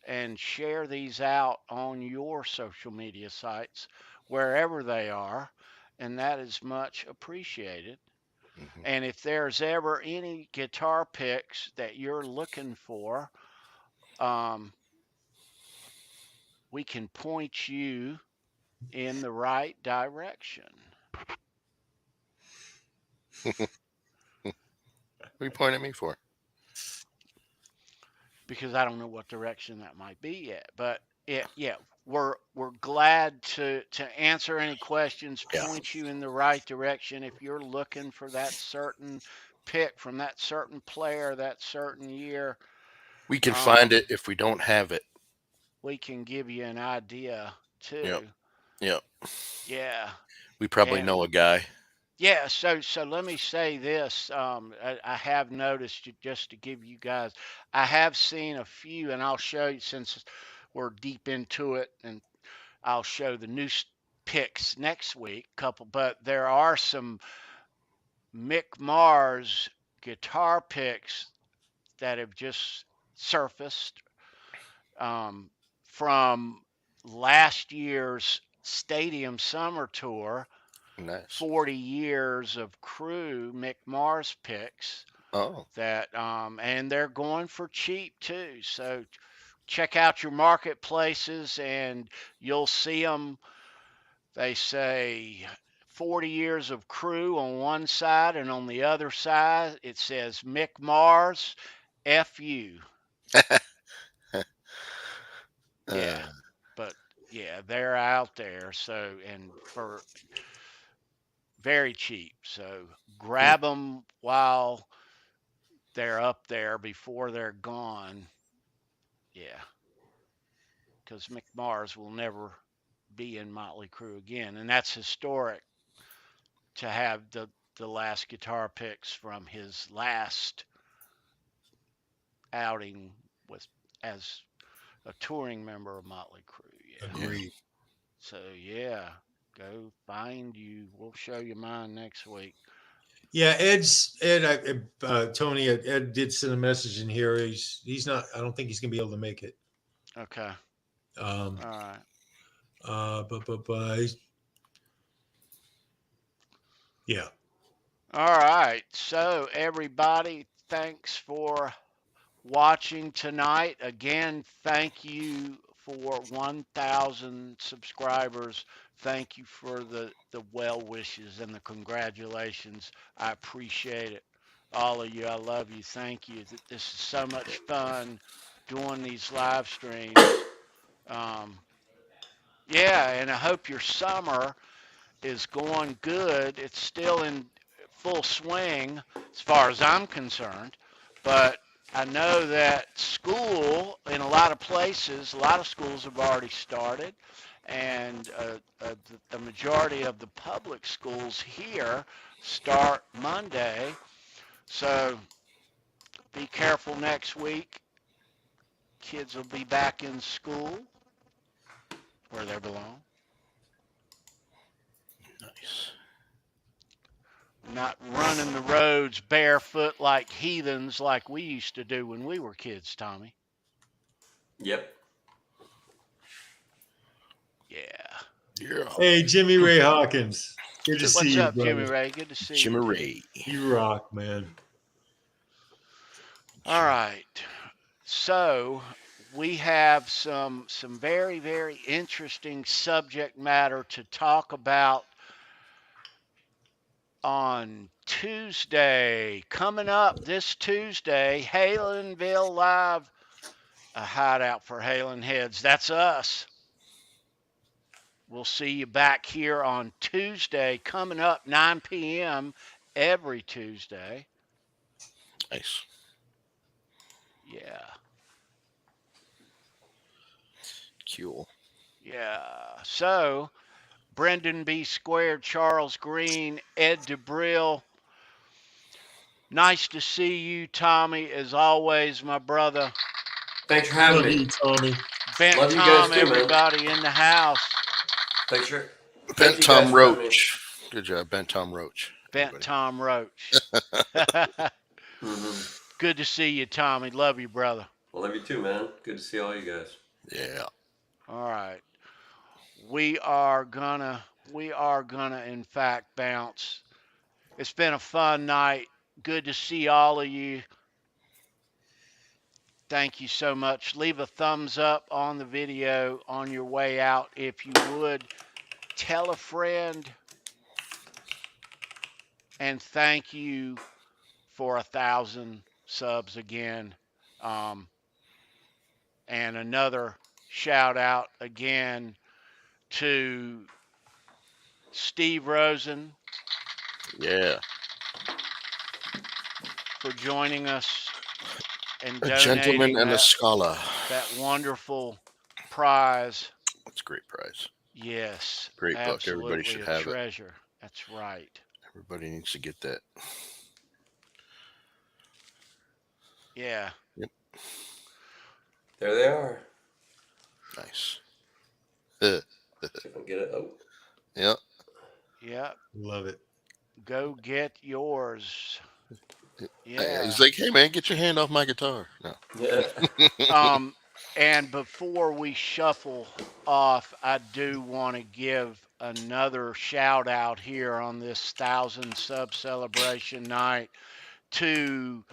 and share these out on your social media sites wherever they are, and that is much appreciated. Mm-hmm. And if there's ever any guitar picks that you're looking for, we can point you in the right direction. What are you pointing at me for? Because I don't know what direction that might be yet. But we're glad to answer any questions, point you in the right direction if you're looking for that certain pick from that certain player, that certain year. We can find it if we don't have it. We can give you an idea too. Yep. Yeah. We probably know a guy. Yeah, so let me say this. I have noticed, just to give you guys, I have seen a few, and I'll show you since we're deep into it, and I'll show the new picks next week, but there are some Mick Mars guitar picks that have just surfaced from last year's Stadium Summer Tour. Nice. 40 years of crew Mick Mars picks. Oh. That and they're going for cheap too. So check out your marketplaces and you'll see them. They say 40 years of crew on one side, and on the other side it says Mick Mars FU. Yeah. But yeah, they're out there. So, and for very cheap. So grab them while they're up there before they're gone. Yeah. Because Mick Mars will never be in Motley Crue again. And that's historic to have the last guitar picks from his last outing with as a touring member of Motley Crue. Yeah. Agreed. So yeah, go find you. We'll show you mine next week. Yeah, Tony, Ed did send a message in here. He's not. I don't think he's gonna be able to make it. Okay. All right. Yeah. All right. So everybody, thanks for watching tonight. Again, thank you for 1,000 subscribers. Thank you for the well wishes and the congratulations. I appreciate it. All of you, I love you. Thank you. This is so much fun doing these live streams. Yeah, and I hope your summer is going good. It's still in full swing as far as I'm concerned, but I know that school in a lot of places, a lot of schools have already started, and the majority of the public schools here start Monday. So be careful next week. Kids will be back in school where they belong. Nice. Not running the roads barefoot like heathens like we used to do when we were kids, Tommy. Yep. Yeah. Hey, Jimmy Ray Hawkins. Good to see you. What's up, brother. Jimmy Ray? Good to see you. Jimmy Ray. You rock, man. All right. So we have some very, very interesting subject matter to talk about on Tuesday. Coming up this Tuesday, Halenville Live, a hideout for Halen heads. That's us. We'll see you back here on Tuesday, coming up 9 p.m. every Tuesday. Nice. Yeah. Cool. Yeah. So, Brendan B. Squared, Charles Green, Ed DeBrill. Nice to see you, Tommy, as always, my brother. Thanks for having me. You, Tommy. Bent Love you Tom, guys too, everybody in the house. Thanks for Bent Tom Roach. Good job, Bent Tom Roach. Bent Tom Roach. Good to see you, Tommy. Love you, brother. I love you too, man. Good to see all you guys. Yeah. All right. We are gonna in fact bounce. It's been a fun night. Good to see all of you. Thank you so much. Leave a thumbs up on the video on your way out if you would. Tell a friend. And thank you for 1,000 subs again. And another shout out again to Steve Rosen. Yeah. For joining us and a gentleman and a scholar. That wonderful prize. That's a great prize. Yes. Great book. Everybody should have treasure. it. That's right. Everybody needs to get that. Yeah. Yep. There they are. Nice. See if I can get it. Oh. Yeah. Yeah. Love it. Go get yours. Yeah. He's like, hey man, get your hand off my guitar. No. Yeah. And before we shuffle off, I do want to give another shout out here on this 1,000 sub celebration night to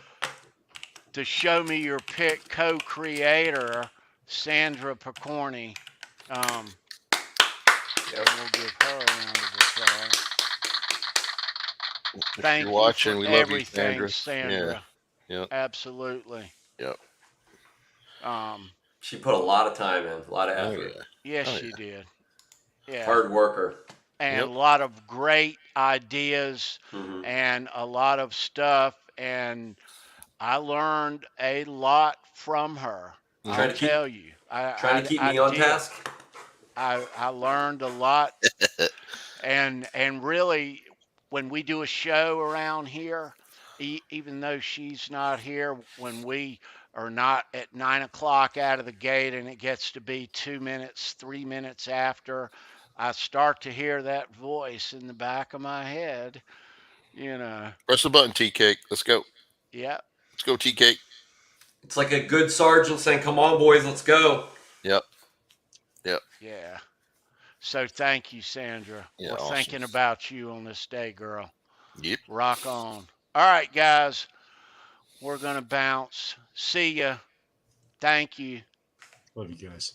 the Show Me Your Pick co-creator, Sandra Picorni. And we'll give her a round of applause. Thank you for everything, Sandra. Yeah. Absolutely. Yep. She put a lot of time in, a lot of effort. Yes, she did. Yeah. Hard worker. And a lot of great ideas and a lot of stuff. And I learned a lot from her. I'll tell you. Trying to keep me on task? I learned a lot. and really, when we do a show around here, even though she's not here, when we are not at 9 o'clock out of the gate and it gets to be 2 minutes, 3 minutes after, I start to hear that voice in the back of my head, you know. Press the button, T-Cake. Let's go. Yep. Let's go, T-Cake. It's like a good sergeant saying, come on, boys, let's go. Yep. Yeah. So thank you, Sandra. Yeah, We're thinking about you on this day, girl. Yep. Rock on. All right, guys. We're going to bounce. See ya. Thank you. Love you guys.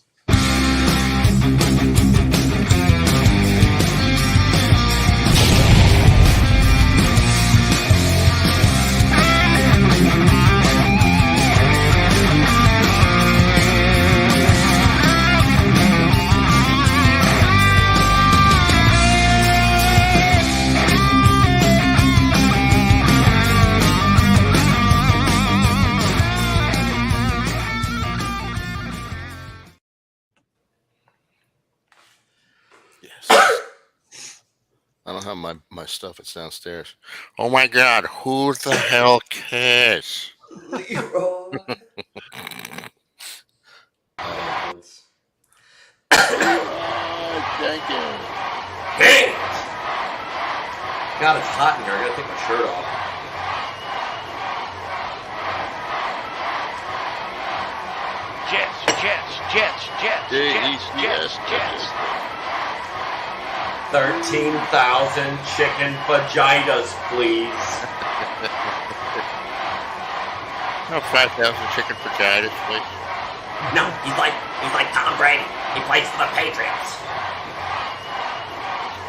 I don't have my stuff. It's downstairs. Oh my God! Who the hell cares? Leroy. Thank you. Dang it! God, it's hot in here. I gotta take my shirt off. Jets. 13,000 chicken vaginas, please. Oh, 5,000 chicken vaginas, please. No, he's like Tom Brady. He plays for the Patriots.